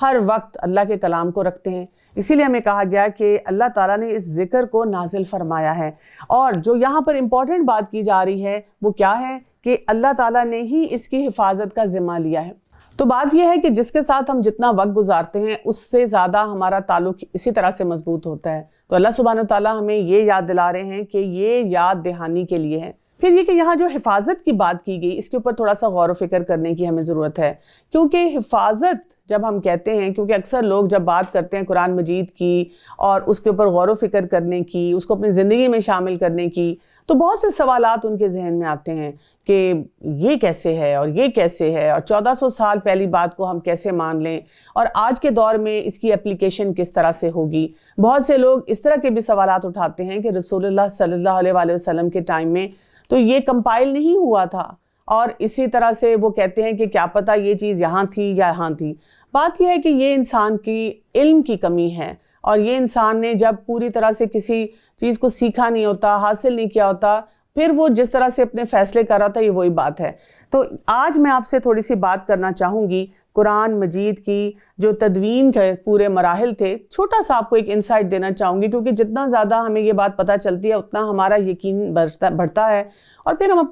ہر وقت اللہ کے کلام کو رکھتے ہیں۔ اسی لیے ہمیں کہا گیا کہ اللہ تعالیٰ نے اس ذکر کو نازل فرمایا ہے، اور جو یہاں پر امپورٹنٹ بات کی جا رہی ہے وہ کیا ہے کہ اللہ تعالیٰ نے ہی اس کی حفاظت کا ذمہ لیا ہے۔ تو بات یہ ہے کہ جس کے ساتھ ہم جتنا وقت گزارتے ہیں اس سے زیادہ ہمارا تعلق اسی طرح سے مضبوط ہوتا ہے۔ تو اللہ سبحانہ وتعالیٰ ہمیں یہ یاد دلا رہے ہیں کہ یہ یاد دہانی کے لیے ہے۔ پھر یہ کہ یہاں جو حفاظت کی بات کی گئی، اس کے اوپر تھوڑا سا غور و فکر کرنے کی ہمیں ضرورت ہے، کیونکہ حفاظت جب ہم کہتے ہیں، کیونکہ اکثر لوگ جب بات کرتے ہیں قرآن مجید کی اور اس کے اوپر غور و فکر کرنے کی، اس کو اپنی زندگی میں شامل کرنے کی، تو بہت سے سوالات ان کے ذہن میں آتے ہیں کہ یہ کیسے ہے اور یہ کیسے ہے، اور 1400 سال پہلی بات کو ہم کیسے مان لیں، اور آج کے دور میں اس کی اپلیکیشن کس طرح سے ہوگی۔ بہت سے لوگ اس طرح کے بھی سوالات اٹھاتے ہیں کہ رسول اللہ صلی اللہ علیہ وآلہ وسلم کے ٹائم میں تو یہ کمپائل نہیں ہوا تھا، اور اسی طرح سے وہ کہتے ہیں کہ کیا پتہ یہ چیز یہاں تھی یا یہاں تھی۔ بات یہ ہے کہ یہ انسان کی علم کی کمی ہے، اور یہ انسان نے جب پوری طرح سے کسی چیز کو سیکھا نہیں ہوتا، حاصل نہیں کیا ہوتا، پھر وہ جس طرح سے اپنے فیصلے کر رہا تھا، یہ وہی بات ہے۔ تو آج میں آپ سے تھوڑی سی بات کرنا چاہوں گی قرآن مجید کی جو تدوین کے پورے مراحل تھے۔ چھوٹا سا آپ کو ایک انسائٹ دینا چاہوں گی، کیونکہ جتنا زیادہ ہمیں یہ بات پتہ چلتی ہے اتنا ہمارا یقین بڑھتا ہے، اور پھر ہم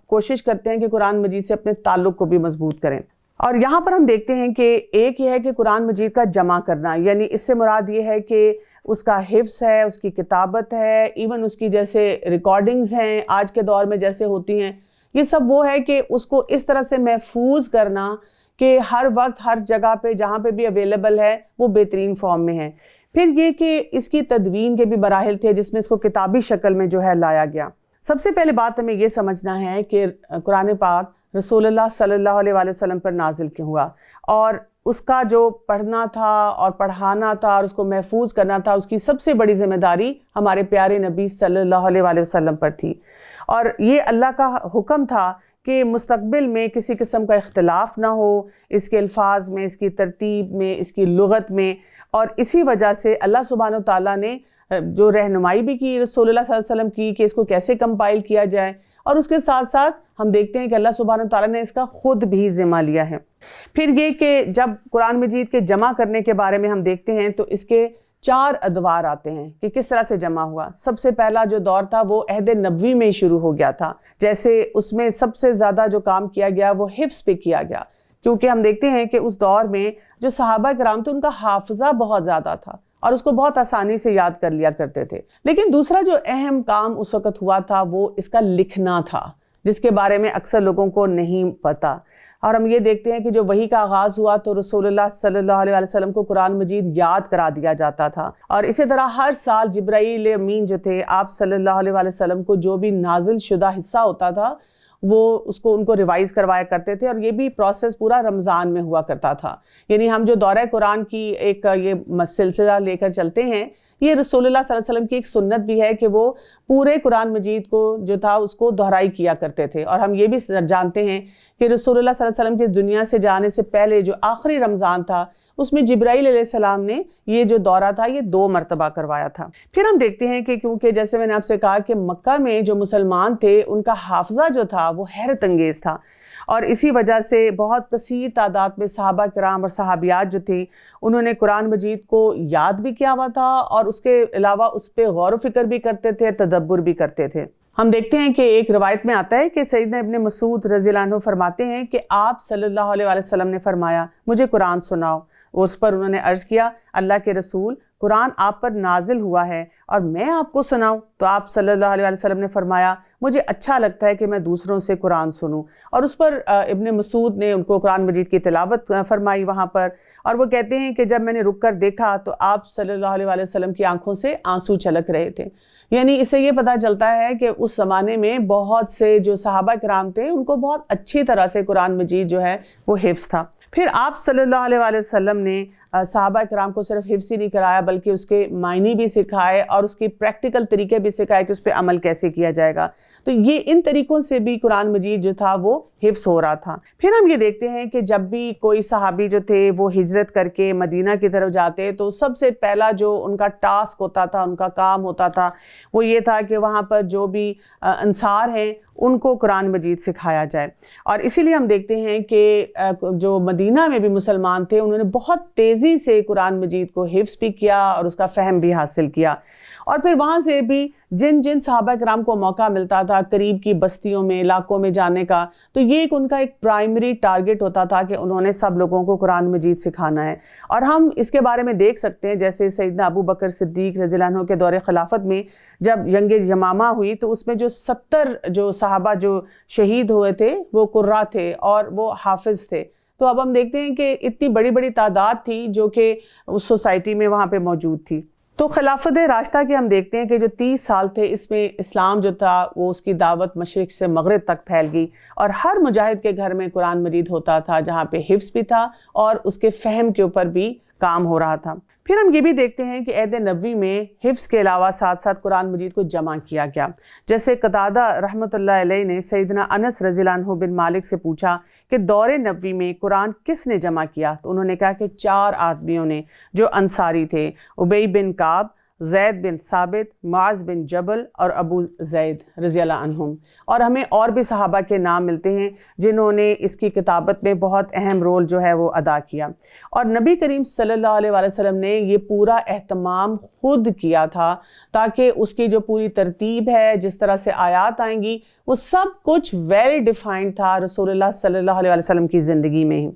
کوشش کرتے ہیں کہ قرآن مجید سے اپنے تعلق کو بھی مضبوط کریں۔ اور یہاں پر ہم دیکھتے ہیں کہ ایک یہ ہے کہ قرآن مجید کا جمع کرنا، یعنی اس سے مراد یہ ہے کہ اس کا حفظ ہے، اس کی کتابت ہے، ایون اس کی جیسے ریکارڈنگز ہیں آج کے دور میں جیسے ہوتی ہیں، یہ سب وہ ہے کہ اس کو اس طرح سے محفوظ کرنا کہ ہر وقت ہر جگہ پہ جہاں پہ بھی اویلیبل ہے وہ بہترین فارم میں ہے۔ پھر یہ کہ اس کی تدوین کے بھی مراحل تھے جس میں اس کو کتابی شکل میں جو ہے لایا گیا۔ سب سے پہلے بات ہمیں یہ سمجھنا ہے کہ قرآن پاک رسول اللہ صلی اللہ علیہ وآلہ وسلم پر نازل کیوں ہوا، اور اس کا جو پڑھنا تھا اور پڑھانا تھا اور اس کو محفوظ کرنا تھا، اس کی سب سے بڑی ذمہ داری ہمارے پیارے نبی صلی اللہ علیہ وآلہ وسلم پر تھی۔ اور یہ اللہ کا حکم تھا کہ مستقبل میں کسی قسم کا اختلاف نہ ہو اس کے الفاظ میں، اس کی ترتیب میں، اس کی لغت میں، اور اسی وجہ سے اللہ سبحانہ وتعالیٰ نے جو رہنمائی بھی کی رسول اللہ صلی اللہ علیہ وسلم کی کہ اس کو کیسے کمپائل کیا جائے، اور اس کے ساتھ ساتھ ہم دیکھتے ہیں کہ اللہ سبحانہ وتعالیٰ نے اس کا خود بھی ذمہ لیا ہے۔ پھر یہ کہ جب قرآن مجید کے جمع کرنے کے بارے میں ہم دیکھتے ہیں تو اس کے 4 ادوار آتے ہیں کہ کس طرح سے جمع ہوا۔ سب سے پہلا جو دور تھا وہ عہد نبوی میں شروع ہو گیا تھا، جیسے اس میں سب سے زیادہ جو کام کیا گیا وہ حفظ پہ کیا گیا، کیونکہ ہم دیکھتے ہیں کہ اس دور میں جو صحابہ کرام تھے ان کا حافظہ بہت زیادہ تھا اور اس کو بہت آسانی سے یاد کر لیا کرتے تھے۔ لیکن دوسرا جو اہم کام اس وقت ہوا تھا وہ اس کا لکھنا تھا، جس کے بارے میں اکثر لوگوں کو نہیں پتہ۔ اور ہم یہ دیکھتے ہیں کہ جو وحی کا آغاز ہوا تو رسول اللہ صلی اللہ علیہ وسلم کو قرآن مجید یاد کرا دیا جاتا تھا، اور اسی طرح ہر سال جبرائیل امین جو تھے آپ صلی اللہ علیہ وسلم کو جو بھی نازل شدہ حصہ ہوتا تھا وہ ان کو ریوائز کروایا کرتے تھے، اور یہ بھی پروسیس پورا رمضان میں ہوا کرتا تھا۔ یعنی ہم جو دورہ قرآن کی ایک یہ سلسلہ لے کر چلتے ہیں، یہ رسول اللہ صلی اللہ علیہ وسلم کی ایک سنت بھی ہے کہ وہ پورے قرآن مجید کو جو تھا اس کو دہرائی کیا کرتے تھے۔ اور ہم یہ بھی جانتے ہیں کہ رسول اللہ صلی اللہ علیہ وسلم کی دنیا سے جانے سے پہلے جو آخری رمضان تھا اس میں جبرائیل علیہ السلام نے یہ جو دورہ تھا یہ 2 مرتبہ کروایا تھا۔ پھر ہم دیکھتے ہیں کہ کیونکہ جیسے میں نے آپ سے کہا کہ مکہ میں جو مسلمان تھے ان کا حافظہ جو تھا وہ حیرت انگیز تھا، اور اسی وجہ سے بہت کثیر تعداد میں صحابہ کرام اور صحابیات جو تھی انہوں نے قرآن مجید کو یاد بھی کیا ہوا تھا، اور اس کے علاوہ اس پہ غور و فکر بھی کرتے تھے، تدبر بھی کرتے تھے۔ ہم دیکھتے ہیں کہ ایک روایت میں آتا ہے کہ سیدنا ابن مسعود رضی اللہ عنہ فرماتے ہیں کہ آپ صلی اللہ علیہ وسلم نے فرمایا مجھے قرآن سناؤ۔ اس پر انہوں نے عرض کیا اللہ کے رسول قرآن آپ پر نازل ہوا ہے اور میں آپ کو سناؤں؟ تو آپ صلی اللہ علیہ وسلم نے فرمایا مجھے اچھا لگتا ہے کہ میں دوسروں سے قرآن سنوں، اور اس پر ابن مسعود نے ان کو قرآن مجید کی تلاوت فرمائی وہاں پر، اور وہ کہتے ہیں کہ جب میں نے رک کر دیکھا تو آپ صلی اللہ علیہ وسلم کی آنکھوں سے آنسو چھلک رہے تھے۔ یعنی اس سے یہ پتہ چلتا ہے کہ اس زمانے میں بہت سے جو صحابہ کرام تھے ان کو بہت اچھی طرح سے قرآن مجید جو ہے وہ حفظ تھا۔ پھر آپ صلی اللہ علیہ وسلم نے صحابہ کرام کو صرف حفظ ہی نہیں کرایا بلکہ اس کے معنی بھی سکھائے اور اس کی پریکٹیکل طریقے بھی سکھائے کہ اس پہ عمل کیسے کیا جائے گا. تو یہ ان طریقوں سے بھی قرآن مجید جو تھا وہ حفظ ہو رہا تھا. پھر ہم یہ دیکھتے ہیں کہ جب بھی کوئی صحابی جو تھے وہ ہجرت کر کے مدینہ کی طرف جاتے تو سب سے پہلا جو ان کا ٹاسک ہوتا تھا, ان کا کام ہوتا تھا, وہ یہ تھا کہ وہاں پر جو بھی انصار ہیں ان کو قرآن مجید سکھایا جائے. اور اسی لیے ہم دیکھتے ہیں کہ جو مدینہ میں بھی مسلمان تھے انہوں نے بہت تیزی سے قرآن مجید کو حفظ بھی کیا اور اس کا فہم بھی حاصل کیا. اور پھر وہاں سے بھی جن صحابہ کرام کو موقع ملتا تھا قریب کی بستیوں میں, علاقوں میں جانے کا, تو یہ ان کا ایک پرائمری ٹارگٹ ہوتا تھا کہ انہوں نے سب لوگوں کو قرآن مجید سکھانا ہے. اور ہم اس کے بارے میں دیکھ سکتے ہیں جیسے سیدنا ابو بکر صدیق رضی اللہ عنہ کے دور خلافت میں جب جنگ یمامہ ہوئی تو اس میں جو 70 جو صحابہ جو شہید ہوئے تھے وہ قرہ تھے اور وہ حافظ تھے. تو اب ہم دیکھتے ہیں کہ اتنی بڑی بڑی تعداد تھی جو کہ اس سوسائٹی میں وہاں پہ موجود تھی. تو خلافت راشدہ کے ہم دیکھتے ہیں کہ جو 30 سال تھے اس میں اسلام جو تھا وہ اس کی دعوت مشرق سے مغرب تک پھیل گئی اور ہر مجاہد کے گھر میں قرآن مجید ہوتا تھا جہاں پہ حفظ بھی تھا اور اس کے فہم کے اوپر بھی کام ہو رہا تھا. پھر ہم یہ بھی دیکھتے ہیں کہ عہد نبوی میں حفظ کے علاوہ ساتھ ساتھ قرآن مجید کو جمع کیا گیا. جیسے قتادہ رحمۃ اللہ علیہ نے سیدنا انس رضی اللہ عنہ بن مالک سے پوچھا کہ دور نبوی میں قرآن کس نے جمع کیا؟ تو انہوں نے کہا کہ 4 آدمیوں نے جو انصاری تھے, ابی بن کعب, زید بن ثابت, معاذ بن جبل اور ابو زید رضی اللہ عنہم. اور ہمیں اور بھی صحابہ کے نام ملتے ہیں جنہوں نے اس کی کتابت میں بہت اہم رول جو ہے وہ ادا کیا. اور نبی کریم صلی اللہ علیہ وسلم نے یہ پورا اہتمام خود کیا تھا تاکہ اس کی جو پوری ترتیب ہے, جس طرح سے آیات آئیں گی, وہ سب کچھ ویل ڈیفائنڈ تھا رسول اللہ صلی اللہ علیہ وسلم کی زندگی میں ہی.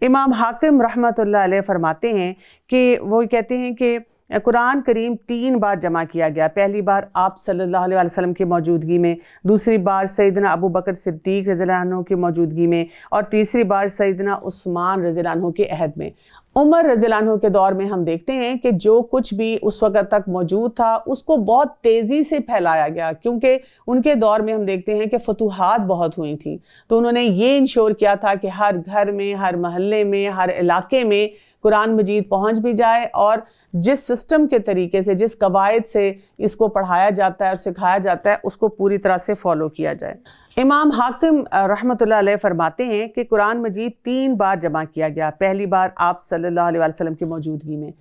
امام حاکم رحمۃ اللہ علیہ فرماتے ہیں کہ وہ کہتے ہیں کہ قرآن کریم 3 بار جمع کیا گیا. پہلی بار آپ صلی اللہ علیہ وسلم کی موجودگی میں, دوسری بار سیدنا ابو بکر صدیق رضی اللہ عنہ کی موجودگی میں, اور تیسری بار سیدنا عثمان رضی اللہ عنہ کے عہد میں. عمر رضی اللہ عنہ کے دور میں ہم دیکھتے ہیں کہ جو کچھ بھی اس وقت تک موجود تھا اس کو بہت تیزی سے پھیلایا گیا, کیونکہ ان کے دور میں ہم دیکھتے ہیں کہ فتوحات بہت ہوئی تھیں. تو انہوں نے یہ انشور کیا تھا کہ ہر گھر میں, ہر محلے میں, ہر علاقے میں قرآن مجید پہنچ بھی جائے اور جس سسٹم کے طریقے سے, جس قواعد سے اس کو پڑھایا جاتا ہے اور سکھایا جاتا ہے اس کو پوری طرح سے فالو کیا جائے. امام حاکم رحمۃ اللہ علیہ فرماتے ہیں کہ قرآن مجید 3 بار جمع کیا گیا. پہلی بار آپ صلی اللہ علیہ وسلم کی موجودگی میں,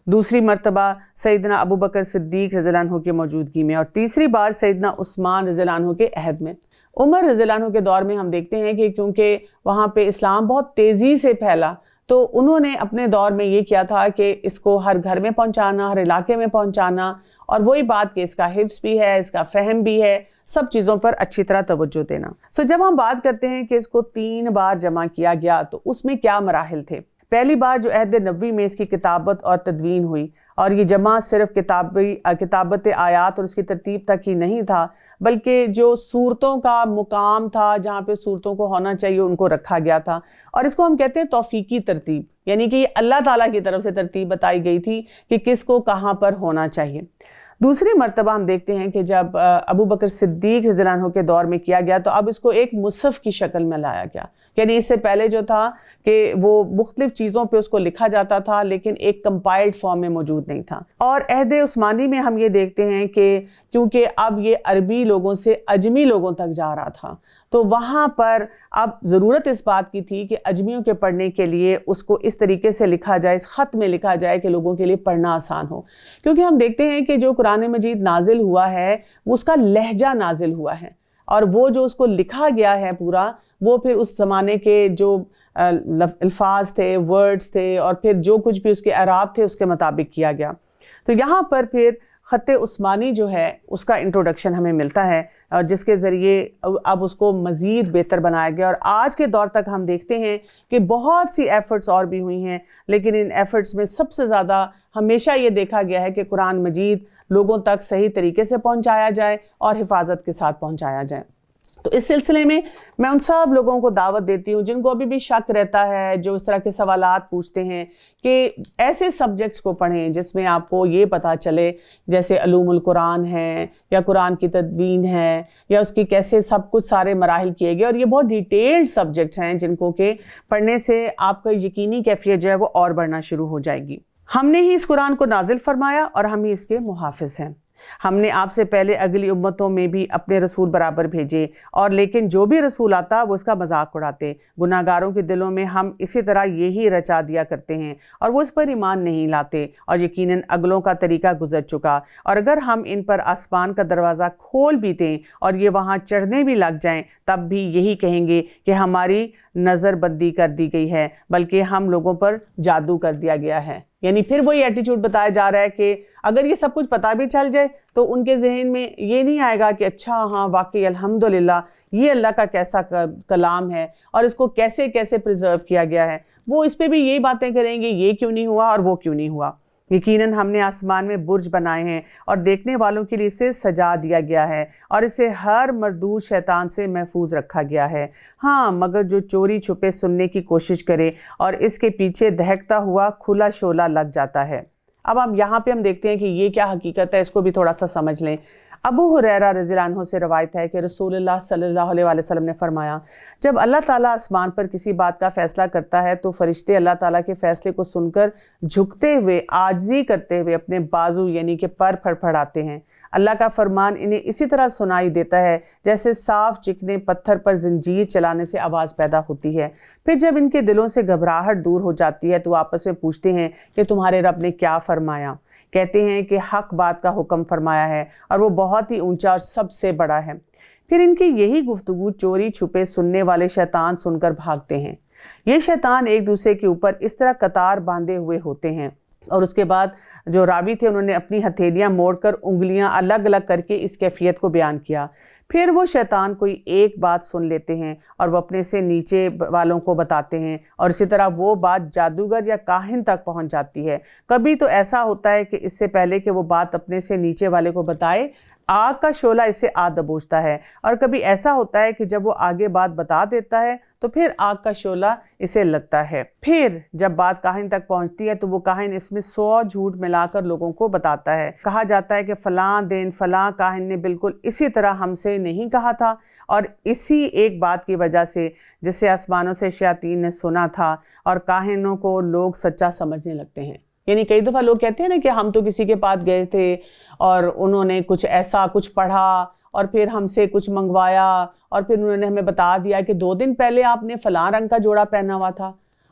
دوسری مرتبہ سیدنا ابو بکر صدیق رضی اللہ عنہ کی موجودگی میں, اور تیسری بار سیدنا عثمان رضی اللہ عنہ کے عہد میں. عمر رضی اللہ عنہ کے دور میں ہم دیکھتے ہیں کہ کیونکہ وہاں پہ اسلام بہت تیزی سے پھیلا تو انہوں نے اپنے دور میں یہ کیا تھا کہ اس کو ہر گھر میں پہنچانا, ہر علاقے میں پہنچانا, اور وہی بات کہ اس کا حفظ بھی ہے, اس کا فہم بھی ہے, سب چیزوں پر اچھی طرح توجہ دینا. جب ہم بات کرتے ہیں کہ اس کو 3 بار جمع کیا گیا تو اس میں کیا مراحل تھے. پہلی بار جو عہد نبوی میں اس کی کتابت اور تدوین ہوئی, اور یہ جمع صرف کتابت آیات اور اس کی ترتیب تک ہی نہیں تھا بلکہ جو صورتوں کا مقام تھا, جہاں پہ صورتوں کو ہونا چاہیے ان کو رکھا گیا تھا. اور اس کو ہم کہتے ہیں توفیقی ترتیب, یعنی کہ یہ اللہ تعالیٰ کی طرف سے ترتیب بتائی گئی تھی کہ کس کو کہاں پر ہونا چاہیے. دوسری مرتبہ ہم دیکھتے ہیں کہ جب ابو بکر صدیق رضی اللہ عنہ کے دور میں کیا گیا تو اب اس کو ایک مصحف کی شکل میں لایا گیا. یعنی اس سے پہلے جو تھا کہ وہ مختلف چیزوں پہ اس کو لکھا جاتا تھا لیکن ایک کمپائلڈ فارم میں موجود نہیں تھا. اور عہد عثمانی میں ہم یہ دیکھتے ہیں کہ کیونکہ اب یہ عربی لوگوں سے اجمی لوگوں تک جا رہا تھا تو وہاں پر اب ضرورت اس بات کی تھی کہ اجمیوں کے پڑھنے کے لیے اس کو اس طریقے سے لکھا جائے, اس خط میں لکھا جائے کہ لوگوں کے لیے پڑھنا آسان ہو. کیونکہ ہم دیکھتے ہیں کہ جو قرآن مجید نازل ہوا ہے وہ اس کا لہجہ نازل ہوا ہے, اور وہ جو اس کو لکھا گیا ہے پورا وہ پھر اس زمانے کے جو الفاظ تھے, ورڈز تھے, اور پھر جو کچھ بھی اس کے اعراب تھے اس کے مطابق کیا گیا. تو یہاں پر پھر خط عثمانی جو ہے اس کا انٹروڈکشن ہمیں ملتا ہے, اور جس کے ذریعے اب اس کو مزید بہتر بنایا گیا. اور آج کے دور تک ہم دیکھتے ہیں کہ بہت سی ایفرٹس اور بھی ہوئی ہیں, لیکن ان ایفرٹس میں سب سے زیادہ ہمیشہ یہ دیکھا گیا ہے کہ قرآن مجید لوگوں تک صحیح طریقے سے پہنچایا جائے اور حفاظت کے ساتھ پہنچایا جائے. تو اس سلسلے میں میں ان سب لوگوں کو دعوت دیتی ہوں جن کو ابھی بھی شک رہتا ہے، جو اس طرح کے سوالات پوچھتے ہیں، کہ ایسے سبجیکٹس کو پڑھیں جس میں آپ کو یہ پتہ چلے، جیسے علوم القرآن ہے یا قرآن کی تدوین ہے یا اس کی کیسے سب کچھ سارے مراحل کیے گئے، اور یہ بہت ڈیٹیلڈ سبجیکٹس ہیں جن کو کہ پڑھنے سے آپ کا یقینی کیفیت جو ہے وہ اور بڑھنا شروع ہو جائے گی۔ ہم نے ہی اس قرآن کو نازل فرمایا اور ہم ہی اس کے محافظ ہیں۔ ہم نے آپ سے پہلے اگلی امتوں میں بھی اپنے رسول برابر بھیجے، اور لیکن جو بھی رسول آتا وہ اس کا مذاق اڑاتے۔ گناہگاروں کے دلوں میں ہم اسی طرح یہی رچا دیا کرتے ہیں اور وہ اس پر ایمان نہیں لاتے، اور یقیناً اگلوں کا طریقہ گزر چکا، اور اگر ہم ان پر آسمان کا دروازہ کھول بھی دیں اور یہ وہاں چڑھنے بھی لگ جائیں تب بھی یہی کہیں گے کہ ہماری نظر بندی کر دی گئی ہے، بلکہ ہم لوگوں پر جادو کر دیا گیا ہے۔ یعنی پھر وہی ایٹیچیوڈ بتایا جا رہا ہے کہ اگر یہ سب کچھ پتہ بھی چل جائے تو ان کے ذہن میں یہ نہیں آئے گا کہ اچھا ہاں واقعی الحمدللہ یہ اللہ کا کیسا کلام ہے اور اس کو کیسے کیسے پریزرو کیا گیا ہے۔ وہ اس پہ بھی یہی باتیں کریں گے، یہ کیوں نہیں ہوا اور وہ کیوں نہیں ہوا۔ یقیناً ہم نے آسمان میں برج بنائے ہیں اور دیکھنے والوں کے لیے اسے سجا دیا گیا ہے اور اسے ہر مردود شیطان سے محفوظ رکھا گیا ہے، ہاں مگر جو چوری چھپے سننے کی کوشش کرے اور اس کے پیچھے دہکتا ہوا کھلا شعلہ لگ جاتا ہے۔ اب یہاں پہ ہم دیکھتے ہیں کہ یہ کیا حقیقت ہے، اس کو بھی تھوڑا سا سمجھ لیں۔ ابو ہریرہ رضی اللہ عنہ سے روایت ہے کہ رسول اللہ صلی اللہ علیہ وسلم نے فرمایا، جب اللہ تعالیٰ آسمان پر کسی بات کا فیصلہ کرتا ہے تو فرشتے اللہ تعالیٰ کے فیصلے کو سن کر جھکتے ہوئے عاجزی کرتے ہوئے اپنے بازو یعنی کہ پر پھڑپھڑاتے ہیں۔ اللہ کا فرمان انہیں اسی طرح سنائی دیتا ہے جیسے صاف چکنے پتھر پر زنجیر چلانے سے آواز پیدا ہوتی ہے۔ پھر جب ان کے دلوں سے گھبراہٹ دور ہو جاتی ہے تو آپس میں پوچھتے ہیں کہ تمہارے رب نے کیا فرمایا؟ کہتے ہیں کہ حق بات کا حکم فرمایا ہے اور وہ بہت ہی اونچا اور سب سے بڑا ہے۔ پھر ان کی یہی گفتگو چوری چھپے سننے والے شیطان سن کر بھاگتے ہیں۔ یہ شیطان ایک دوسرے کے اوپر اس طرح قطار باندھے ہوئے ہوتے ہیں، اور اس کے بعد جو راوی تھے انہوں نے اپنی ہتھیلیاں موڑ کر انگلیاں الگ الگ کر کے اس کیفیت کو بیان کیا۔ پھر وہ شیطان کوئی ایک بات سن لیتے ہیں اور وہ اپنے سے نیچے والوں کو بتاتے ہیں، اور اسی طرح وہ بات جادوگر یا کاہن تک پہنچ جاتی ہے۔ کبھی تو ایسا ہوتا ہے کہ اس سے پہلے کہ وہ بات اپنے سے نیچے والے کو بتائے آگ کا شعلہ اسے آ دبوچتا ہے، اور کبھی ایسا ہوتا ہے کہ جب وہ آگے بات بتا دیتا ہے تو پھر آگ کا شعلہ اسے لگتا ہے۔ پھر جب بات کاہن تک پہنچتی ہے تو وہ کاہن اس میں 100 جھوٹ ملا کر لوگوں کو بتاتا ہے۔ کہا جاتا ہے کہ فلاں دن فلاں کاہن نے بالکل اسی طرح ہم سے نہیں کہا تھا، اور اسی ایک بات کی وجہ سے جسے آسمانوں سے شیاطین نے سنا تھا، اور کاہنوں کو لوگ سچا سمجھنے لگتے ہیں۔ یعنی کئی دفعہ لوگ کہتے ہیں نا کہ ہم تو کسی کے پاس گئے تھے اور انہوں نے کچھ ایسا کچھ پڑھا اور پھر ہم سے کچھ منگوایا، اور پھر انہوں نے ہمیں بتا دیا کہ 2 دن پہلے آپ نے فلاں رنگ کا جوڑا پہنا ہوا تھا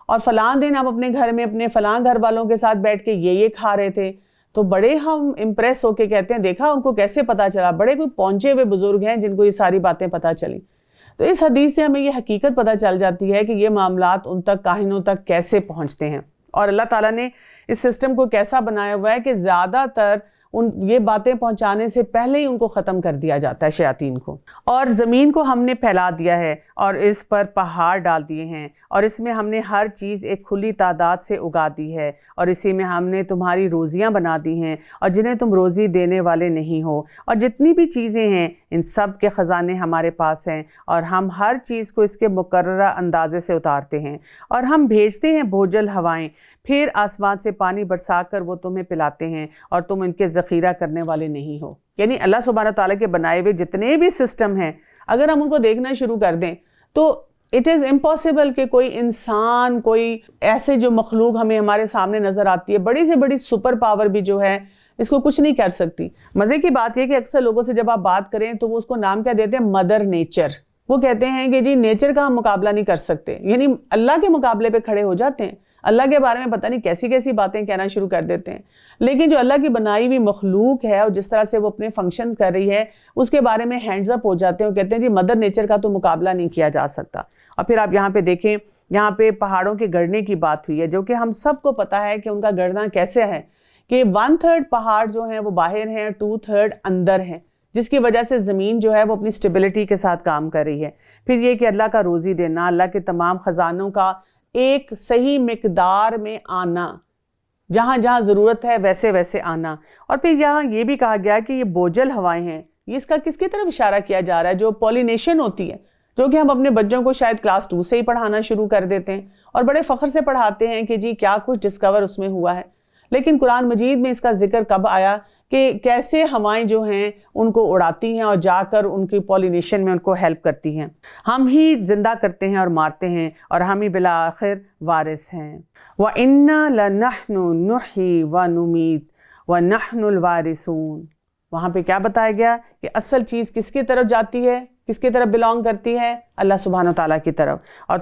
اور فلاں دن آپ اپنے گھر میں اپنے فلاں گھر والوں کے ساتھ بیٹھ کے یہ کھا رہے تھے۔ تو بڑے ہم امپریس ہو کے کہتے ہیں دیکھا ان کو کیسے پتا چلا، بڑے کوئی پہنچے ہوئے بزرگ ہیں جن کو یہ ساری باتیں پتا چلیں۔ تو اس حدیث سے ہمیں یہ حقیقت پتا چل جاتی ہے کہ یہ معاملات ان تک کاہنوں تک کیسے پہنچتے ہیں، اور اللہ تعالیٰ نے اس سسٹم کو کیسا بنایا ہوا ہے کہ زیادہ تر یہ باتیں پہنچانے سے پہلے ہی ان کو ختم کر دیا جاتا ہے شیاطین کو۔ اور زمین کو ہم نے پھیلا دیا ہے اور اس پر پہاڑ ڈال دیے ہیں، اور اس میں ہم نے ہر چیز ایک کھلی تعداد سے اگا دی ہے، اور اسی میں ہم نے تمہاری روزیاں بنا دی ہیں اور جنہیں تم روزی دینے والے نہیں ہو، اور جتنی بھی چیزیں ہیں ان سب کے خزانے ہمارے پاس ہیں، اور ہم ہر چیز کو اس کے مقررہ اندازے سے اتارتے ہیں، اور ہم بھیجتے ہیں بھوجل ہوائیں، پھر آسمان سے پانی برسا کر وہ تمہیں پلاتے ہیں اور تم ان کے ذخیرہ کرنے والے نہیں ہو۔ یعنی اللہ سبحانہ تعالیٰ کے بنائے ہوئے جتنے بھی سسٹم ہیں اگر ہم ان کو دیکھنا شروع کر دیں تو اٹ از امپاسبل کہ کوئی انسان، کوئی ایسے جو مخلوق ہمیں ہمارے سامنے نظر آتی ہے، بڑی سے بڑی سپر پاور بھی جو ہے اس کو کچھ نہیں کر سکتی۔ مزے کی بات یہ کہ اکثر لوگوں سے جب آپ بات کریں تو وہ اس کو نام کیا دیتے ہیں، مدر نیچر۔ وہ کہتے ہیں کہ جی نیچر کا ہم مقابلہ نہیں کر سکتے، یعنی اللہ کے مقابلے پہ کھڑے ہو جاتے ہیں، اللہ کے بارے میں پتہ نہیں کیسی کیسی باتیں کہنا شروع کر دیتے ہیں۔ لیکن جو اللہ کی بنائی ہوئی مخلوق ہے اور جس طرح سے وہ اپنے فنکشنز کر رہی ہے اس کے بارے میں ہینڈز اپ ہو جاتے ہیں، وہ کہتے ہیں جی مدر نیچر کا تو مقابلہ نہیں کیا جا سکتا۔ اور پھر آپ یہاں پہ دیکھیں، یہاں پہ پہاڑوں کے گڑنے کی بات ہوئی ہے، جو کہ ہم سب کو پتہ ہے کہ ان کا گڑنا کیسے ہے، کہ 1/3 پہاڑ جو ہیں وہ باہر ہیں، 2/3 اندر ہیں، جس کی وجہ سے زمین جو ہے وہ اپنی سٹیبلٹی کے ساتھ کام کر رہی ہے۔ پھر یہ کہ اللہ کا روزی دینا، اللہ کے تمام خزانوں کا ایک صحیح مقدار میں آنا، جہاں جہاں ضرورت ہے ویسے ویسے آنا۔ اور پھر یہاں یہ بھی کہا گیا کہ یہ بوجھل ہوائیں ہیں، یہ اس کا کس کی طرف اشارہ کیا جا رہا ہے؟ جو پولینیشن ہوتی ہے، جو کہ ہم اپنے بچوں کو شاید کلاس 2 سے ہی پڑھانا شروع کر دیتے ہیں اور بڑے فخر سے پڑھاتے ہیں کہ جی کیا کچھ ڈسکور اس میں ہوا ہے، لیکن قرآن مجید میں اس کا ذکر کب آیا کہ کیسے ہوائیں جو ہیں ان کو اڑاتی ہیں اور جا کر ان کی پولینیشن میں ان کو ہیلپ کرتی ہیں۔ ہم ہی زندہ کرتے ہیں اور مارتے ہیں اور ہم ہی بالآخر وارث ہیں۔ وَإِنَّا لَنَحْنُ نُحْيِي وَنُمِيتُ وَنَحْنُ الْوَارِثُونَ۔ وہاں پہ کیا بتایا گیا کہ اصل چیز کس کی طرف جاتی ہے، کس کی طرف بلانگ کرتی ہے؟ اللہ سبحانہ وتعالیٰ کی طرف، اور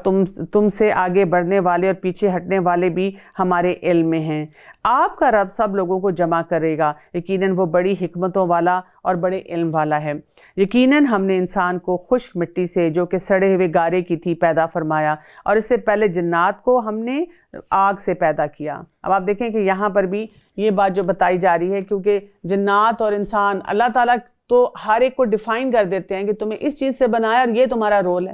تم سے آگے بڑھنے والے اور پیچھے ہٹنے والے بھی ہمارے علم میں ہیں۔ آپ کا رب سب لوگوں کو جمع کرے گا، یقیناً وہ بڑی حکمتوں والا اور بڑے علم والا ہے۔ یقیناً ہم نے انسان کو خشک مٹی سے جو کہ سڑے ہوئے گارے کی تھی پیدا فرمایا، اور اس سے پہلے جنات کو ہم نے آگ سے پیدا کیا۔ اب آپ دیکھیں کہ یہاں پر بھی یہ بات جو بتائی جا رہی ہے، کیونکہ جنات اور انسان اللہ تعالیٰ تو ہر ایک کو ڈیفائن کر دیتے ہیں کہ تمہیں اس چیز سے بنایا اور یہ تمہارا رول ہے،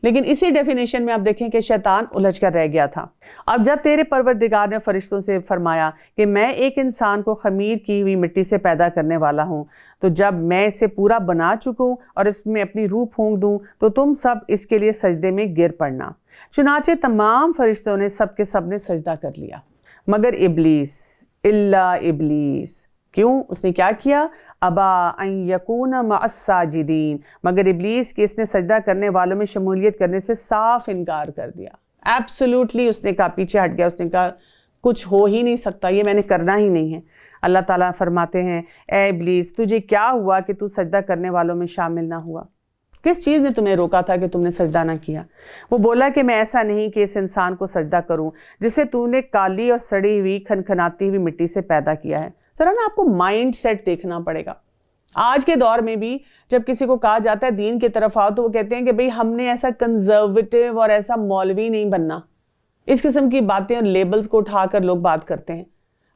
لیکن اسی ڈیفینیشن میں آپ دیکھیں کہ شیطان الجھ کر رہ گیا تھا۔ اب جب تیرے پروردگار نے فرشتوں سے فرمایا کہ میں ایک انسان کو خمیر کی ہوئی مٹی سے پیدا کرنے والا ہوں، تو جب میں اسے پورا بنا چکوں اور اس میں اپنی روح پھونک دوں تو تم سب اس کے لیے سجدے میں گر پڑنا۔ چنانچہ تمام فرشتوں نے سب کے سب نے سجدہ کر لیا مگر ابلیس، الا ابلیس۔ کیوں؟ اس نے کیا کیا؟ ابا ان یکون مع الساجدین، مگر ابلیس کہ اس نے سجدہ کرنے والوں میں شمولیت کرنے سے صاف انکار کر دیا۔ ایبسولوٹلی اس نے کہا، پیچھے ہٹ گیا، اس نے کہا کچھ ہو ہی نہیں سکتا، یہ میں نے کرنا ہی نہیں ہے۔ اللہ تعالیٰ فرماتے ہیں اے ابلیس تجھے کیا ہوا کہ تو سجدہ کرنے والوں میں شامل نہ ہوا؟ کس چیز نے تمہیں روکا تھا کہ تم نے سجدہ نہ کیا؟ وہ بولا کہ میں ایسا نہیں کہ اس انسان کو سجدہ کروں جسے تو نے کالی اور سڑی ہوئی کھنکھناتی ہوئی مٹی سے پیدا کیا ہے۔ ذرا نا آپ کو مائنڈ سیٹ دیکھنا پڑے گا۔ آج کے دور میں بھی جب کسی کو کہا جاتا ہے دین کی طرف آؤ تو وہ کہتے ہیں کہ بھئی ہم نے ایسا کنزرویٹو اور ایسا مولوی نہیں بننا۔ اس قسم کی باتیں اور لیبلز کو اٹھا کر لوگ بات کرتے ہیں،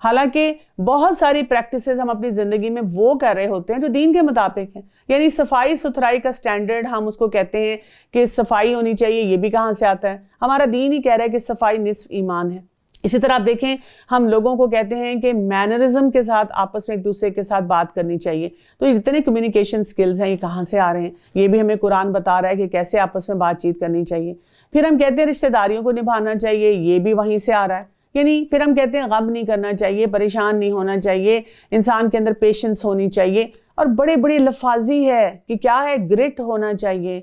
حالانکہ بہت ساری پریکٹسز ہم اپنی زندگی میں وہ کر رہے ہوتے ہیں جو دین کے مطابق ہیں۔ یعنی صفائی ستھرائی کا سٹینڈرڈ ہم اس کو کہتے ہیں کہ صفائی ہونی چاہیے، یہ بھی کہاں سے آتا ہے؟ ہمارا دین ہی کہہ رہا ہے کہ صفائی نصف ایمان ہے۔ اسی طرح آپ دیکھیں ہم لوگوں کو کہتے ہیں کہ مینرزم کے ساتھ آپس میں ایک دوسرے کے ساتھ بات کرنی چاہیے، تو یہ جتنے کمیونیکیشن سکلز ہیں یہ کہاں سے آ رہے ہیں؟ یہ بھی ہمیں قرآن بتا رہا ہے کہ کیسے آپس میں بات چیت کرنی چاہیے۔ پھر ہم کہتے ہیں رشتہ داریوں کو نبھانا چاہیے، یہ بھی وہیں سے آ رہا ہے۔ یعنی پھر ہم کہتے ہیں غم نہیں کرنا چاہیے، پریشان نہیں ہونا چاہیے، انسان کے اندر پیشنس ہونی چاہیے، اور بڑے بڑے لفاظی ہے کہ کیا ہے، گرٹ ہونا چاہیے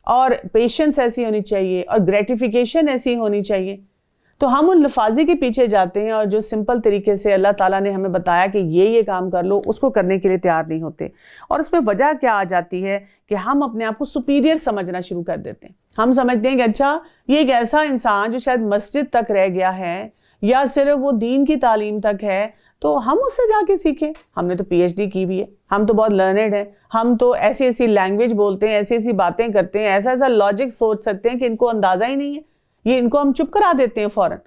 اور پیشنس ایسی ہونی چاہیے اور گریٹیفیکیشن ایسی ہونی چاہیے۔ تو ہم ان لفاظی کے پیچھے جاتے ہیں اور جو سمپل طریقے سے اللہ تعالیٰ نے ہمیں بتایا کہ یہ کام کر لو، اس کو کرنے کے لیے تیار نہیں ہوتے۔ اور اس میں وجہ کیا آ جاتی ہے کہ ہم اپنے آپ کو سپیریئر سمجھنا شروع کر دیتے ہیں۔ ہم سمجھتے ہیں کہ اچھا یہ ایک ایسا انسان جو شاید مسجد تک رہ گیا ہے یا صرف وہ دین کی تعلیم تک ہے تو ہم اس سے جا کے سیکھیں۔ ہم نے تو پی ایچ ڈی کی بھی ہے، ہم تو بہت لرنڈ ہیں، ہم تو ایسی ایسی لینگویج بولتے ہیں، ایسی ایسی باتیں کرتے ہیں، ایسا ایسا لاجک سوچ سکتے ہیں کہ ان کو اندازہ ہی نہیں ہے، یہ ان کو ہم چپ کرا دیتے ہیں فوراً۔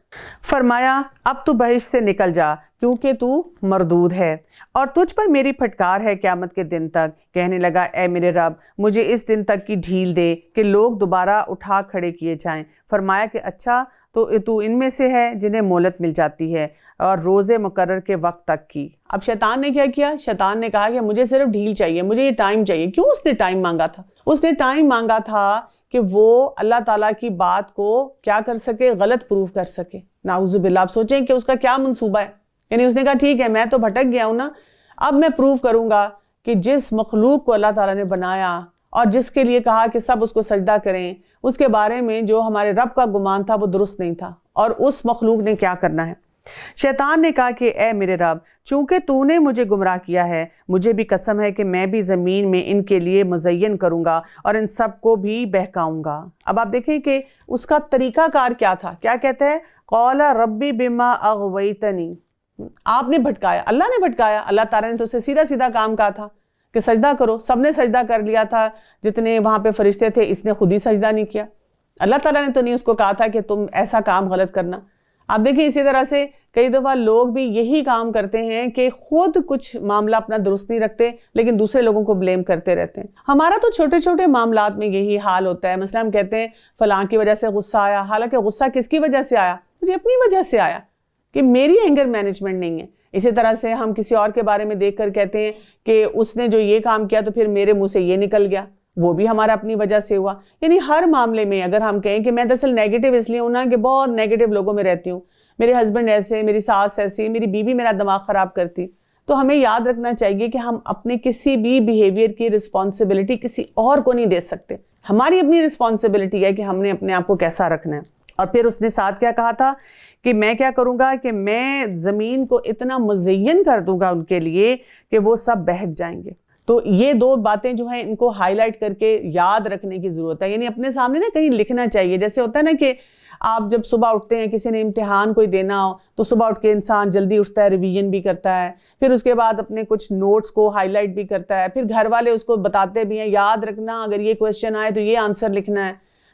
فرمایا اب تو بہشت سے نکل جا کیونکہ تو مردود ہے اور تجھ پر میری پھٹکار ہے قیامت کے دن تک۔ کہنے لگا اے میرے رب مجھے اس دن تک کی ڈھیل دے کہ لوگ دوبارہ اٹھا کھڑے کیے جائیں۔ فرمایا کہ اچھا تو ان میں سے ہے جنہیں مہلت مل جاتی ہے اور روزے مقرر کے وقت تک کی۔ اب شیطان نے کیا کیا؟ شیطان نے کہا کہ مجھے صرف ڈھیل چاہیے، مجھے یہ ٹائم چاہیے۔ کیوں اس نے ٹائم مانگا تھا؟ اس نے ٹائم مانگا تھا کہ وہ اللہ تعالیٰ کی بات کو کیا کر سکے؟ غلط پروف کر سکے۔ نعوذ باللہ۔ آپ سوچیں کہ اس کا کیا منصوبہ ہے؟ یعنی اس نے کہا ٹھیک ہے میں تو بھٹک گیا ہوں نا، اب میں پروف کروں گا کہ جس مخلوق کو اللہ تعالیٰ نے بنایا اور جس کے لیے کہا کہ سب اس کو سجدہ کریں، اس کے بارے میں جو ہمارے رب کا گمان تھا وہ درست نہیں تھا، اور اس مخلوق نے کیا کرنا ہے۔ شیطان نے کہا کہ اے میرے رب چونکہ تو نے مجھے گمراہ کیا ہے، مجھے بھی قسم ہے کہ میں بھی زمین میں ان کے لیے مزین کروں گا اور ان سب کو بھی بہکاؤں گا۔ اب آپ دیکھیں کہ اس کا طریقہ کار کیا تھا، کیا کہتا ہے؟ قال ربی بما اغویتنی۔ آپ نے بھٹکایا، اللہ نے بھٹکایا۔ اللہ تعالیٰ نے تو اسے سیدھا سیدھا کام کہا تھا کہ سجدہ کرو، سب نے سجدہ کر لیا تھا، جتنے وہاں پہ فرشتے تھے، اس نے خود ہی سجدہ نہیں کیا۔ اللہ تعالیٰ نے تو نہیں اس کو کہا تھا کہ تم ایسا کام غلط کرنا۔ آپ دیکھیں اسی طرح سے کئی دفعہ لوگ بھی یہی کام کرتے ہیں کہ خود کچھ معاملہ اپنا درست نہیں رکھتے لیکن دوسرے لوگوں کو بلیم کرتے رہتے ہیں۔ ہمارا تو چھوٹے چھوٹے معاملات میں یہی حال ہوتا ہے۔ مثلا ہم کہتے ہیں فلاں کی وجہ سے غصہ آیا، حالانکہ غصہ کس کی وجہ سے آیا؟ مجھے اپنی وجہ سے آیا۔ کہ میری اینگر مینجمنٹ نہیں ہے. اسی طرح سے ہم کسی اور کے بارے میں دیکھ کر کہتے ہیں کہ اس نے جو یہ کام کیا تو پھر میرے منہ سے یہ نکل گیا, وہ بھی ہمارا اپنی وجہ سے ہوا. یعنی ہر معاملے میں اگر ہم کہیں کہ میں دراصل نیگیٹو اس لیے ہوں نا کہ بہت نیگیٹو لوگوں میں رہتی ہوں, میرے ہسبینڈ ایسے, میری ساس ایسی, میری بیوی میرا دماغ خراب کرتی, تو ہمیں یاد رکھنا چاہیے کہ ہم اپنے کسی بھی بیہیویئر کی رسپانسبلٹی کسی اور کو نہیں دے سکتے. ہماری اپنی رسپانسبلٹی ہے کہ ہم نے اپنے آپ کو کیسا رکھنا ہے. اور پھر اس نے ساتھ کیا کہا تھا کہ میں کیا کروں گا کہ میں زمین کو اتنا مزین کر دوں گا ان کے لیے کہ وہ سب بہک جائیں گے. تو یہ دو باتیں جو ہیں ان کو ہائی لائٹ کر کے یاد رکھنے کی ضرورت ہے. یعنی اپنے سامنے نا کہیں لکھنا چاہیے. جیسے ہوتا ہے نا کہ آپ جب صبح اٹھتے ہیں, کسی نے امتحان کوئی دینا ہو تو صبح اٹھ کے انسان جلدی اٹھتا ہے, ریویژن بھی کرتا ہے, پھر اس کے بعد اپنے کچھ نوٹس کو ہائی لائٹ بھی کرتا ہے, پھر گھر والے اس کو بتاتے بھی ہیں یاد رکھنا اگر یہ کویسچن آئے تو یہ آنسر لکھنا ہے,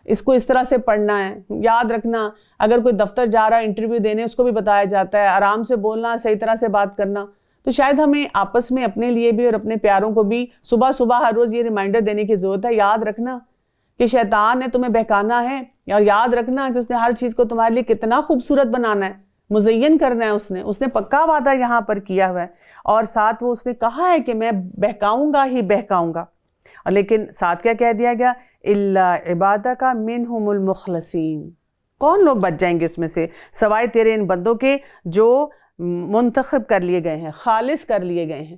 اس کو اس طرح سے پڑھنا ہے, یاد رکھنا اگر کوئی دفتر جا رہا ہے انٹرویو دینے اس کو بھی بتایا جاتا ہے, آرام سے بولنا, صحیح طرح سے بات کرنا. تو شاید ہمیں آپس میں اپنے لیے بھی اور اپنے پیاروں کو بھی صبح صبح ہر روز یہ ریمائنڈر دینے کی ضرورت ہے. یاد رکھنا کہ شیطان نے تمہیں بہکانا ہے, اور یاد رکھنا کہ اس نے ہر چیز کو تمہارے لیے کتنا خوبصورت بنانا ہے, مزین کرنا ہے. اس نے پکا وعدہ یہاں پر کیا ہوا ہے, اور ساتھ وہ اس نے کہا ہے کہ میں بہکاؤں گا ہی بہکاؤں گا. اور لیکن ساتھ کیا کہہ دیا گیا, الا عبادک منہم المخلصین, کون لوگ بچ جائیں گے اس میں سے سوائے تیرے ان بندوں کے جو منتخب کر لیے گئے ہیں, خالص کر لیے گئے ہیں.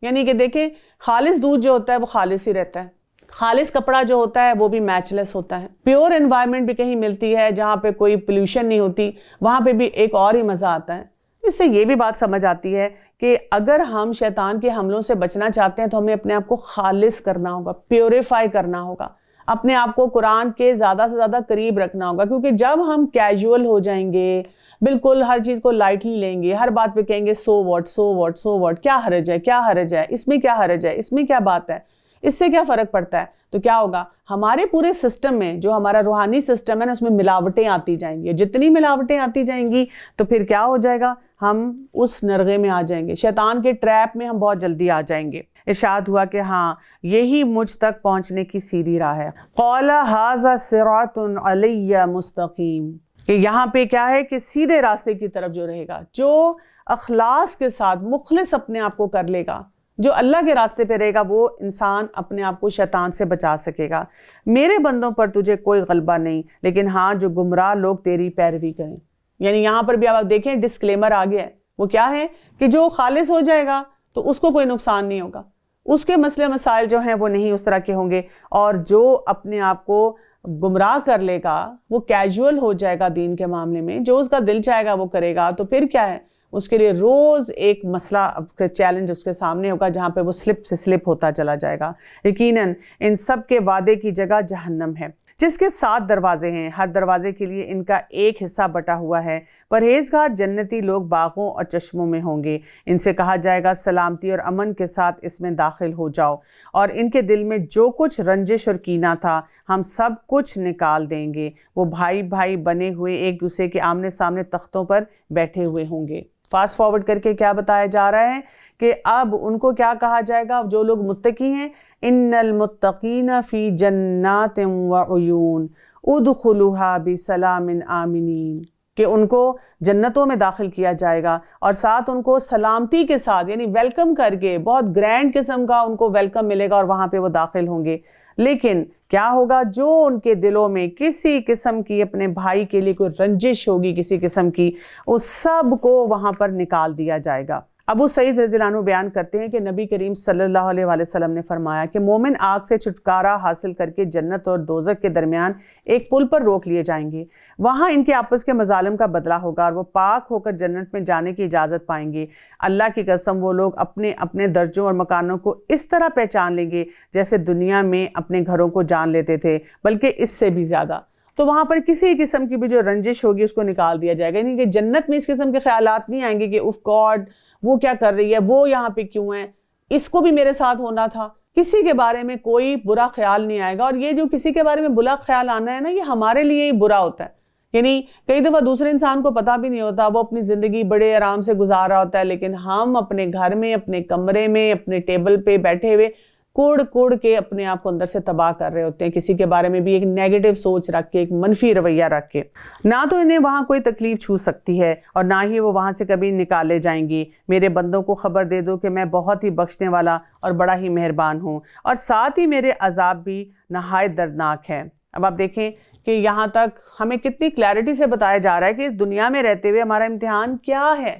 یعنی کہ دیکھیں خالص دودھ جو ہوتا ہے وہ خالص ہی رہتا ہے, خالص کپڑا جو ہوتا ہے وہ بھی میچ لیس ہوتا ہے. پیور انوائرمنٹ بھی کہیں ملتی ہے جہاں پہ کوئی پولوشن نہیں ہوتی, وہاں پہ بھی ایک اور ہی مزہ آتا ہے. اس سے یہ بھی بات سمجھ آتی ہے کہ اگر ہم شیطان کے حملوں سے بچنا چاہتے ہیں تو ہمیں اپنے آپ کو خالص کرنا ہوگا, پیوریفائی کرنا ہوگا, اپنے آپ کو قرآن کے زیادہ سے زیادہ قریب رکھنا ہوگا. کیونکہ جب ہم کیجول ہو جائیں گے, بالکل ہر چیز کو لائٹلی لیں گے, ہر بات پہ کہیں گے so what so what so what, کیا حرج ہے, کیا حرج ہے, اس میں کیا حرج ہے, اس میں کیا بات ہے, اس سے کیا فرق پڑتا ہے, تو کیا ہوگا ہمارے پورے سسٹم میں, جو ہمارا روحانی سسٹم ہے نا, اس میں ملاوٹیں آتی جائیں گی. جتنی ملاوٹیں آتی جائیں گی تو پھر کیا ہو جائے گا, ہم اس نرغے میں آ جائیں گے, شیطان کے ٹریپ میں ہم بہت جلدی آ جائیں گے. ارشاد ہوا کہ ہاں یہی مجھ تک پہنچنے کی سیدھی راہ ہے. قال ھذا صراط علی مستقیم, کہ یہاں پہ کیا ہے کہ سیدھے راستے کی طرف جو رہے گا, جو اخلاص کے ساتھ مخلص اپنے آپ کو کر لے گا, جو اللہ کے راستے پہ رہے گا, وہ انسان اپنے آپ کو شیطان سے بچا سکے گا. میرے بندوں پر تجھے کوئی غلبہ نہیں, لیکن ہاں جو گمراہ لوگ تیری پیروی کریں. یعنی یہاں پر بھی آپ دیکھیں ڈسکلیمر آ گیا ہے, وہ کیا ہے کہ جو خالص ہو جائے گا تو اس کو کوئی نقصان نہیں ہوگا, اس کے مسئلے مسائل جو ہیں وہ نہیں اس طرح کے ہوں گے. اور جو اپنے آپ کو گمراہ کر لے گا, وہ کیجول ہو جائے گا دین کے معاملے میں, جو اس کا دل چاہے گا وہ کرے گا, تو پھر کیا ہے, اس کے لیے روز ایک مسئلہ چیلنج اس کے سامنے ہوگا جہاں پہ وہ سلپ سے سلپ ہوتا چلا جائے گا. یقیناً ان سب کے وعدے کی جگہ جہنم ہے جس کے 7 دروازے ہیں, ہر دروازے کے لیے ان کا ایک حصہ بٹا ہوا ہے. پرہیزگار جنتی لوگ باغوں اور چشموں میں ہوں گے, ان سے کہا جائے گا سلامتی اور امن کے ساتھ اس میں داخل ہو جاؤ, اور ان کے دل میں جو کچھ رنجش اور کینہ تھا ہم سب کچھ نکال دیں گے. وہ بھائی بھائی بنے ہوئے ایک دوسرے کے آمنے سامنے تختوں پر بیٹھے ہوئے ہوں گے. فاسٹ فارورڈ کر کے کیا بتایا جا رہا ہے کہ اب ان کو کیا کہا جائے گا, جو لوگ متقی ہیں, ان المتقین فی جنات وعیون ادخلوها بسلام آمنین, کہ ان کو جنتوں میں داخل کیا جائے گا اور ساتھ ان کو سلامتی کے ساتھ, یعنی ویلکم کر کے, بہت گرینڈ قسم کا ان کو ویلکم ملے گا اور وہاں پہ وہ داخل ہوں گے. لیکن کیا ہوگا, جو ان کے دلوں میں کسی قسم کی اپنے بھائی کے لیے کوئی رنجش ہوگی کسی قسم کی, اس سب کو وہاں پر نکال دیا جائے گا. ابو سعید رضی اللہ عنہ بیان کرتے ہیں کہ نبی کریم صلی اللہ علیہ وآلہ وسلم نے فرمایا کہ مومن آگ سے چھٹکارا حاصل کر کے جنت اور دوزخ کے درمیان ایک پل پر روک لیے جائیں گے. وہاں ان کے آپس کے مظالم کا بدلہ ہوگا اور وہ پاک ہو کر جنت میں جانے کی اجازت پائیں گے. اللہ کی قسم وہ لوگ اپنے اپنے درجوں اور مکانوں کو اس طرح پہچان لیں گے جیسے دنیا میں اپنے گھروں کو جان لیتے تھے, بلکہ اس سے بھی زیادہ. تو وہاں پر کسی قسم کی بھی جو رنجش ہوگی اس کو نکال دیا جائے گا. یعنی کہ جنت میں اس قسم کے خیالات نہیں آئیں گے کہ اف گاڈ وہ کیا کر رہی ہے, وہ یہاں پہ کیوں ہے, اس کو بھی میرے ساتھ ہونا تھا. کسی کے بارے میں کوئی برا خیال نہیں آئے گا. اور یہ جو کسی کے بارے میں برا خیال آنا ہے نا, یہ ہمارے لیے ہی برا ہوتا ہے. یعنی کئی دفعہ دوسرے انسان کو پتہ بھی نہیں ہوتا, وہ اپنی زندگی بڑے آرام سے گزار رہا ہوتا ہے, لیکن ہم اپنے گھر میں, اپنے کمرے میں, اپنے ٹیبل پہ بیٹھے ہوئے کوڑ کوڑ کے اپنے آپ کو اندر سے تباہ کر رہے ہوتے ہیں، کسی کے بارے میں بھی ایک نیگیٹو سوچ رکھ کے، ایک منفی رویہ رکھ کے۔ نہ تو انہیں وہاں کوئی تکلیف چھو سکتی ہے اور نہ ہی وہ وہاں سے کبھی نکالے جائیں گی۔ میرے بندوں کو خبر دے دو کہ میں بہت ہی بخشنے والا اور بڑا ہی مہربان ہوں، اور ساتھ ہی میرے عذاب بھی نہایت دردناک ہے۔ اب آپ دیکھیں کہ یہاں تک ہمیں کتنی کلیئرٹی سے بتایا جا رہا ہے کہ اس دنیا میں رہتے ہوئے ہمارا امتحان کیا ہے۔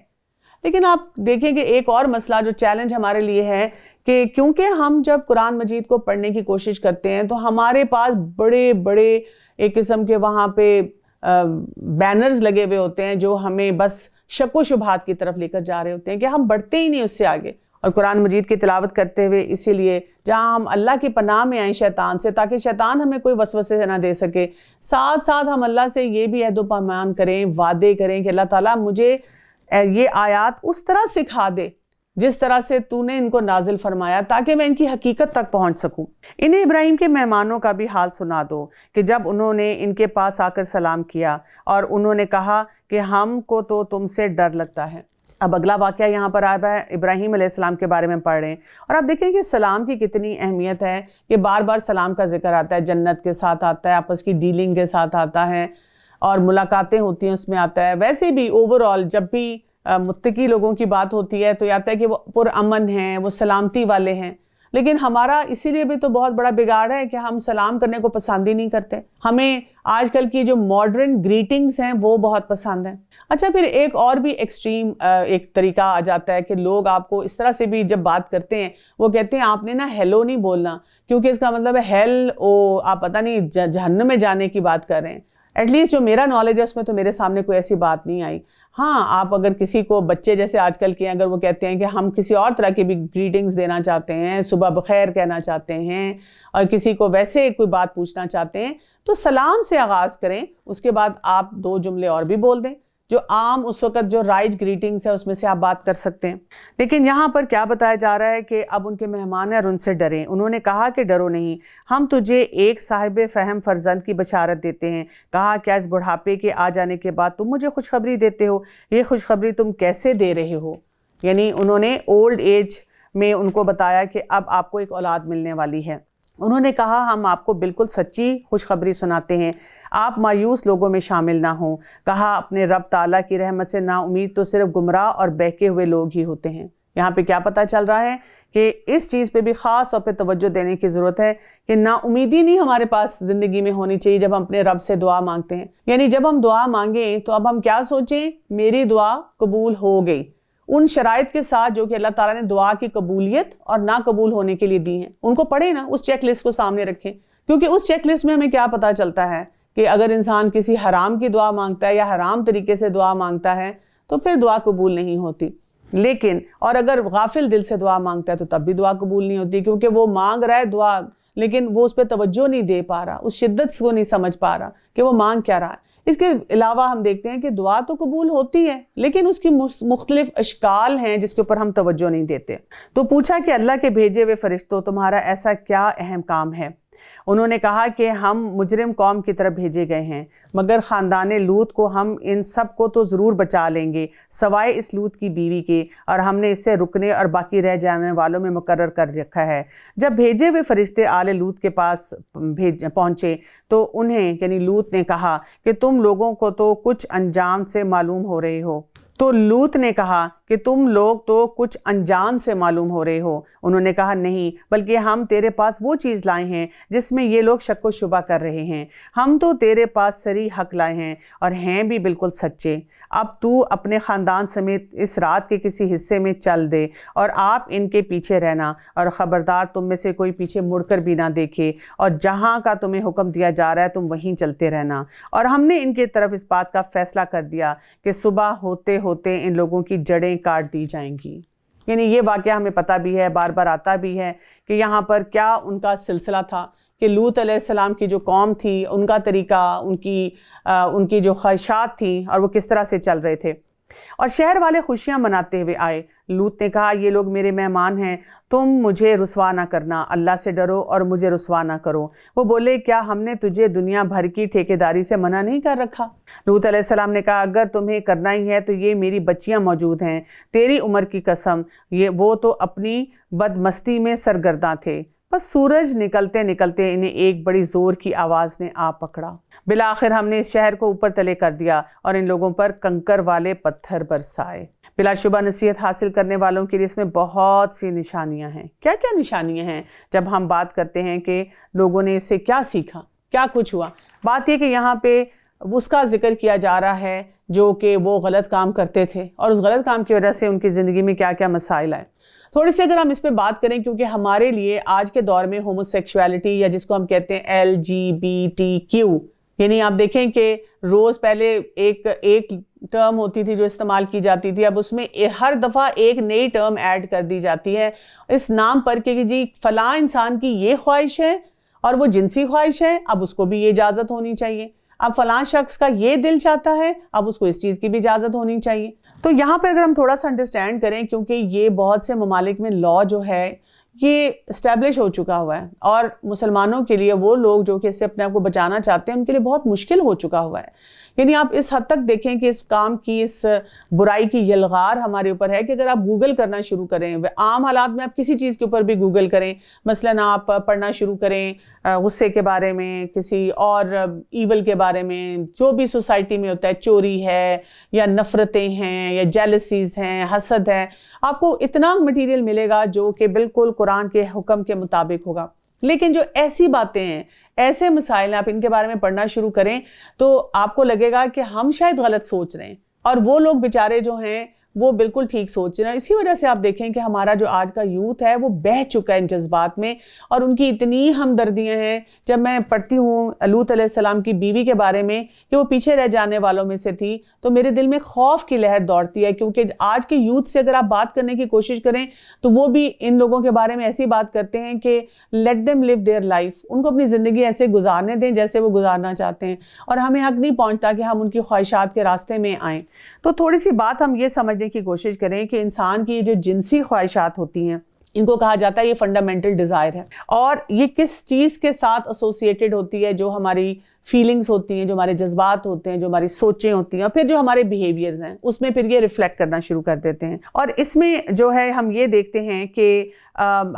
لیکن آپ دیکھیں کہ ایک اور مسئلہ جو چیلنج ہمارے لیے ہے کہ کیونکہ ہم جب قرآن مجید کو پڑھنے کی کوشش کرتے ہیں تو ہمارے پاس بڑے بڑے ایک قسم کے وہاں پہ بینرز لگے ہوئے ہوتے ہیں جو ہمیں بس شک و شبہات کی طرف لے کر جا رہے ہوتے ہیں کہ ہم بڑھتے ہی نہیں اس سے آگے۔ اور قرآن مجید کی تلاوت کرتے ہوئے اسی لیے جہاں ہم اللہ کی پناہ میں آئیں شیطان سے، تاکہ شیطان ہمیں کوئی وسوسے نہ دے سکے، ساتھ ساتھ ہم اللہ سے یہ بھی عہد و پیمان کریں، وعدے کریں کہ اللہ تعالیٰ مجھے یہ آیات اس طرح سکھا دے جس طرح سے تو نے ان کو نازل فرمایا، تاکہ میں ان کی حقیقت تک پہنچ سکوں۔ انہیں ابراہیم کے مہمانوں کا بھی حال سنا دو کہ جب انہوں نے ان کے پاس آ کر سلام کیا اور انہوں نے کہا کہ ہم کو تو تم سے ڈر لگتا ہے۔ اب اگلا واقعہ یہاں پر آیا ہے، ابراہیم علیہ السلام کے بارے میں پڑھ رہے ہیں، اور آپ دیکھیں کہ سلام کی کتنی اہمیت ہے کہ بار بار سلام کا ذکر آتا ہے، جنت کے ساتھ آتا ہے، آپس کی ڈیلنگ کے ساتھ آتا ہے، اور ملاقاتیں ہوتی ہیں اس میں آتا ہے۔ ویسے بھی اوورآل جب بھی متقی لوگوں کی بات ہوتی ہے تو یہ آتا ہے کہ وہ پرامن ہیں، وہ سلامتی والے ہیں، لیکن ہمارا اسی لیے بھی تو بہت بڑا بگاڑ ہے کہ ہم سلام کرنے کو پسند ہی نہیں کرتے۔ ہمیں آج کل کی جو ماڈرن گریٹنگز ہیں وہ بہت پسند ہیں۔ اچھا، پھر ایک اور بھی ایکسٹریم ایک طریقہ آ جاتا ہے کہ لوگ آپ کو اس طرح سے بھی جب بات کرتے ہیں، وہ کہتے ہیں آپ نے نا ہیلو نہیں بولنا، کیونکہ اس کا مطلب ہے ہیل، آپ پتہ نہیں جہنم میں جانے کی بات کر رہے ہیں۔ ایٹ لیسٹ جو میرا نالج ہے اس میں تو میرے سامنے کوئی ایسی بات نہیں آئی۔ ہاں، آپ اگر کسی کو بچے جیسے آج کل کے ہیں، اگر وہ کہتے ہیں کہ ہم کسی اور طرح کی بھی گریٹنگز دینا چاہتے ہیں، صبح بخیر کہنا چاہتے ہیں، اور کسی کو ویسے کوئی بات پوچھنا چاہتے ہیں، تو سلام سے آغاز کریں، اس کے بعد آپ 2 جملے اور بھی بول دیں جو عام اس وقت جو رائج گریٹنگز ہے اس میں سے آپ بات کر سکتے ہیں۔ لیکن یہاں پر کیا بتایا جا رہا ہے کہ اب ان کے مہمان ہیں اور ان سے ڈریں۔ انہوں نے کہا کہ ڈرو نہیں، ہم تجھے ایک صاحب فہم فرزند کی بشارت دیتے ہیں۔ کہا کیا اس بڑھاپے کے آ جانے کے بعد تم مجھے خوشخبری دیتے ہو؟ یہ خوشخبری تم کیسے دے رہے ہو؟ یعنی انہوں نے اولڈ ایج میں ان کو بتایا کہ اب آپ کو ایک اولاد ملنے والی ہے۔ انہوں نے کہا ہم آپ کو بالکل سچی خوشخبری سناتے ہیں، آپ مایوس لوگوں میں شامل نہ ہوں۔ کہا اپنے رب تعالیٰ کی رحمت سے نا امید تو صرف گمراہ اور بہکے ہوئے لوگ ہی ہوتے ہیں۔ یہاں پہ کیا پتہ چل رہا ہے کہ اس چیز پہ بھی خاص طور پہ توجہ دینے کی ضرورت ہے کہ نا امیدی نہیں ہمارے پاس زندگی میں ہونی چاہیے جب ہم اپنے رب سے دعا مانگتے ہیں۔ یعنی جب ہم دعا مانگیں تو اب ہم کیا سوچیں، میری دعا قبول ہو گئی، ان شرائط کے ساتھ جو کہ اللہ تعالیٰ نے دعا کی قبولیت اور نہ قبول ہونے کے لیے دی ہیں، ان کو پڑھیں نا، اس چیک لسٹ کو سامنے رکھیں، کیونکہ اس چیک لسٹ میں ہمیں کیا پتہ چلتا ہے کہ اگر انسان کسی حرام کی دعا مانگتا ہے یا حرام طریقے سے دعا مانگتا ہے تو پھر دعا قبول نہیں ہوتی۔ لیکن اور اگر غافل دل سے دعا مانگتا ہے تو تب بھی دعا قبول نہیں ہوتی، کیونکہ وہ مانگ رہا ہے دعا لیکن وہ اس پہ توجہ نہیں دے پا رہا، اس شدت کو نہیں سمجھ پا رہا کہ وہ مانگ کیا رہا ہے۔ اس کے علاوہ ہم دیکھتے ہیں کہ دعا تو قبول ہوتی ہے لیکن اس کی مختلف اشکال ہیں جس کے اوپر ہم توجہ نہیں دیتے۔ تو پوچھا کہ اللہ کے بھیجے ہوئے فرشتوں تمہارا ایسا کیا اہم کام ہے؟ انہوں نے کہا کہ ہم مجرم قوم کی طرف بھیجے گئے ہیں، مگر خاندان لوط کو ہم ان سب کو تو ضرور بچا لیں گے سوائے اس لوط کی بیوی کے، اور ہم نے اسے رکنے اور باقی رہ جانے والوں میں مقرر کر رکھا ہے۔ جب بھیجے ہوئے فرشتے آل لوط کے پاس پہنچے تو انہیں یعنی لوط نے کہا کہ تم لوگوں کو تو کچھ انجام سے معلوم ہو رہے ہو۔ تو لوط نے کہا کہ تم لوگ تو کچھ انجان سے معلوم ہو رہے ہو۔ انہوں نے کہا نہیں، بلکہ ہم تیرے پاس وہ چیز لائے ہیں جس میں یہ لوگ شک و شبہ کر رہے ہیں۔ ہم تو تیرے پاس صریح حق لائے ہیں اور ہیں بھی بالکل سچے۔ اب تو اپنے خاندان سمیت اس رات کے کسی حصے میں چل دے اور آپ ان کے پیچھے رہنا، اور خبردار تم میں سے کوئی پیچھے مڑ کر بھی نہ دیکھے، اور جہاں کا تمہیں حکم دیا جا رہا ہے تم وہیں چلتے رہنا۔ اور ہم نے ان کی طرف اس بات کا فیصلہ کر دیا کہ صبح ہوتے ہوتے ان لوگوں کی جڑیں کاٹ دی جائیں گی۔ یعنی یہ واقعہ ہمیں پتہ بھی ہے، بار بار آتا بھی ہے کہ یہاں پر کیا ان کا سلسلہ تھا کہ لوط علیہ السلام کی جو قوم تھی، ان کا طریقہ، ان کی جو خواہشات تھیں اور وہ کس طرح سے چل رہے تھے۔ اور شہر والے خوشیاں مناتے ہوئے آئے۔ لوط نے کہا یہ لوگ میرے مہمان ہیں، تم مجھے رسوا نہ کرنا، اللہ سے ڈرو اور مجھے رسوا نہ کرو۔ وہ بولے کیا ہم نے تجھے دنیا بھر کی ٹھیکیداری سے منع نہیں کر رکھا؟ لوط علیہ السلام نے کہا اگر تمہیں کرنا ہی ہے تو یہ میری بچیاں موجود ہیں، تیری عمر کی قسم وہ تو اپنی بدمستی میں سرگرداں تھے، بس سورج نکلتے نکلتے انہیں ایک بڑی زور کی آواز نے آ پکڑا۔ بالآخر ہم نے اس شہر کو اوپر تلے کر دیا اور ان لوگوں پر کنکر والے پتھر برسائے۔ بلا شبہ نصیحت حاصل کرنے والوں کے لیے اس میں بہت سی نشانیاں ہیں۔ کیا کیا نشانیاں ہیں جب ہم بات کرتے ہیں کہ لوگوں نے اس سے کیا سیکھا، کیا کچھ ہوا؟ بات یہ کہ یہاں پہ اس کا ذکر کیا جا رہا ہے جو کہ وہ غلط کام کرتے تھے اور اس غلط کام کی وجہ سے ان کی زندگی میں کیا کیا مسائل آئے۔ تھوڑی سی اگر ہم اس پہ بات کریں، کیونکہ ہمارے لیے آج کے دور میں ہوموسیکشوالٹی یا جس کو ہم کہتے ہیں LGBTQ، یعنی آپ دیکھیں کہ روز پہلے ایک ٹرم ہوتی تھی جو استعمال کی جاتی تھی، اب اس میں ہر دفعہ ایک نئی ٹرم ایڈ کر دی جاتی ہے اس نام پر کہ جی فلاں انسان کی یہ خواہش ہے اور وہ جنسی خواہش ہے، اب اس کو بھی یہ اجازت ہونی چاہیے۔ اب فلاں شخص کا یہ دل چاہتا ہے، اب اس کو اس چیز کی بھی اجازت ہونی چاہیے۔ تو یہاں پہ اگر ہم تھوڑا سا انڈرسٹینڈ کریں، کیونکہ یہ بہت سے ممالک میں لا جو ہے یہ اسٹیبلش ہو چکا ہوا ہے اور مسلمانوں کے لیے، وہ لوگ جو کہ اس سے اپنے آپ کو بچانا چاہتے ہیں، ان کے لیے بہت مشکل ہو چکا ہوا ہے۔ یعنی آپ اس حد تک دیکھیں کہ اس کام کی، اس برائی کی یلغار ہمارے اوپر ہے کہ اگر آپ گوگل کرنا شروع کریں، عام حالات میں آپ کسی چیز کے اوپر بھی گوگل کریں، مثلاً آپ پڑھنا شروع کریں غصے کے بارے میں، کسی اور ایول کے بارے میں، جو بھی سوسائٹی میں ہوتا ہے، چوری ہے یا نفرتیں ہیں یا جیلسیز ہیں، حسد ہے، آپ کو اتنا مٹیریل ملے گا جو کہ بالکل قرآن کے حکم کے مطابق ہوگا۔ لیکن جو ایسی باتیں ہیں، ایسے مسائل ہیں، آپ ان کے بارے میں پڑھنا شروع کریں تو آپ کو لگے گا کہ ہم شاید غلط سوچ رہے ہیں اور وہ لوگ بیچارے جو ہیں وہ بالکل ٹھیک سوچ رہے ہیں۔ اسی وجہ سے آپ دیکھیں کہ ہمارا جو آج کا یوتھ ہے وہ بہہ چکا ہے ان جذبات میں، اور ان کی اتنی ہمدردیاں ہیں۔ جب میں پڑھتی ہوں لوط علیہ السلام کی بیوی کے بارے میں کہ وہ پیچھے رہ جانے والوں میں سے تھی، تو میرے دل میں خوف کی لہر دوڑتی ہے، کیونکہ آج کے یوتھ سے اگر آپ بات کرنے کی کوشش کریں تو وہ بھی ان لوگوں کے بارے میں ایسی بات کرتے ہیں کہ let them live their life, ان کو اپنی زندگی ایسے گزارنے دیں جیسے وہ گزارنا چاہتے ہیں، اور ہمیں حق نہیں پہنچتا کہ ہم ان کی خواہشات کے راستے میں آئیں۔ تو تھوڑی سی بات ہم یہ سمجھنے کی کوشش کریں کہ انسان کی جو جنسی خواہشات ہوتی ہیں، ان کو کہا جاتا ہے یہ فنڈامنٹل ڈیزائر ہے، اور یہ کس چیز کے ساتھ ایسوسیٹڈ ہوتی ہے؟ جو ہماری فیلنگز ہوتی ہیں، جو ہمارے جذبات ہوتے ہیں، جو ہماری سوچیں ہوتی ہیں، اور پھر جو ہمارے بیہیویئرز ہیں اس میں پھر یہ ریفلیکٹ کرنا شروع کر دیتے ہیں۔ اور اس میں جو ہے ہم یہ دیکھتے ہیں کہ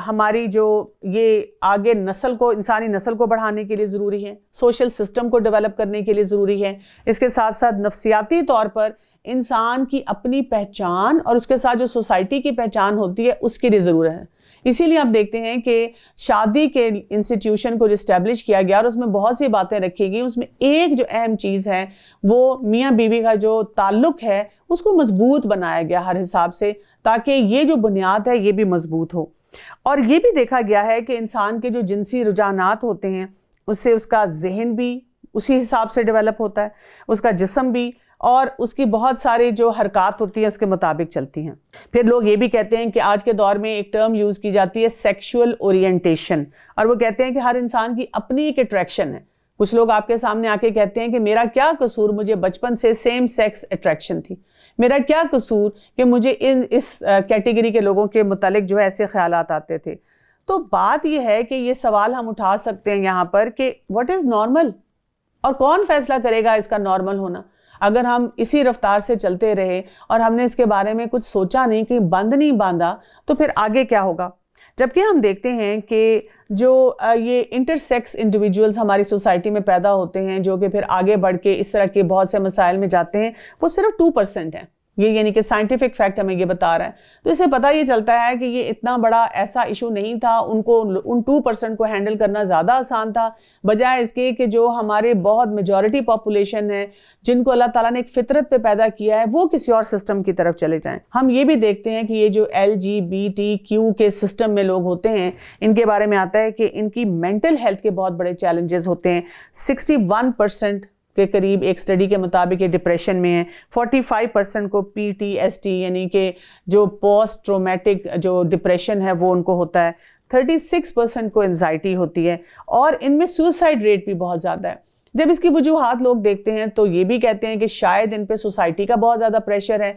ہماری جو یہ آگے نسل کو، انسانی نسل کو بڑھانے کے لیے ضروری ہے، سوشل سسٹم کو ڈیولپ کرنے کے لیے ضروری ہے، اس کے ساتھ ساتھ نفسیاتی طور پر انسان کی اپنی پہچان اور اس کے ساتھ جو سوسائٹی کی پہچان ہوتی ہے اس کے لیے ضرورت ہے۔ اسی لیے آپ دیکھتے ہیں کہ شادی کے انسٹیٹیوشن کو اسٹیبلش کیا گیا اور اس میں بہت سی باتیں رکھی گئی، اس میں ایک جو اہم چیز ہے وہ میاں بیوی کا جو تعلق ہے اس کو مضبوط بنایا گیا ہر حساب سے، تاکہ یہ جو بنیاد ہے یہ بھی مضبوط ہو۔ اور یہ بھی دیکھا گیا ہے کہ انسان کے جو جنسی رجحانات ہوتے ہیں اس سے اس کا ذہن بھی اسی حساب سے ڈیولپ ہوتا ہے، اس کا جسم بھی، اور اس کی بہت ساری جو حرکات ہوتی ہیں اس کے مطابق چلتی ہیں۔ پھر لوگ یہ بھی کہتے ہیں کہ آج کے دور میں ایک ٹرم یوز کی جاتی ہے سیکشول اورینٹیشن، اور وہ کہتے ہیں کہ ہر انسان کی اپنی ایک اٹریکشن ہے۔ کچھ لوگ آپ کے سامنے آ کے کہتے ہیں کہ میرا کیا قصور، مجھے بچپن سے سیم سیکس اٹریکشن تھی، میرا کیا قصور کہ مجھے اس کیٹیگری کے لوگوں کے متعلق جو ہے ایسے خیالات آتے تھے۔ تو بات یہ ہے کہ یہ سوال ہم اٹھا سکتے ہیں یہاں پر کہ واٹ از نارمل، اور کون فیصلہ کرے گا اس کا نارمل ہونا؟ اگر ہم اسی رفتار سے چلتے رہے اور ہم نے اس کے بارے میں کچھ سوچا نہیں، کہ بند نہیں باندھا، تو پھر آگے کیا ہوگا؟ جبکہ ہم دیکھتے ہیں کہ جو یہ انٹر سیکس انڈیویجولز ہماری سوسائٹی میں پیدا ہوتے ہیں جو کہ پھر آگے بڑھ کے اس طرح کے بہت سے مسائل میں جاتے ہیں، وہ صرف 2% ہیں۔ یہ یعنی کہ سائنٹیفک فیکٹ ہمیں یہ بتا رہا ہے، تو اس سے پتہ یہ چلتا ہے کہ یہ اتنا بڑا ایسا ایشو نہیں تھا، ان 2% کو ہینڈل کرنا زیادہ آسان تھا، بجائے اس کے کہ جو ہمارے بہت میجورٹی پاپولیشن ہے جن کو اللہ تعالیٰ نے ایک فطرت پہ پیدا کیا ہے، وہ کسی اور سسٹم کی طرف چلے جائیں۔ ہم یہ بھی دیکھتے ہیں کہ یہ جو LGBTQ کے سسٹم میں لوگ ہوتے ہیں، ان کے بارے میں آتا ہے کہ ان کی مینٹل ہیلتھ کے بہت بڑے چیلنجز ہوتے ہیں۔ 61% کے قریب ایک سٹڈی کے مطابق یہ ڈپریشن میں ہے، 45% کو PTSD یعنی کہ جو پوسٹ ٹرومیٹک جو ڈپریشن ہے وہ ان کو ہوتا ہے، 36% کو انزائٹی ہوتی ہے، اور ان میں سوسائڈ ریٹ بھی بہت زیادہ ہے۔ جب اس کی وجوہات لوگ دیکھتے ہیں تو یہ بھی کہتے ہیں کہ شاید ان پہ سوسائٹی کا بہت زیادہ پریشر ہے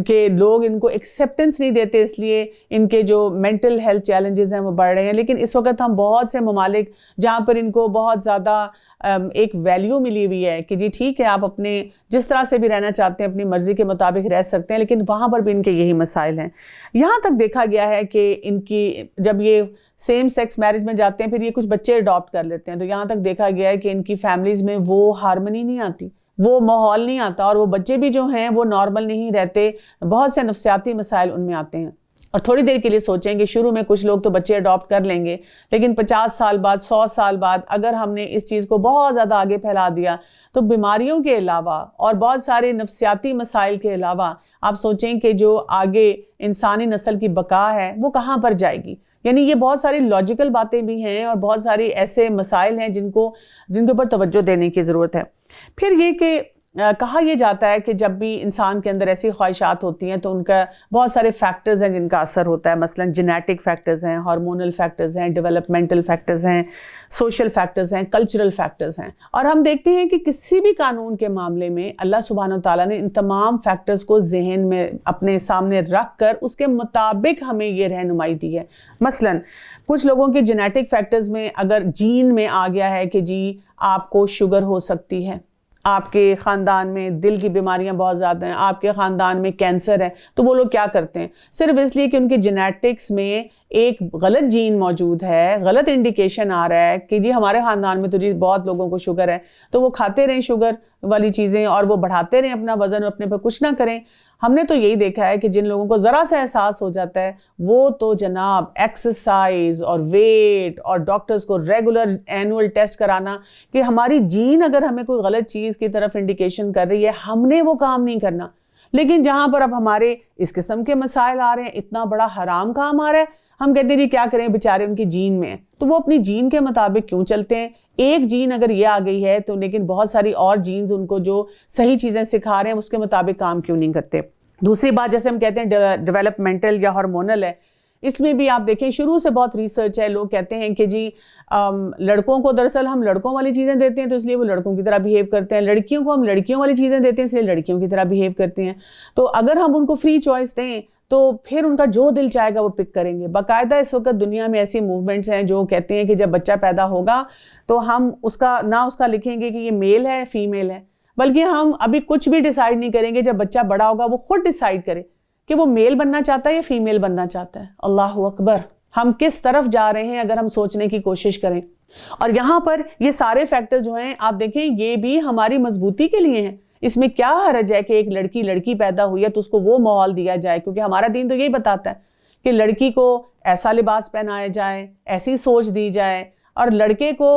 کہ لوگ ان کو ایکسیپٹنس نہیں دیتے، اس لیے ان کے جو مینٹل ہیلتھ چیلنجز ہیں وہ بڑھ رہے ہیں۔ لیکن اس وقت ہم بہت سے ممالک جہاں پر ان کو بہت زیادہ ایک ویلیو ملی ہوئی ہے کہ جی ٹھیک ہے آپ اپنے جس طرح سے بھی رہنا چاہتے ہیں اپنی مرضی کے مطابق رہ سکتے ہیں، لیکن وہاں پر بھی ان کے یہی مسائل ہیں۔ یہاں تک دیکھا گیا ہے کہ ان کی جب یہ سیم سیکس میرج میں جاتے ہیں پھر یہ کچھ بچے اڈاپٹ کر لیتے ہیں، تو یہاں تک دیکھا گیا ہے کہ ان کی فیملیز میں وہ ہارمنی نہیں آتی، وہ ماحول نہیں آتا، اور وہ بچے بھی جو ہیں وہ نارمل نہیں رہتے، بہت سے نفسیاتی مسائل ان میں آتے ہیں۔ اور تھوڑی دیر کے لیے سوچیں کہ شروع میں کچھ لوگ تو بچے اڈاپٹ کر لیں گے، لیکن 50 سال بعد 100 سال بعد اگر ہم نے اس چیز کو بہت زیادہ آگے پھیلا دیا تو بیماریوں کے علاوہ اور بہت سارے نفسیاتی مسائل کے علاوہ آپ سوچیں کہ جو آگے انسانی نسل کی بقا ہے وہ کہاں پر جائے گی۔ یعنی یہ بہت ساری لاجیکل باتیں بھی ہیں اور بہت ساری ایسے مسائل ہیں جن کے اوپر توجہ دینے کی ضرورت ہے۔ پھر یہ کہ کہا یہ جاتا ہے کہ جب بھی انسان کے اندر ایسی خواہشات ہوتی ہیں تو ان کا بہت سارے فیکٹرز ہیں جن کا اثر ہوتا ہے، مثلا جینیٹک فیکٹرز ہیں، ہارمونل فیکٹرز ہیں، ڈیولپمنٹل فیکٹرز ہیں، سوشل فیکٹرز ہیں، کلچرل فیکٹرز ہیں۔ اور ہم دیکھتے ہیں کہ کسی بھی قانون کے معاملے میں اللہ سبحانہ وتعالیٰ نے ان تمام فیکٹرز کو ذہن میں اپنے سامنے رکھ کر اس کے مطابق ہمیں یہ رہنمائی دی ہے۔ مثلا کچھ لوگوں کے جینیٹک فیکٹرز میں اگر جین میں آ گیا ہے کہ جی آپ کو شوگر ہو سکتی ہے، آپ کے خاندان میں دل کی بیماریاں بہت زیادہ ہیں، آپ کے خاندان میں کینسر ہے، تو وہ لوگ کیا کرتے ہیں؟ صرف اس لیے کہ ان کی جینیٹکس میں ایک غلط جین موجود ہے، غلط انڈیکیشن آ رہا ہے کہ جی ہمارے خاندان میں تو جی بہت لوگوں کو شوگر ہے، تو وہ کھاتے رہیں شوگر والی چیزیں اور وہ بڑھاتے رہیں اپنا وزن اور اپنے پر کچھ نہ کریں۔ ہم نے تو یہی دیکھا ہے کہ جن لوگوں کو ذرا سا احساس ہو جاتا ہے وہ تو جناب ایکسرسائز اور ویٹ اور ڈاکٹرز کو ریگولر اینول ٹیسٹ کرانا کہ ہماری جین اگر ہمیں کوئی غلط چیز کی طرف انڈیکیشن کر رہی ہے ہم نے وہ کام نہیں کرنا۔ لیکن جہاں پر اب ہمارے اس قسم کے مسائل آ رہے ہیں، اتنا بڑا حرام کام آ رہا ہے، ہم کہتے ہیں جی کیا کریں بیچارے ان کی جین میں ہیں، تو وہ اپنی جین کے مطابق کیوں چلتے ہیں؟ ایک جین اگر یہ آ گئی ہے تو لیکن بہت ساری اور جینز ان کو جو صحیح چیزیں سکھا رہے ہیں اس کے مطابق کام کیوں نہیں کرتے؟ دوسری بات جیسے ہم کہتے ہیں ڈیولپمنٹل یا ہارمونل ہے، اس میں بھی آپ دیکھیں شروع سے بہت ریسرچ ہے، لوگ کہتے ہیں کہ جی لڑکوں کو دراصل ہم لڑکوں والی چیزیں دیتے ہیں تو اس لیے وہ لڑکوں کی طرح بیہیو کرتے ہیں، لڑکیوں کو ہم لڑکیوں والی چیزیں دیتے ہیں اس لیے لڑکیوں کی طرح بیہیو کرتے ہیں۔ تو اگر ہم ان کو فری چوائس دیں تو پھر ان کا جو دل چاہے گا وہ پک کریں گے۔ باقاعدہ اس وقت دنیا میں ایسی موومنٹس ہیں جو کہتے ہیں کہ جب بچہ پیدا ہوگا تو ہم اس کا لکھیں گے کہ یہ میل ہے فیمیل ہے، بلکہ ہم ابھی کچھ بھی ڈیسائیڈ نہیں کریں گے، جب بچہ بڑا ہوگا وہ خود ڈیسائیڈ کرے کہ وہ میل بننا چاہتا ہے یا فیمیل بننا چاہتا ہے۔ اللہ اکبر، ہم کس طرف جا رہے ہیں اگر ہم سوچنے کی کوشش کریں۔ اور یہاں پر یہ سارے فیکٹر جو ہیں آپ دیکھیں یہ بھی ہماری مضبوطی کے لیے ہیں۔ اس میں کیا حرج ہے کہ ایک لڑکی پیدا ہوئی ہے تو اس کو وہ ماحول دیا جائے، کیونکہ ہمارا دین تو یہی بتاتا ہے کہ لڑکی کو ایسا لباس پہنایا جائے، ایسی سوچ دی جائے، اور لڑکے کو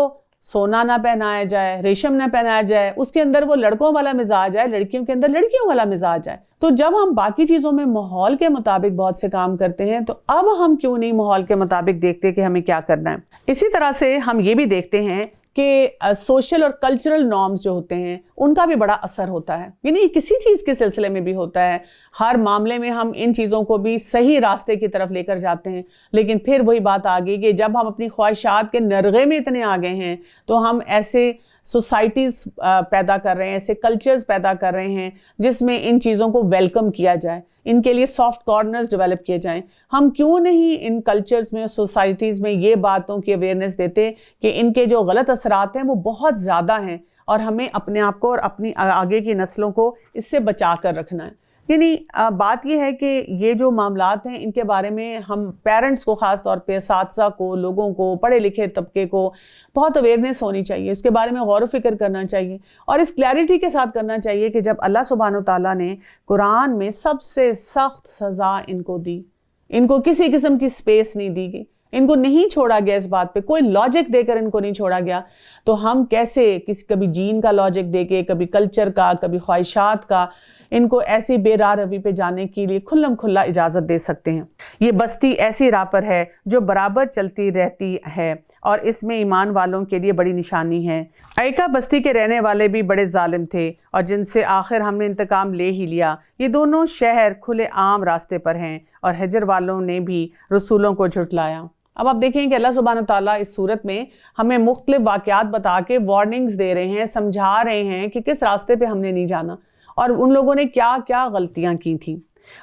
سونا نہ پہنایا جائے، ریشم نہ پہنایا جائے، اس کے اندر وہ لڑکوں والا مزاج ہے، لڑکیوں کے اندر لڑکیوں والا مزاج ہے۔ تو جب ہم باقی چیزوں میں ماحول کے مطابق بہت سے کام کرتے ہیں تو اب ہم کیوں نہیں ماحول کے مطابق دیکھتے کہ ہمیں کیا کرنا ہے؟ اسی طرح سے ہم یہ بھی دیکھتے ہیں کہ سوشل اور کلچرل نارمز جو ہوتے ہیں ان کا بھی بڑا اثر ہوتا ہے، یعنی کسی چیز کے سلسلے میں بھی ہوتا ہے۔ ہر معاملے میں ہم ان چیزوں کو بھی صحیح راستے کی طرف لے کر جاتے ہیں، لیکن پھر وہی بات آ گئی کہ جب ہم اپنی خواہشات کے نرغے میں اتنے آگے ہیں تو ہم ایسے سوسائٹیز پیدا کر رہے ہیں، ایسے کلچرز پیدا کر رہے ہیں جس میں ان چیزوں کو ویلکم کیا جائے، ان کے لیے سافٹ کارنرز ڈیولپ کیے جائیں۔ ہم کیوں نہیں ان کلچرز میں، سوسائٹیز میں یہ باتوں کی اویئرنیس دیتے کہ ان کے جو غلط اثرات ہیں وہ بہت زیادہ ہیں اور ہمیں اپنے آپ کو اور اپنی آگے کی نسلوں کو اس سے بچا کر رکھنا ہے۔ یعنی بات یہ ہے کہ یہ جو معاملات ہیں ان کے بارے میں ہم پیرنٹس کو، خاص طور پہ اساتذہ کو، لوگوں کو، پڑھے لکھے طبقے کو بہت اویئرنیس ہونی چاہیے، اس کے بارے میں غور و فکر کرنا چاہیے اور اس کلیئرٹی کے ساتھ کرنا چاہیے کہ جب اللہ سبحانہ وتعالیٰ نے قرآن میں سب سے سخت سزا ان کو دی، ان کو کسی قسم کی سپیس نہیں دی گئی، ان کو نہیں چھوڑا گیا، اس بات پہ کوئی لاجک دے کر ان کو نہیں چھوڑا گیا، تو ہم کیسے کبھی جین کا لاجک دے کے، کبھی کلچر کا، کبھی خواہشات کا، ان کو ایسی بے راہ روی پہ جانے کے لیے کھلم کھلا اجازت دے سکتے ہیں؟ یہ بستی ایسی راہ پر ہے جو برابر چلتی رہتی ہے اور اس میں ایمان والوں کے لیے بڑی نشانی ہے۔ ایکا بستی کے رہنے والے بھی بڑے ظالم تھے اور جن سے آخر ہم نے انتقام لے ہی لیا۔ یہ دونوں شہر کھلے عام راستے پر ہیں اور ہجر والوں نے بھی رسولوں کو جھٹلایا۔ اب آپ دیکھیں کہ اللہ سبحانہ تعالیٰ اس صورت میں ہمیں مختلف واقعات بتا کے وارننگز دے رہے ہیں، سمجھا رہے ہیں کہ کس راستے پہ ہم نے نہیں جانا اور ان لوگوں نے کیا کیا غلطیاں کی تھیں۔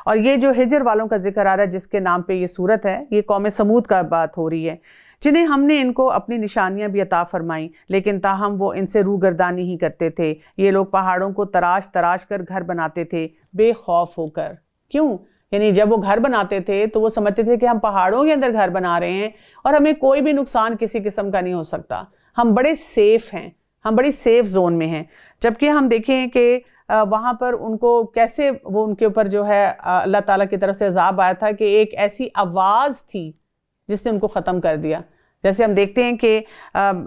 اور یہ جو ہجر والوں کا ذکر آ رہا ہے جس کے نام پہ یہ صورت ہے، یہ قوم سمود کا بات ہو رہی ہے، جنہیں ہم نے ان کو اپنی نشانیاں بھی عطا فرمائیں، لیکن تاہم وہ ان سے روگردانی ہی کرتے تھے۔ یہ لوگ پہاڑوں کو تراش تراش کر گھر بناتے تھے بے خوف ہو کر۔ کیوں؟ یعنی جب وہ گھر بناتے تھے تو وہ سمجھتے تھے کہ ہم پہاڑوں کے اندر گھر بنا رہے ہیں اور ہمیں کوئی بھی نقصان کسی قسم کا نہیں ہو سکتا، ہم بڑے سیف ہیں، ہم بڑی سیف زون میں ہیں۔ جبکہ ہم دیکھیں کہ وہاں پر ان کو کیسے وہ ان کے اوپر جو ہے اللہ تعالیٰ کی طرف سے عذاب آیا تھا کہ ایک ایسی آواز تھی جس نے ان کو ختم کر دیا۔ جیسے ہم دیکھتے ہیں کہ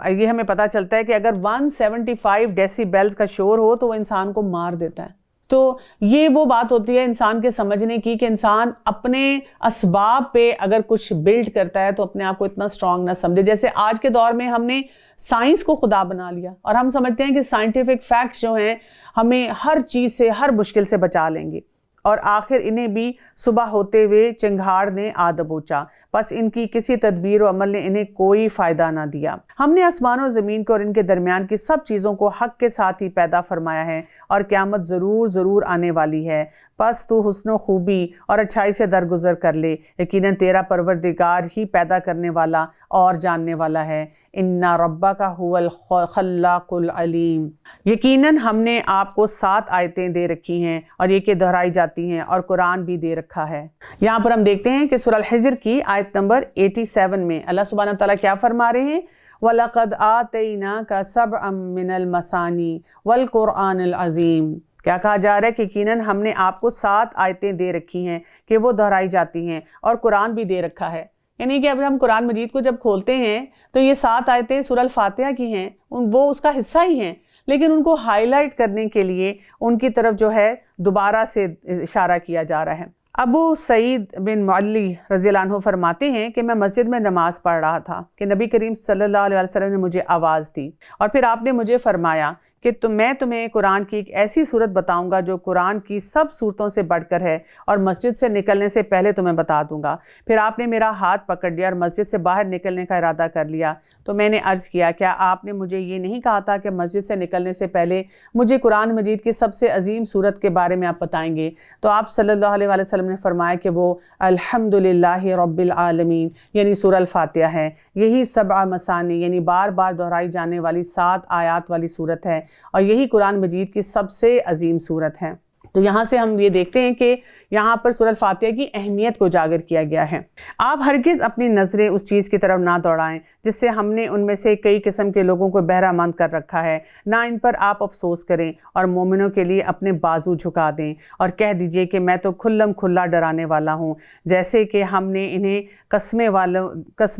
یہ ہمیں پتہ چلتا ہے کہ اگر 175 ڈیسی بیلز کا شور ہو تو وہ انسان کو مار دیتا ہے۔ تو یہ وہ بات ہوتی ہے انسان کے سمجھنے کی کہ انسان اپنے اسباب پہ اگر کچھ بلڈ کرتا ہے تو اپنے آپ کو اتنا سٹرونگ نہ سمجھے۔ جیسے آج کے دور میں ہم نے سائنس کو خدا بنا لیا اور ہم سمجھتے ہیں کہ سائنٹیفک فیکٹس جو ہیں ہمیں ہر چیز سے، ہر مشکل سے بچا لیں گے، اور آخر انہیں بھی صبح ہوتے ہوئے چنگھاڑ نے آ دبوچا، بس ان کی کسی تدبیر و عمل نے انہیں کوئی فائدہ نہ دیا۔ ہم نے آسمان و زمین کو اور ان کے درمیان کی سب چیزوں کو حق کے ساتھ ہی پیدا فرمایا ہے، اور قیامت ضرور ضرور آنے والی ہے، بس تو حسن و خوبی اور اچھائی سے درگزر کر لے، یقیناً تیرا پروردگار ہی پیدا کرنے والا اور جاننے والا ہے۔ اِنَّ رَبَّكَ هُوَ الْخَلَّاقُ الْعَلِيمُ، یقیناً ہم نے آپ کو 7 آیتیں دے رکھی ہیں اور یہ کہ دہرائی جاتی ہیں، اور قرآن بھی دے رکھا ہے۔ یہاں پر ہم دیکھتے ہیں کہ سورہ الحجر کی آیت نمبر 87 میں اللہ سبحانہ تعالیٰ کیا فرما رہے ہیں؟ وَلَقَدْ آتَيْنَاكَ سَبْعًا مِّنَ الْمَثَانِي وَالْقُرْآنِ الْعَظِيمِ، کیا کہا جا رہا ہے کہ یقیناً ہم نے آپ کو 7 آیتیں دے رکھی ہیں کہ وہ دہرائی جاتی ہیں، اور قرآن بھی دے رکھا ہے۔ یعنی کہ اب ہم قرآن مجید کو جب کھولتے ہیں تو یہ 7 آیتیں سورہ الفاتحہ کی ہیں، وہ اس کا حصہ ہی ہیں، لیکن ان کو ہائی لائٹ کرنے کے لیے ان کی طرف جو ہے دوبارہ سے اشارہ کیا جا رہا ہے۔ ابو سعید بن معلی رضی اللہ عنہ فرماتے ہیں کہ میں مسجد میں نماز پڑھ رہا تھا کہ نبی کریم صلی اللہ علیہ وسلم نے مجھے آواز دی، اور پھر آپ نے مجھے فرمایا کہ میں تمہیں قرآن کی ایک ایسی صورت بتاؤں گا جو قرآن کی سب صورتوں سے بڑھ کر ہے، اور مسجد سے نکلنے سے پہلے تمہیں بتا دوں گا۔ پھر آپ نے میرا ہاتھ پکڑ لیا اور مسجد سے باہر نکلنے کا ارادہ کر لیا، تو میں نے عرض کیا کیا آپ نے مجھے یہ نہیں کہا تھا کہ مسجد سے نکلنے سے پہلے مجھے قرآن مجید کی سب سے عظیم صورت کے بارے میں آپ بتائیں گے؟ تو آپ صلی اللہ علیہ وسلم نے فرمایا کہ وہ الحمدللہ رب العالمین یعنی سورہ الفاتحہ ہے۔ یہی 7 مثانی یعنی بار بار دہرائی جانے والی 7 آیات والی صورت ہے، اور یہی قرآن مجید کی سب سے عظیم صورت ہے۔ تو یہاں سے ہم یہ دیکھتے ہیں کہ یہاں پر سورہ الفاتحہ کی اہمیت کو اجاگر کیا گیا ہے۔ آپ ہرگز اپنی نظریں اس چیز کی طرف نہ دوڑائیں جس سے ہم نے ان میں سے کئی قسم کے لوگوں کو بہرہ مند کر رکھا ہے، نہ ان پر آپ افسوس کریں، اور مومنوں کے لیے اپنے بازو جھکا دیں، اور کہہ دیجئے کہ میں تو کھلم کھلا ڈرانے والا ہوں، جیسے کہ ہم نے انہیں قسمیں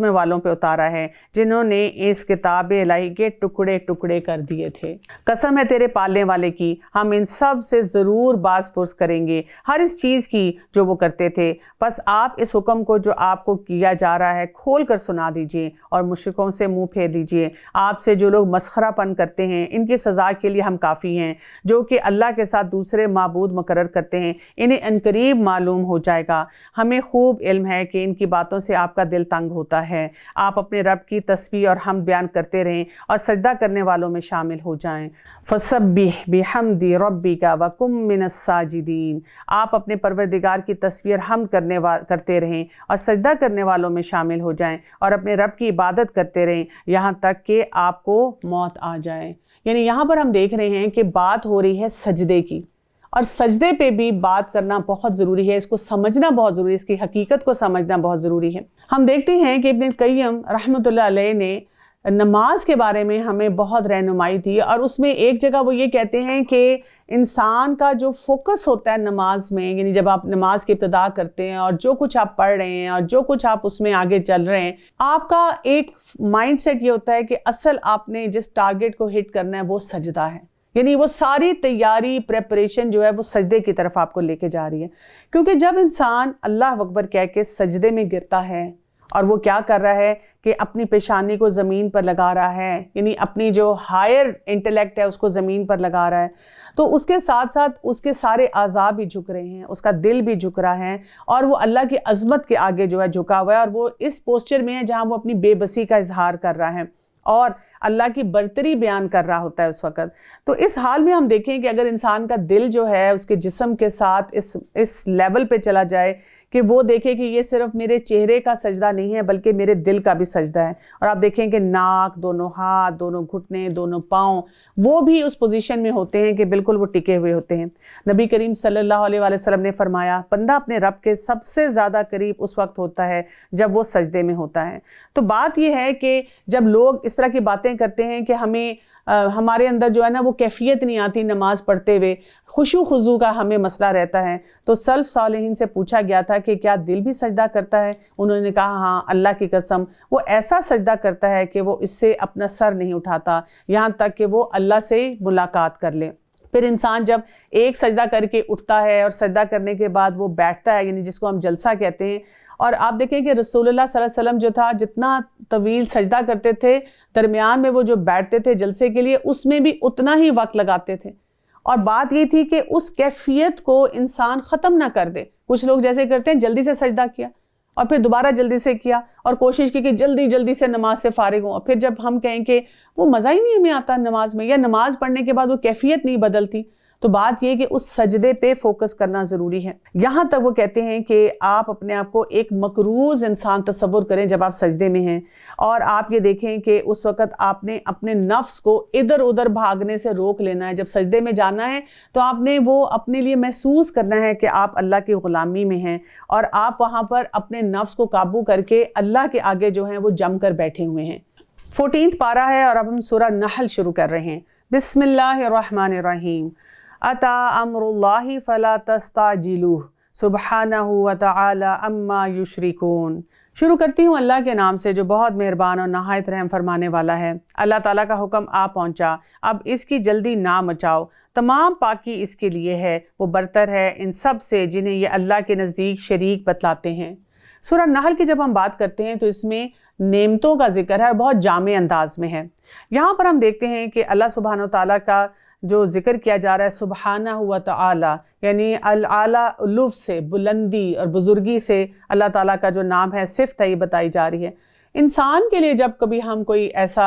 والوں پہ اتارا ہے جنہوں نے اس کتاب الہی کے ٹکڑے ٹکڑے کر دیے تھے۔ قسم ہے تیرے پالنے والے کی، ہم ان سب سے ضرور باز پرس کریں گے، ہر اس چیز کی جو وہ کرتے تھے۔ بس آپ اس حکم کو جو آپ کو کیا جا رہا ہے کھول کر سنا دیجئے، اور مشرکوں سے منہ پھیر لیجئے۔ آپ سے جو لوگ مسخرہ پن کرتے ہیں ان کی سزا کے لیے ہم کافی ہیں، جو کہ اللہ کے ساتھ دوسرے معبود مقرر کرتے ہیں انہیں عنقریب معلوم ہو جائے گا۔ ہمیں خوب علم ہے کہ ان کی باتوں سے آپ کا دل تنگ ہوتا ہے۔ آپ اپنے رب کی تسبیح اور حمد بیان کرتے رہیں اور سجدہ کرنے والوں میں شامل ہو جائیں۔ فَسَبِّحْ بِحَمْدِ رَبِّكَ وَكُن مِّنَ السَّاجِدِينَ، آپ اپنے پروردگار کی تسبیح اور حمد کرتے رہیں اور سجدہ کرنے والوں میں شامل ہو جائیں، اور اپنے رب کی عبادت کرتے رہیں یہاں تک کہ آپ کو موت آ جائے۔ یعنی یہاں پر ہم دیکھ رہے ہیں کہ بات ہو رہی ہے سجدے کی، اور سجدے پہ بھی بات کرنا بہت ضروری ہے، اس کو سمجھنا بہت ضروری ہے، اس کی حقیقت کو سمجھنا بہت ضروری ہے۔ ہم دیکھتے ہیں کہ ابن القیم رحمۃ اللہ علیہ نے نماز کے بارے میں ہمیں بہت رہنمائی دی، اور اس میں ایک جگہ وہ یہ کہتے ہیں کہ انسان کا جو فوکس ہوتا ہے نماز میں، یعنی جب آپ نماز کی ابتدا کرتے ہیں اور جو کچھ آپ پڑھ رہے ہیں اور جو کچھ آپ اس میں آگے چل رہے ہیں، آپ کا ایک مائنڈ سیٹ یہ ہوتا ہے کہ اصل آپ نے جس ٹارگٹ کو ہٹ کرنا ہے وہ سجدہ ہے، یعنی وہ ساری تیاری پریپریشن جو ہے وہ سجدے کی طرف آپ کو لے کے جا رہی ہے۔ کیونکہ جب انسان اللہ اکبر کہہ کے سجدے میں گرتا ہے، اور وہ کیا کر رہا ہے کہ اپنی پیشانی کو زمین پر لگا رہا ہے، یعنی اپنی جو ہائر انٹلیکٹ ہے اس کو زمین پر لگا رہا ہے، تو اس کے ساتھ ساتھ اس کے سارے اعضاء بھی جھک رہے ہیں، اس کا دل بھی جھک رہا ہے، اور وہ اللہ کی عظمت کے آگے جو ہے جھکا ہوا ہے، اور وہ اس پوسچر میں ہے جہاں وہ اپنی بے بسی کا اظہار کر رہا ہے اور اللہ کی برتری بیان کر رہا ہوتا ہے اس وقت۔ تو اس حال میں ہم دیکھیں کہ اگر انسان کا دل جو ہے اس کے جسم کے ساتھ اس لیول پہ چلا جائے کہ وہ دیکھے کہ یہ صرف میرے چہرے کا سجدہ نہیں ہے بلکہ میرے دل کا بھی سجدہ ہے، اور آپ دیکھیں کہ ناک، دونوں ہاتھ، دونوں گھٹنے، دونوں پاؤں وہ بھی اس پوزیشن میں ہوتے ہیں کہ بالکل وہ ٹکے ہوئے ہوتے ہیں۔ نبی کریم صلی اللہ علیہ وآلہ وسلم نے فرمایا بندہ اپنے رب کے سب سے زیادہ قریب اس وقت ہوتا ہے جب وہ سجدے میں ہوتا ہے۔ تو بات یہ ہے کہ جب لوگ اس طرح کی باتیں کرتے ہیں کہ ہمارے اندر جو ہے نا وہ کیفیت نہیں آتی نماز پڑھتے ہوئے، خشوع خضوع کا ہمیں مسئلہ رہتا ہے، تو سلف صالحین سے پوچھا گیا تھا کہ کیا دل بھی سجدہ کرتا ہے؟ انہوں نے کہا ہاں، اللہ کی قسم وہ ایسا سجدہ کرتا ہے کہ وہ اس سے اپنا سر نہیں اٹھاتا یہاں تک کہ وہ اللہ سے ملاقات کر لے۔ پھر انسان جب ایک سجدہ کر کے اٹھتا ہے اور سجدہ کرنے کے بعد وہ بیٹھتا ہے، یعنی جس کو ہم جلسہ کہتے ہیں، اور آپ دیکھیں کہ رسول اللہ صلی اللہ علیہ وسلم جو تھا جتنا طویل سجدہ کرتے تھے، درمیان میں وہ جو بیٹھتے تھے جلسے کے لیے اس میں بھی اتنا ہی وقت لگاتے تھے، اور بات یہ تھی کہ اس کیفیت کو انسان ختم نہ کر دے۔ کچھ لوگ جیسے کرتے ہیں جلدی سے سجدہ کیا اور پھر دوبارہ جلدی سے کیا اور کوشش کی کہ جلدی جلدی سے نماز سے فارغ ہوں، اور پھر جب ہم کہیں کہ وہ مزہ ہی نہیں ہمیں آتا نماز میں، یا نماز پڑھنے کے بعد وہ کیفیت نہیں بدلتی، تو بات یہ کہ اس سجدے پہ فوکس کرنا ضروری ہے۔ یہاں تک وہ کہتے ہیں کہ آپ اپنے آپ کو ایک مقروض انسان تصور کریں جب آپ سجدے میں ہیں، اور آپ یہ دیکھیں کہ اس وقت آپ نے اپنے نفس کو ادھر ادھر بھاگنے سے روک لینا ہے۔ جب سجدے میں جانا ہے تو آپ نے وہ اپنے لیے محسوس کرنا ہے کہ آپ اللہ کی غلامی میں ہیں، اور آپ وہاں پر اپنے نفس کو قابو کر کے اللہ کے آگے جو ہیں وہ جم کر بیٹھے ہوئے ہیں۔ 14 پارہ ہے اور اب ہم سورہ نحل شروع کر رہے ہیں۔ بسم اللہ الرحمن الرحیم۔ اتا امر اللہ فلا تستعجلوہ سبحانہ وتعالی عما یشرکون۔ شروع کرتی ہوں اللہ کے نام سے جو بہت مہربان اور نہایت رحم فرمانے والا ہے۔ اللہ تعالیٰ کا حکم آ پہنچا، اب اس کی جلدی نہ مچاؤ، تمام پاکی اس کے لیے ہے، وہ برتر ہے ان سب سے جنہیں یہ اللہ کے نزدیک شریک بتلاتے ہیں۔ سورہ نحل کی جب ہم بات کرتے ہیں تو اس میں نعمتوں کا ذکر ہے اور بہت جامع انداز میں ہے۔ یہاں پر ہم دیکھتے ہیں کہ اللہ سبحانہ وتعالیٰ کا جو ذکر کیا جا رہا ہے سبحانہ وتعالی، یعنی العالی علو سے، بلندی اور بزرگی سے اللہ تعالیٰ کا جو نام ہے، صفت ہے، یہ بتائی جا رہی ہے۔ انسان کے لیے جب کبھی ہم کوئی ایسا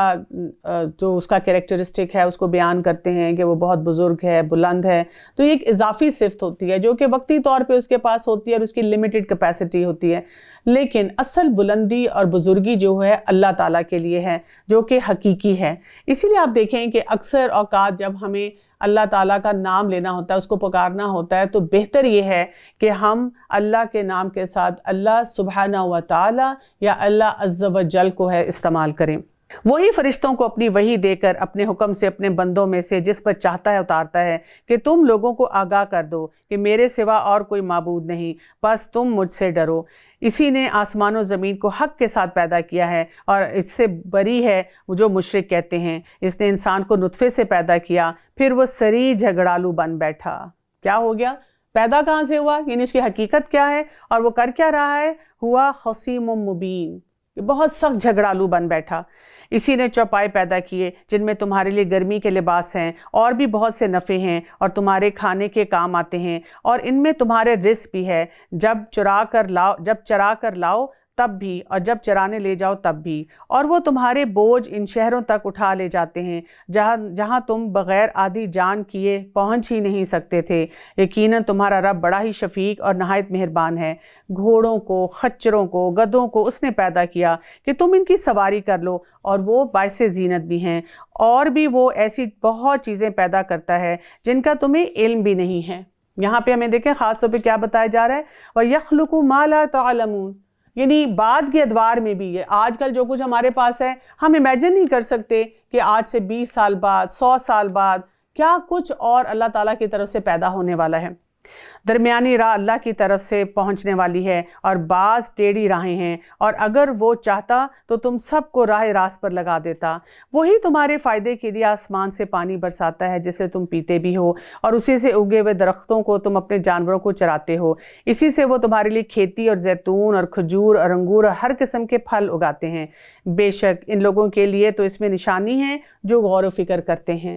جو اس کا کریکٹرسٹک ہے اس کو بیان کرتے ہیں کہ وہ بہت بزرگ ہے، بلند ہے، تو یہ ایک اضافی صفت ہوتی ہے جو کہ وقتی طور پہ اس کے پاس ہوتی ہے اور اس کی لمیٹڈ کیپیسٹی ہوتی ہے، لیکن اصل بلندی اور بزرگی جو ہے اللہ تعالیٰ کے لیے ہے جو کہ حقیقی ہے۔ اسی لیے آپ دیکھیں کہ اکثر اوقات جب ہمیں اللہ تعالیٰ کا نام لینا ہوتا ہے، اس کو پکارنا ہوتا ہے، تو بہتر یہ ہے کہ ہم اللہ کے نام کے ساتھ اللہ سبحانہ وتعالی یا اللہ عز و جل کو ہے استعمال کریں۔ وہی فرشتوں کو اپنی وحی دے کر اپنے حکم سے اپنے بندوں میں سے جس پر چاہتا ہے اتارتا ہے کہ تم لوگوں کو آگاہ کر دو کہ میرے سوا اور کوئی معبود نہیں، بس تم مجھ سے ڈرو۔ اسی نے آسمان و زمین کو حق کے ساتھ پیدا کیا ہے اور اس سے بری ہے جو مشرک کہتے ہیں۔ اس نے انسان کو نطفے سے پیدا کیا، پھر وہ سری جھگڑالو بن بیٹھا۔ کیا ہو گیا؟ پیدا کہاں سے ہوا؟ یعنی اس کی حقیقت کیا ہے اور وہ کر کیا رہا ہے؟ ہوا خصیم مبین، بہت سخت جھگڑالو بن بیٹھا۔ اسی نے چوپائے پیدا کیے جن میں تمہارے لیے گرمی کے لباس ہیں اور بھی بہت سے نفع ہیں اور تمہارے کھانے کے کام آتے ہیں، اور ان میں تمہارے رزق بھی ہے، جب چرا کر لاؤ تب بھی اور جب چرانے لے جاؤ تب بھی، اور وہ تمہارے بوجھ ان شہروں تک اٹھا لے جاتے ہیں جہاں تم بغیر آدھی جان کیے پہنچ ہی نہیں سکتے تھے۔ یقیناً تمہارا رب بڑا ہی شفیق اور نہایت مہربان ہے۔ گھوڑوں کو، خچروں کو، گدھوں کو اس نے پیدا کیا کہ تم ان کی سواری کر لو، اور وہ باعث زینت بھی ہیں، اور بھی وہ ایسی بہت چیزیں پیدا کرتا ہے جن کا تمہیں علم بھی نہیں ہے۔ یہاں پہ ہمیں دیکھیں خاص طور پہ کیا بتایا جا رہا ہے، وَيَخْلُقُ مَا لَا تَعْلَمُونَ، یعنی بعد کے ادوار میں بھی یہ آج کل جو کچھ ہمارے پاس ہے ہم امیجن نہیں کر سکتے کہ آج سے 20 سال بعد، 100 سال بعد کیا کچھ اور اللہ تعالیٰ کی طرف سے پیدا ہونے والا ہے۔ درمیانی راہ اللہ کی طرف سے پہنچنے والی ہے اور بعض ٹیڑھی راہیں ہیں، اور اگر وہ چاہتا تو تم سب کو راہ راست پر لگا دیتا۔ وہی تمہارے فائدے کے لیے آسمان سے پانی برساتا ہے جسے تم پیتے بھی ہو، اور اسی سے اگے ہوئے درختوں کو تم اپنے جانوروں کو چراتے ہو۔ اسی سے وہ تمہارے لیے کھیتی اور زیتون اور کھجور اور انگور اور ہر قسم کے پھل اگاتے ہیں۔ بے شک ان لوگوں کے لیے تو اس میں نشانی ہے جو غور و فکر کرتے ہیں۔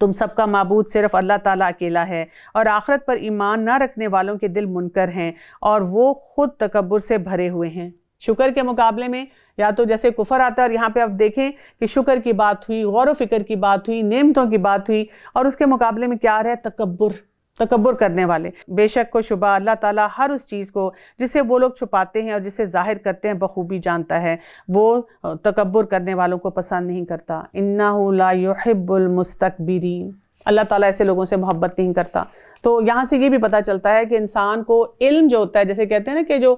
تم سب کا معبود صرف اللہ تعالیٰ اکیلا ہے، اور آخرت پر ایمان نہ رکھنے والوں کے دل منکر ہیں اور وہ خود تکبر سے بھرے ہوئے ہیں۔ شکر کے مقابلے میں یا تو جیسے کفر آتا ہے، اور یہاں پہ آپ دیکھیں کہ شکر کی بات ہوئی، غور و فکر کی بات ہوئی، نعمتوں کی بات ہوئی، اور اس کے مقابلے میں کیا رہا ہے؟ تکبر کرنے والے۔ بے شک کو شبہ اللہ تعالیٰ ہر اس چیز کو جسے وہ لوگ چھپاتے ہیں اور جسے ظاہر کرتے ہیں بخوبی جانتا ہے، وہ تکبر کرنے والوں کو پسند نہیں کرتا۔ اِنَّهُ لَا يُحِبُّ الْمُسْتَكْبِرِينَ، اللہ تعالیٰ ایسے لوگوں سے محبت نہیں کرتا۔ تو یہاں سے یہ بھی پتہ چلتا ہے کہ انسان کو علم جو ہوتا ہے، جیسے کہتے ہیں نا کہ جو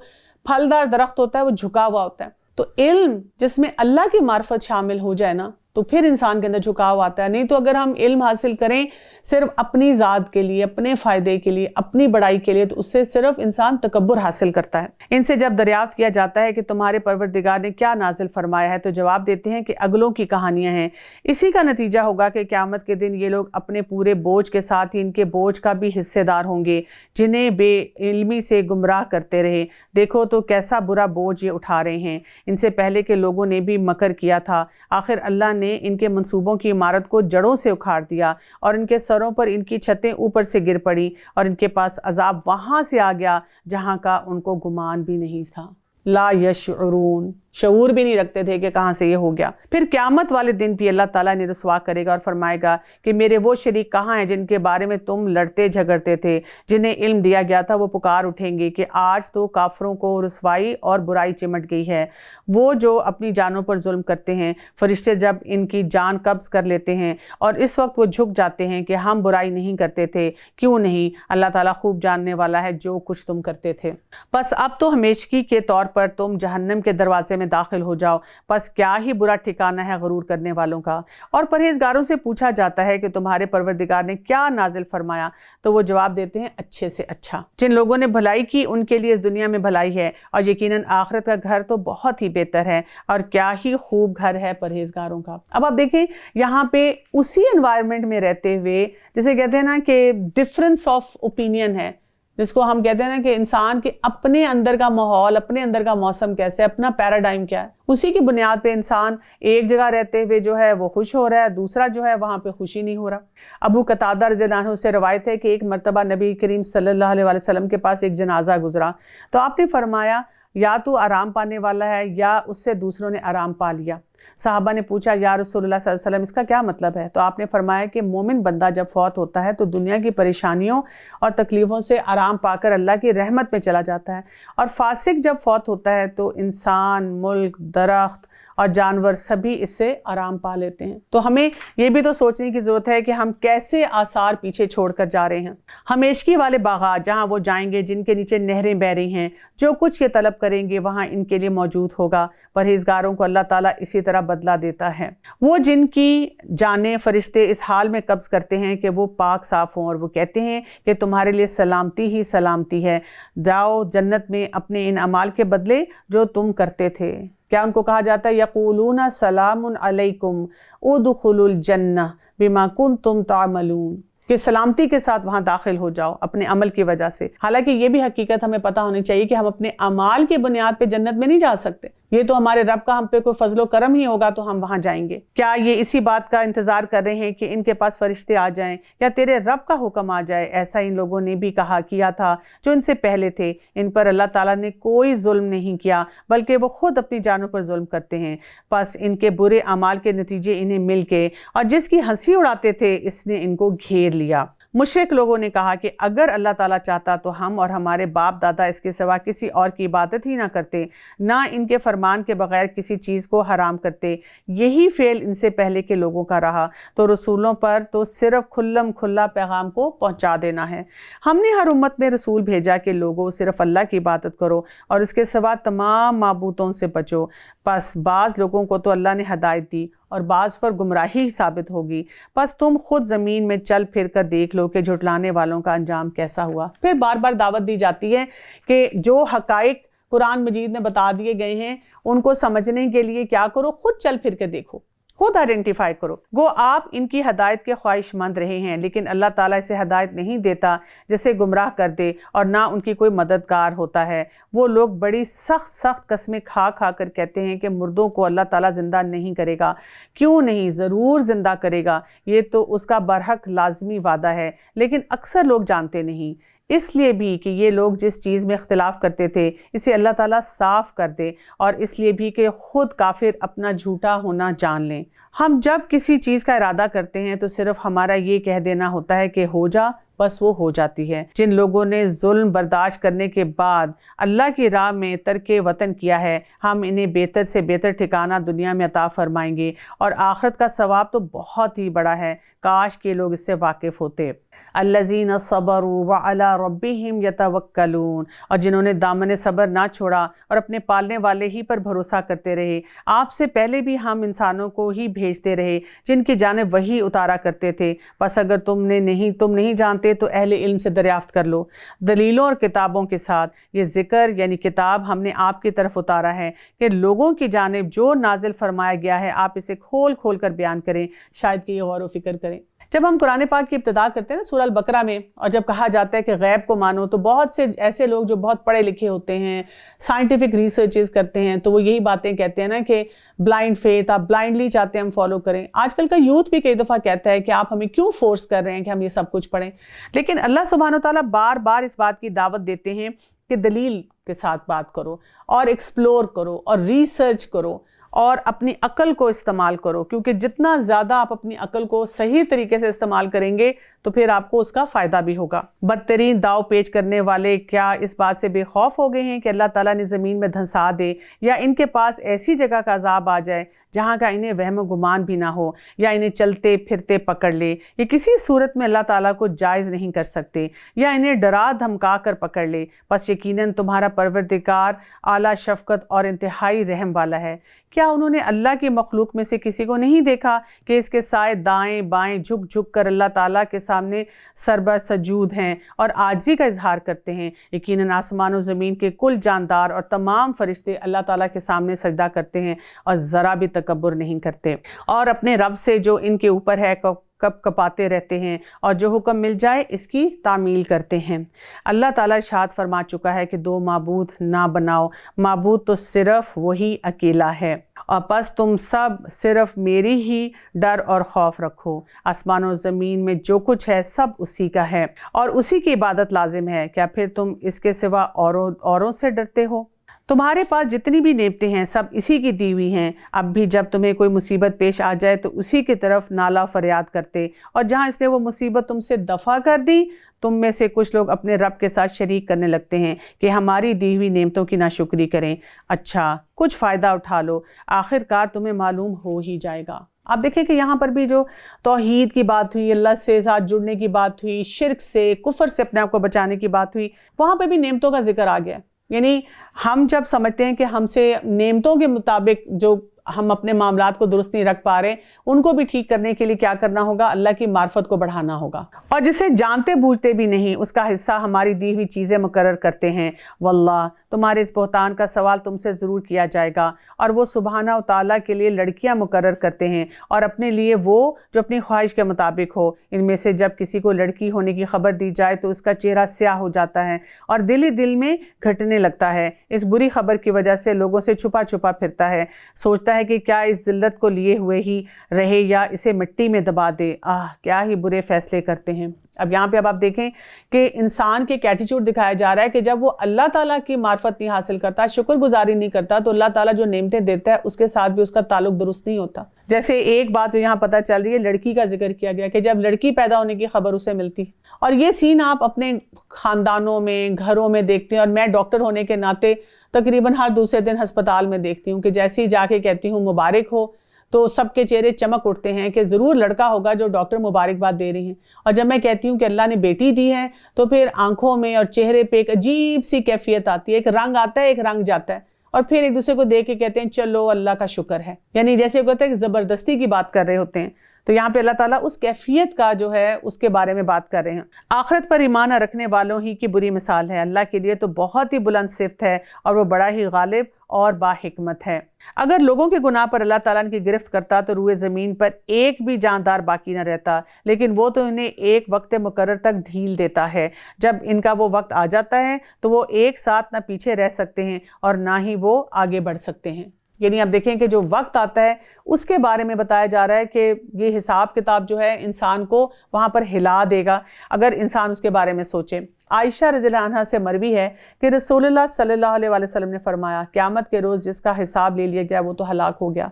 پھلدار درخت ہوتا ہے وہ جھکا ہوا ہوتا ہے، تو علم جس میں اللہ کی معرفت شامل ہو جائے نا تو پھر انسان کے اندر جھکاؤ آتا ہے۔ نہیں تو اگر ہم علم حاصل کریں صرف اپنی ذات کے لیے، اپنے فائدے کے لیے، اپنی بڑائی کے لیے، تو اس سے صرف انسان تکبر حاصل کرتا ہے۔ ان سے جب دریافت کیا جاتا ہے کہ تمہارے پروردگار نے کیا نازل فرمایا ہے، تو جواب دیتے ہیں کہ اگلوں کی کہانیاں ہیں۔ اسی کا نتیجہ ہوگا کہ قیامت کے دن یہ لوگ اپنے پورے بوجھ کے ساتھ ہی ان کے بوجھ کا بھی حصے دار ہوں گے جنہیں بے علمی سے گمراہ کرتے رہے۔ دیکھو تو کیسا برا بوجھ یہ اٹھا رہے ہیں۔ ان سے پہلے کے لوگوں نے بھی مکر کیا تھا، آخر اللہ نے ان کے منصوبوں کی عمارت کو جڑوں سے اکھاڑ دیا، اور ان کے سروں پر ان کی چھتیں اوپر سے گر پڑی، اور ان کے پاس عذاب وہاں سے آ گیا جہاں کا ان کو گمان بھی نہیں تھا۔ لا یشعرون، شعور بھی نہیں رکھتے تھے کہ کہاں سے یہ ہو گیا۔ پھر قیامت والے دن بھی اللہ تعالیٰ نے رسوا کرے گا اور فرمائے گا کہ میرے وہ شریک کہاں ہیں جن کے بارے میں تم لڑتے جھگڑتے تھے، جنہیں علم دیا گیا تھا۔ وہ پکار اٹھیں گے کہ آج تو کافروں کو رسوائی اور برائی چمٹ گئی ہے، وہ جو اپنی جانوں پر ظلم کرتے ہیں۔ فرشتے جب ان کی جان قبض کر لیتے ہیں اور اس وقت وہ جھک جاتے ہیں کہ ہم برائی نہیں کرتے تھے، کیوں نہیں، اللہ تعالیٰ خوب جاننے والا ہے جو کچھ تم کرتے تھے۔ بس اب تو ہمیشگی کے طور پر تم جہنم کے دروازے میں داخل ہو جاؤ، بس کیا ہی برا ٹھکانہ ہے غرور کرنے والوں کا۔ اور پرہیزگاروں سے پوچھا جاتا ہے کہ تمہارے پروردگار نے کیا نازل فرمایا، تو وہ جواب دیتے ہیں اچھے سے اچھا۔ جن لوگوں نے بھلائی کی ان کے لیے اس دنیا میں بھلائی ہے، اور یقیناً آخرت کا گھر تو بہت ہی بہتر ہے، اور کیا ہی خوب گھر ہے پرہیزگاروں کا۔ اب آپ دیکھیں یہاں پہ اسی انوائرمنٹ میں رہتے ہوئے، جسے کہتے ہیں نا کہ ڈفرنس آف اوپینین ہے، جس کو ہم کہتے ہیں نا کہ انسان کے اپنے اندر کا ماحول، اپنے اندر کا موسم کیسے، اپنا پیراڈائم کیا ہے، اسی کی بنیاد پہ انسان ایک جگہ رہتے ہوئے جو ہے وہ خوش ہو رہا ہے، دوسرا جو ہے وہاں پہ خوشی نہیں ہو رہا۔ ابو قتادہ رضی اللہ عنہ سے روایت ہے کہ ایک مرتبہ نبی کریم صلی اللہ علیہ وسلم کے پاس ایک جنازہ گزرا، تو آپ نے فرمایا یا تو آرام پانے والا ہے یا اس سے دوسروں نے آرام پا لیا۔ صحابہ نے پوچھا یا رسول اللہ صلی اللہ علیہ وسلم اس کا کیا مطلب ہے؟ تو آپ نے فرمایا کہ مومن بندہ جب فوت ہوتا ہے تو دنیا کی پریشانیوں اور تکلیفوں سے آرام پا کر اللہ کی رحمت میں چلا جاتا ہے، اور فاسق جب فوت ہوتا ہے تو انسان، ملک، درخت اور جانور سبھی اس سے آرام پا لیتے ہیں۔ تو ہمیں یہ بھی تو سوچنے کی ضرورت ہے کہ ہم کیسے آثار پیچھے چھوڑ کر جا رہے ہیں۔ ہمیشگی والے باغات جہاں وہ جائیں گے جن کے نیچے نہریں بہ رہی ہیں، جو کچھ یہ طلب کریں گے وہاں ان کے لیے موجود ہوگا۔ پرہیزگاروں کو اللہ تعالیٰ اسی طرح بدلہ دیتا ہے۔ وہ جن کی جانیں فرشتے اس حال میں قبض کرتے ہیں کہ وہ پاک صاف ہوں، اور وہ کہتے ہیں کہ تمہارے لیے سلامتی ہی سلامتی ہے، جاؤ جنت میں اپنے ان اعمال کے بدلے جو تم کرتے تھے۔ کیا ان کو کہا جاتا ہے یقولون سلام علیکم ادخلوا الجنہ بما کنتم تعملون، کہ سلامتی کے ساتھ وہاں داخل ہو جاؤ اپنے عمل کی وجہ سے۔ حالانکہ یہ بھی حقیقت ہمیں پتہ ہونی چاہیے کہ ہم اپنے اعمال کی بنیاد پہ جنت میں نہیں جا سکتے، یہ تو ہمارے رب کا ہم پہ کوئی فضل و کرم ہی ہوگا تو ہم وہاں جائیں گے۔ کیا یہ اسی بات کا انتظار کر رہے ہیں کہ ان کے پاس فرشتے آ جائیں یا تیرے رب کا حکم آ جائے؟ ایسا ان لوگوں نے بھی کیا تھا جو ان سے پہلے تھے، ان پر اللہ تعالیٰ نے کوئی ظلم نہیں کیا بلکہ وہ خود اپنی جانوں پر ظلم کرتے ہیں، پس ان کے برے اعمال کے نتیجے انہیں مل کے، اور جس کی ہنسی اڑاتے تھے اس نے ان کو گھیر لیا۔ مشرک لوگوں نے کہا کہ اگر اللہ تعالیٰ چاہتا تو ہم اور ہمارے باپ دادا اس کے سوا کسی اور کی عبادت ہی نہ کرتے، نہ ان کے فرمان کے بغیر کسی چیز کو حرام کرتے۔ یہی فعل ان سے پہلے کے لوگوں کا رہا، تو رسولوں پر تو صرف کھلم کھلا پیغام کو پہنچا دینا ہے۔ ہم نے ہر امت میں رسول بھیجا کہ لوگوں صرف اللہ کی عبادت کرو اور اس کے سوا تمام معبودوں سے بچو، پس بعض لوگوں کو تو اللہ نے ہدایت دی اور بعض پر گمراہی ثابت ہوگی، پس تم خود زمین میں چل پھر کر دیکھ لو کہ جھٹلانے والوں کا انجام کیسا ہوا۔ پھر بار بار دعوت دی جاتی ہے کہ جو حقائق قرآن مجید میں بتا دیے گئے ہیں ان کو سمجھنے کے لیے کیا کرو، خود چل پھر کے دیکھو، خود آئیڈینٹیفائی کرو۔ گو آپ ان کی ہدایت کے خواہش مند رہے ہیں، لیکن اللہ تعالیٰ اسے ہدایت نہیں دیتا جسے گمراہ کر دے، اور نہ ان کی کوئی مددگار ہوتا ہے۔ وہ لوگ بڑی سخت قسمیں کھا کر کہتے ہیں کہ مردوں کو اللہ تعالیٰ زندہ نہیں کرے گا۔ کیوں نہیں، ضرور زندہ کرے گا، یہ تو اس کا برحق لازمی وعدہ ہے، لیکن اکثر لوگ جانتے نہیں۔ اس لیے بھی کہ یہ لوگ جس چیز میں اختلاف کرتے تھے اسے اللہ تعالیٰ صاف کر دے، اور اس لیے بھی کہ خود کافر اپنا جھوٹا ہونا جان لیں۔ ہم جب کسی چیز کا ارادہ کرتے ہیں تو صرف ہمارا یہ کہہ دینا ہوتا ہے کہ ہو جا، بس وہ ہو جاتی ہے۔ جن لوگوں نے ظلم برداشت کرنے کے بعد اللہ کی راہ میں ترک وطن کیا ہے، ہم انہیں بہتر سے بہتر ٹھکانہ دنیا میں عطا فرمائیں گے، اور آخرت کا ثواب تو بہت ہی بڑا ہے۔ کاش کے لوگ اس سے واقف ہوتے۔ الذین صبروا وعلی ربہم یتوکلون، اور جنہوں نے دامن صبر نہ چھوڑا اور اپنے پالنے والے ہی پر بھروسہ کرتے رہے۔ آپ سے پہلے بھی ہم انسانوں کو ہی بھیجتے رہے جن کی جانب وحی اتارا کرتے تھے، بس اگر تم نہیں جانتے تو اہل علم سے دریافت کر لو۔ دلیلوں اور کتابوں کے ساتھ یہ ذکر یعنی کتاب ہم نے آپ کی طرف اتارا ہے کہ لوگوں کی جانب جو نازل فرمایا گیا ہے آپ اسے کھول کر بیان کریں، شاید کہ یہ غور و فکر کریں۔ جب ہم قرآن پاک کی ابتدا کرتے ہیں نا سورہ البقرہ میں، اور جب کہا جاتا ہے کہ غیب کو مانو، تو بہت سے ایسے لوگ جو بہت پڑھے لکھے ہوتے ہیں، سائنٹیفک ریسرچز کرتے ہیں، تو وہ یہی باتیں کہتے ہیں نا کہ بلائنڈ فیتھ، آپ بلائنڈلی چاہتے ہیں ہم فالو کریں۔ آج کل کا یوتھ بھی کئی دفعہ کہتا ہے کہ آپ ہمیں کیوں فورس کر رہے ہیں کہ ہم یہ سب کچھ پڑھیں، لیکن اللہ سبحانہ وتعالیٰ بار بار اس بات کی دعوت دیتے ہیں کہ دلیل کے ساتھ بات کرو، اور ایکسپلور کرو، اور ریسرچ کرو، اور اپنی عقل کو استعمال کرو، کیونکہ جتنا زیادہ آپ اپنی عقل کو صحیح طریقے سے استعمال کریں گے تو پھر آپ کو اس کا فائدہ بھی ہوگا۔ بدترین داؤ پیچ کرنے والے کیا اس بات سے بے خوف ہو گئے ہیں کہ اللہ تعالیٰ نے زمین میں دھنسا دے، یا ان کے پاس ایسی جگہ کا عذاب آ جائے جہاں کا انہیں وہم و گمان بھی نہ ہو، یا انہیں چلتے پھرتے پکڑ لے؟ یہ کسی صورت میں اللہ تعالیٰ کو جائز نہیں کر سکتے، یا انہیں ڈرا دھمکا کر پکڑ لے، پس یقیناً تمہارا پروردگار اعلیٰ شفقت اور انتہائی رحم والا ہے۔ کیا انہوں نے اللہ کی مخلوق میں سے کسی کو نہیں دیکھا کہ اس کے سائے دائیں بائیں جھک کر اللہ تعالیٰ کے سامنے سربر سجود ہیں اور عاجزی کا اظہار کرتے ہیں؟ یقیناً آسمان و زمین کے کل جاندار اور تمام فرشتے اللہ تعالیٰ کے سامنے سجدہ کرتے ہیں اور ذرا بھی تکبر نہیں کرتے، اور اپنے رب سے جو ان کے اوپر ہے کپ کپاتے رہتے ہیں، اور جو حکم مل جائے اس کی تعمیل کرتے ہیں۔ اللہ تعالیٰ ارشاد فرما چکا ہے کہ دو معبود نہ بناؤ، معبود تو صرف وہی اکیلا ہے، اور پس تم سب صرف میری ہی ڈر اور خوف رکھو۔ آسمان و زمین میں جو کچھ ہے سب اسی کا ہے، اور اسی کی عبادت لازم ہے۔ کیا پھر تم اس کے سوا اوروں سے ڈرتے ہو؟ تمہارے پاس جتنی بھی نعمتیں ہیں سب اسی کی دی ہوئی ہیں۔ اب بھی جب تمہیں کوئی مصیبت پیش آ جائے تو اسی کی طرف نالا فریاد کرتے، اور جہاں اس نے وہ مصیبت تم سے دفع کر دی، تم میں سے کچھ لوگ اپنے رب کے ساتھ شریک کرنے لگتے ہیں کہ ہماری دی ہوئی نعمتوں کی ناشکری کریں۔ اچھا، کچھ فائدہ اٹھا لو، آخر کار تمہیں معلوم ہو ہی جائے گا۔ آپ دیکھیں کہ یہاں پر بھی جو توحید کی بات ہوئی، اللہ سے ساتھ جڑنے کی بات ہوئی، شرک سے، کفر سے اپنے آپ کو بچانے کی بات ہوئی، وہاں پہ بھی نعمتوں کا ذکر آ گیا۔ یعنی ہم جب سمجھتے ہیں کہ ہم سے نعمتوں کے مطابق جو ہم اپنے معاملات کو درست نہیں رکھ پا رہے، ان کو بھی ٹھیک کرنے کے لیے کیا کرنا ہوگا؟ اللہ کی معرفت کو بڑھانا ہوگا، اور جسے جانتے بوجھتے بھی نہیں اس کا حصہ ہماری دی ہوئی چیزیں مقرر کرتے ہیں۔ واللہ، تمہارے اس بہتان کا سوال تم سے ضرور کیا جائے گا، اور وہ سبحانہ و تعالیٰ کے لیے لڑکیاں مقرر کرتے ہیں، اور اپنے لیے وہ جو اپنی خواہش کے مطابق ہو۔ ان میں سے جب کسی کو لڑکی ہونے کی خبر دی جائے تو اس کا چہرہ سیاہ ہو جاتا ہے اور دل ہی دل میں گھٹنے لگتا ہے۔ اس بری خبر کی وجہ سے لوگوں سے چھپا چھپا پھرتا ہے، سوچتا ہے کہ کیا اس ذلت کو لیے ہوئے ہی رہے یا اسے مٹی میں دبا دے۔ کیا ہی برے فیصلے کرتے ہیں۔ اب یہاں پہ اب آپ دیکھیں کہ انسان کے ایٹیٹیوڈ دکھایا جا رہا ہے کہ جب وہ اللہ تعالیٰ کی معرفت نہیں حاصل کرتا، شکر گزاری نہیں کرتا، تو اللہ تعالیٰ جو نعمتیں دیتا ہے اس کے ساتھ بھی اس کا تعلق درست نہیں ہوتا۔ جیسے ایک بات یہاں پتہ چل رہی ہے، لڑکی کا ذکر کیا گیا کہ جب لڑکی پیدا ہونے کی خبر اسے ملتی، اور یہ سین آپ اپنے خاندانوں میں، گھروں میں دیکھتے ہیں، اور میں ڈاکٹر ہونے کے ناطے تقریباً ہر دوسرے دن ہسپتال میں دیکھتی ہوں کہ جیسے ہی جا کے کہتی ہوں مبارک ہو تو سب کے چہرے چمک اٹھتے ہیں کہ ضرور لڑکا ہوگا جو ڈاکٹر مبارکباد دے رہی ہیں، اور جب میں کہتی ہوں کہ اللہ نے بیٹی دی ہے تو پھر آنکھوں میں اور چہرے پہ ایک عجیب سی کیفیت آتی ہے، ایک رنگ آتا ہے، ایک رنگ جاتا ہے، اور پھر ایک دوسرے کو دیکھ کے کہتے ہیں چلو اللہ کا شکر ہے، یعنی جیسے کہتے ہیں کہ زبردستی کی بات کر رہے ہوتے ہیں۔ تو یہاں پہ اللہ تعالیٰ اس کیفیت کا جو ہے اس کے بارے میں بات کر رہے ہیں۔ آخرت پر ایمان نہ رکھنے والوں ہی کی بری مثال ہے، اللہ کے لیے تو بہت ہی بلند صفت ہے اور وہ بڑا ہی غالب اور با حکمت ہے۔ اگر لوگوں کے گناہ پر اللہ تعالیٰ کی گرفت کرتا تو روئے زمین پر ایک بھی جاندار باقی نہ رہتا، لیکن وہ تو انہیں ایک وقت مقرر تک ڈھیل دیتا ہے۔ جب ان کا وہ وقت آ جاتا ہے تو وہ ایک ساتھ نہ پیچھے رہ سکتے ہیں اور نہ ہی وہ آگے بڑھ سکتے ہیں۔ یعنی آپ دیکھیں کہ جو وقت آتا ہے اس کے بارے میں بتایا جا رہا ہے کہ یہ حساب کتاب جو ہے انسان کو وہاں پر ہلا دے گا اگر انسان اس کے بارے میں سوچے۔ عائشہ رضی اللہ عنہ سے مروی ہے کہ رسول اللہ صلی اللہ علیہ وسلم نے فرمایا، قیامت کے روز جس کا حساب لے لیا گیا وہ تو ہلاک ہو گیا۔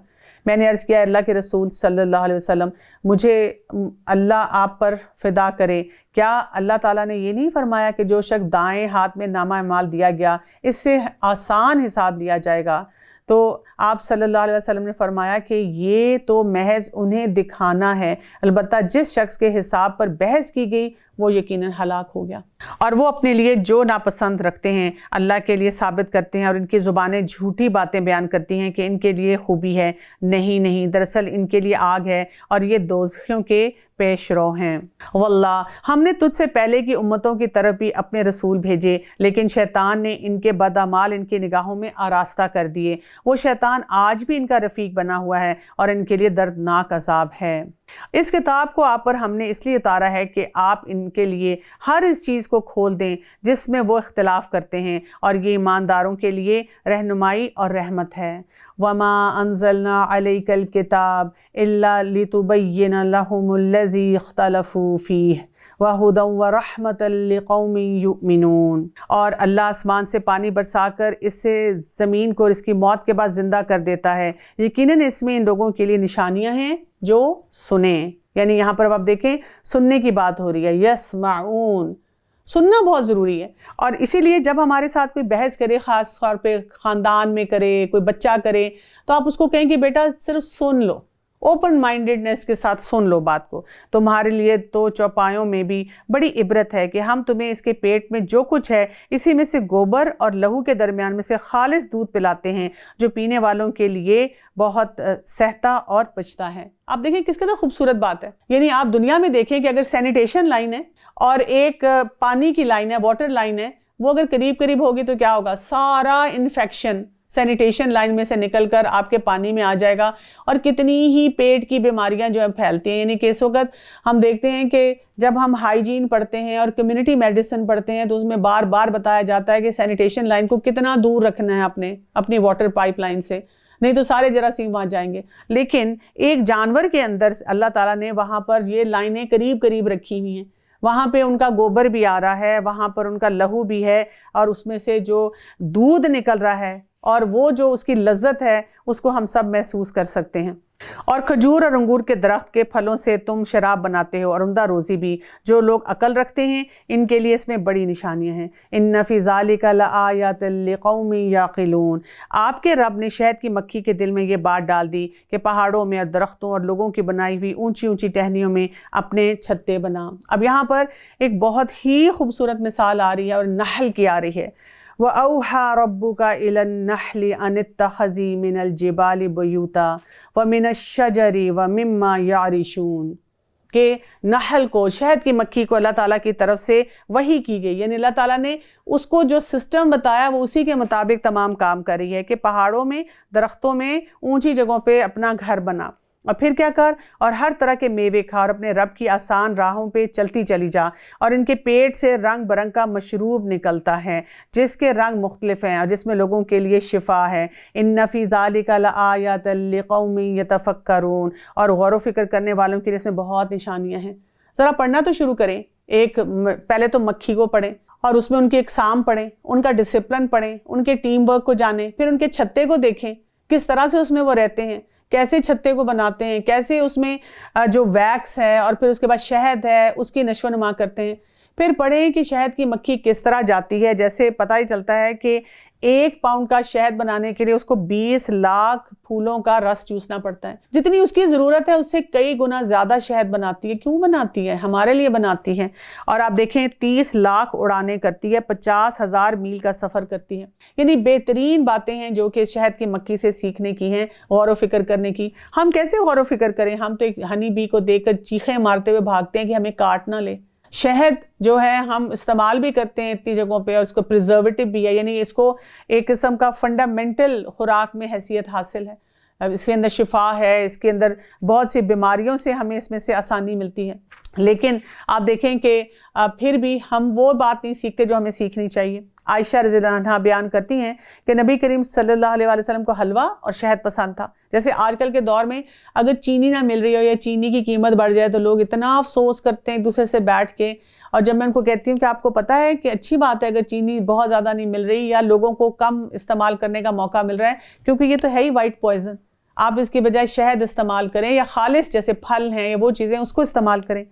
میں نے عرض کیا، اللہ کے رسول صلی اللہ علیہ وسلم، مجھے اللہ آپ پر فدا کرے، کیا اللہ تعالیٰ نے یہ نہیں فرمایا کہ جو شخص دائیں ہاتھ میں نامہ اعمال دیا گیا اس سے آسان حساب لیا جائے گا؟ تو آپ صلی اللہ علیہ وسلم نے فرمایا کہ یہ تو محض انہیں دکھانا ہے، البتہ جس شخص کے حساب پر بحث کی گئی وہ یقیناً ہلاک ہو گیا۔ اور وہ اپنے لیے جو ناپسند رکھتے ہیں اللہ کے لیے ثابت کرتے ہیں، اور ان کی زبانیں جھوٹی باتیں بیان کرتی ہیں کہ ان کے لیے خوبی ہے۔ نہیں، دراصل ان کے لیے آگ ہے اور یہ دوزخیوں کے پیش رو ہیں۔ واللہ، ہم نے تجھ سے پہلے کی امتوں کی طرف بھی اپنے رسول بھیجے، لیکن شیطان نے ان کے بدعمال ان کی نگاہوں میں آراستہ کر دیے۔ وہ شیطان آج بھی ان کا رفیق بنا ہوا ہے اور ان کے لیے دردناک عذاب ہے۔ اس کتاب کو آپ پر ہم نے اس لیے اتارا ہے کہ آپ ان کے لیے ہر اس چیز کو کھول دیں جس میں وہ اختلاف کرتے ہیں، اور یہ ایمانداروں کے لیے رہنمائی اور رحمت ہے۔ وَمَا أَنزَلْنَا عَلَيْكَ الْكِتَابَ إِلَّا لِتُبَيِّنَ لَهُمُ الَّذِي اخْتَلَفُوا فِيهِ وَهُدًى وَرَحْمَةً لِقَوْمٍ يُؤْمِنُونَ۔ اور اللہ آسمان سے پانی برسا کر اس سے زمین کو اس کی موت کے بعد زندہ کر دیتا ہے، یقیناً اس میں ان لوگوں کے لیے نشانیاں ہیں جو سنیں۔ یعنی یہاں پر اب آپ دیکھیں سننے کی بات ہو رہی ہے، یسمعون، سننا بہت ضروری ہے۔ اور اسی لیے جب ہمارے ساتھ کوئی بحث کرے، خاص طور پہ خاندان میں کرے، کوئی بچہ کرے، تو آپ اس کو کہیں کہ بیٹا صرف سن لو، اوپن مائنڈڈنس کے ساتھ سن لو بات کو۔ تمہارے لیے تو چوپایوں میں بھی بڑی عبرت ہے کہ ہم تمہیں اس کے پیٹ میں جو کچھ ہے اسی میں سے گوبر اور لہو کے درمیان میں سے خالص دودھ پلاتے ہیں، جو پینے والوں کے لیے بہت سہتا اور پچتا ہے۔ آپ دیکھیں کس قدر خوبصورت بات ہے۔ یعنی آپ دنیا میں دیکھیں کہ اگر سینیٹیشن لائن ہے اور ایک پانی کی لائن ہے، واٹر لائن ہے، وہ اگر قریب ہوگی تو کیا ہوگا؟ سارا انفیکشن سینیٹیشن لائن میں سے نکل کر آپ کے پانی میں آ جائے گا، اور کتنی ہی پیٹ کی بیماریاں جو ہیں پھیلتی ہیں۔ یعنی کہ اس وقت ہم دیکھتے ہیں کہ جب ہم ہائیجین پڑھتے ہیں اور کمیونٹی میڈیسن پڑھتے ہیں تو اس میں بار بار بتایا جاتا ہے کہ سینیٹیشن لائن کو کتنا دور رکھنا ہے اپنی واٹر پائپ لائن سے، نہیں تو سارے جراثیم وہاں جائیں گے۔ لیکن ایک جانور کے اندر اللہ تعالیٰ نے وہاں پر یہ لائنیں قریب رکھی ہوئی ہیں، وہاں پہ ان کا گوبر بھی آ رہا ہے، وہاں پر ان کا لہو بھی ہے، اور اس میں سے جو دودھ نکل رہا ہے اور وہ جو اس کی لذت ہے اس کو ہم سب محسوس کر سکتے ہیں۔ اور کھجور اور انگور کے درخت کے پھلوں سے تم شراب بناتے ہو اور عمدہ روزی بھی۔ جو لوگ عقل رکھتے ہیں ان کے لیے اس میں بڑی نشانیاں ہیں۔ ان فی ذالک لآیات لقوم یعقلون۔ آپ کے رب نے شہد کی مکھی کے دل میں یہ بات ڈال دی کہ پہاڑوں میں اور درختوں اور لوگوں کی بنائی ہوئی اونچی ٹہنیوں میں اپنے چھتے بنا۔ اب یہاں پر ایک بہت ہی خوبصورت مثال آ رہی ہے اور نحل کی آ رہی ہے۔ وَأَوْحَى رَبُّكَ إِلَى النَّحْلِ أَنِ اتَّخِذِي مِنَ الْجِبَالِ بُيُوتًا وَمِنَ الشَّجَرِ وَمِمَّا يَعْرِشُونَ، کہ نحل کو، شہد کی مکھی کو اللہ تعالیٰ کی طرف سے وحی کی گئی، یعنی اللہ تعالیٰ نے اس کو جو سسٹم بتایا وہ اسی کے مطابق تمام کام کر رہی ہے کہ پہاڑوں میں، درختوں میں، اونچی جگہوں پہ اپنا گھر بنا، اور پھر کیا کر، اور ہر طرح کے میوے کھا، اور اپنے رب کی آسان راہوں پہ چلتی چلی جا، اور ان کے پیٹ سے رنگ برنگ کا مشروب نکلتا ہے جس کے رنگ مختلف ہیں اور جس میں لوگوں کے لیے شفا ہے۔ ان فی ذالک لآیات لقوم یتفکرون، اور غور و فکر کرنے والوں کے لیے اس میں بہت نشانیاں ہیں۔ ذرا پڑھنا تو شروع کریں، پہلے تو مکھی کو پڑھیں اور اس میں ان کی اقسام پڑھیں، ان کا ڈسپلن پڑھیں، ان کے ٹیم ورک کو جانیں، پھر ان کے چھتے کو دیکھیں کس طرح سے اس میں وہ رہتے ہیں، کیسے چھتے کو بناتے ہیں، کیسے اس میں جو ویکس ہے اور پھر اس کے بعد شہد ہے اس کی نشو و نما کرتے ہیں، پھر پڑھیں کہ شہد کی مکھی کس طرح جاتی ہے. جیسے پتہ ہی چلتا ہے کہ 1 پاؤنڈ کا شہد بنانے کے لیے اس کو 20 لاکھ پھولوں کا رس چوسنا پڑتا ہے. جتنی اس کی ضرورت ہے اس سے کئی گنا زیادہ شہد بناتی ہے. کیوں بناتی ہے؟ ہمارے لیے بناتی ہے. اور آپ دیکھیں 30 لاکھ اڑانے کرتی ہے, 50,000 میل کا سفر کرتی ہے. یعنی بہترین باتیں ہیں جو کہ شہد کی مکھی سے سیکھنے کی ہیں, غور و فکر کرنے کی. ہم کیسے غور و فکر کریں؟ ہم تو ایک ہنی بی کو دیکھ کر چیخیں مارتے ہوئے بھاگتے ہیں کہ ہمیں کاٹ نہ لے. شہد جو ہے ہم استعمال بھی کرتے ہیں اتنی جگہوں پہ, اور اس کو پریزرویٹو بھی ہے, یعنی اس کو ایک قسم کا فنڈامنٹل خوراک میں حیثیت حاصل ہے. اس کے اندر شفا ہے, اس کے اندر بہت سی بیماریوں سے ہمیں اس میں سے آسانی ملتی ہے. لیکن آپ دیکھیں کہ پھر بھی ہم وہ بات نہیں سیکھتے جو ہمیں سیکھنی چاہیے. عائشہ رضی اللہ عنہا بیان کرتی ہیں کہ نبی کریم صلی اللہ علیہ وسلم کو حلوہ اور شہد پسند تھا. جیسے آج کل کے دور میں اگر چینی نہ مل رہی ہو یا چینی کی قیمت بڑھ جائے تو لوگ اتنا افسوس کرتے ہیں ایک دوسرے سے بیٹھ کے. اور جب میں ان کو کہتی ہوں کہ آپ کو پتہ ہے کہ اچھی بات ہے اگر چینی بہت زیادہ نہیں مل رہی یا لوگوں کو کم استعمال کرنے کا موقع مل رہا ہے, کیونکہ یہ تو ہے ہی وائٹ پوائزن. آپ اس کی بجائے شہد استعمال کریں یا خالص جیسے پھل ہیں یا وہ چیزیں اس کو استعمال کریں.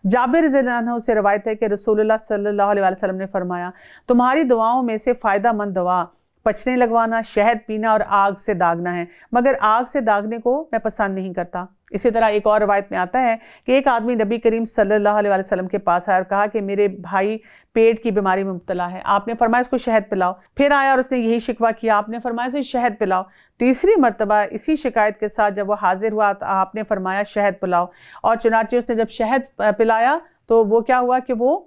جابر رضی اللہ عنہ سے روایت ہے کہ رسول اللہ صلی اللہ علیہ وسلم نے فرمایا, تمہاری دعاؤں میں سے فائدہ مند دعا پچنے لگوانا, شہد پینا اور آگ سے داغنا ہے, مگر آگ سے داغنے کو میں پسند نہیں کرتا. اسی طرح ایک اور روایت میں آتا ہے کہ ایک آدمی نبی کریم صلی اللہ علیہ وسلم کے پاس آیا اور کہا کہ میرے بھائی پیٹ کی بیماری میں مبتلا ہے. آپ نے فرمایا اس کو شہد پلاؤ. پھر آیا اور اس نے یہی شکوہ کیا, آپ نے فرمایا اسے شہد پلاؤ. تیسری مرتبہ اسی شکایت کے ساتھ جب وہ حاضر ہوا تو آپ نے فرمایا شہد پلاؤ, اور چنانچہ اس نے جب شہد پلایا تو وہ کیا ہوا کہ وہ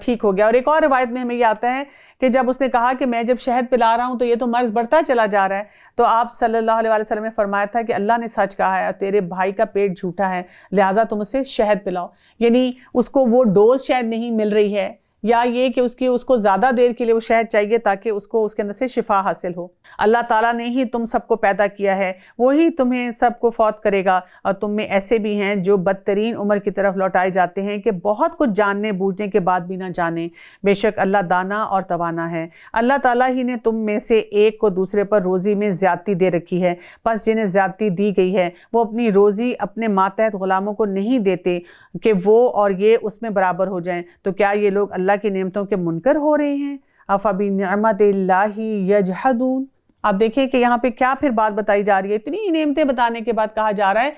ٹھیک ہو گیا. اور ایک اور روایت میں ہمیں یہ آتا ہے کہ جب اس نے کہا کہ میں جب شہد پلا رہا ہوں تو یہ تو مرض بڑھتا چلا جا رہا ہے, تو آپ صلی اللہ علیہ وسلم نے فرمایا تھا کہ اللہ نے سچ کہا ہے, تیرے بھائی کا پیٹ جھوٹا ہے, لہٰذا تم اسے شہد پلاؤ. یعنی اس کو وہ ڈوز شاید نہیں مل رہی ہے, یا یہ کہ اس کو زیادہ دیر کے لیے وہ شہد چاہیے تاکہ اس کو اس کے اندر سے شفا حاصل ہو. اللہ تعالیٰ نے ہی تم سب کو پیدا کیا ہے, وہی تمہیں سب کو فوت کرے گا. اور تم میں ایسے بھی ہیں جو بدترین عمر کی طرف لوٹائے جاتے ہیں کہ بہت کچھ جاننے بوجھنے کے بعد بھی نہ جانیں. بے شک اللہ دانا اور توانا ہے. اللہ تعالیٰ ہی نے تم میں سے ایک کو دوسرے پر روزی میں زیادتی دے رکھی ہے, پس جنہیں زیادتی دی گئی ہے وہ اپنی روزی اپنے ماتحت غلاموں کو نہیں دیتے کہ وہ اور یہ اس میں برابر ہو جائیں. تو کیا یہ لوگ اللہ کی نعمتوں کے منکر ہو رہے ہیں؟ افبنعمت اللہ یجحدون. آپ دیکھیں کہ یہاں پہ کیا پھر بات بتائی جا رہی ہے. اتنی نعمتیں بتانے کے بعد کہا جا رہا ہے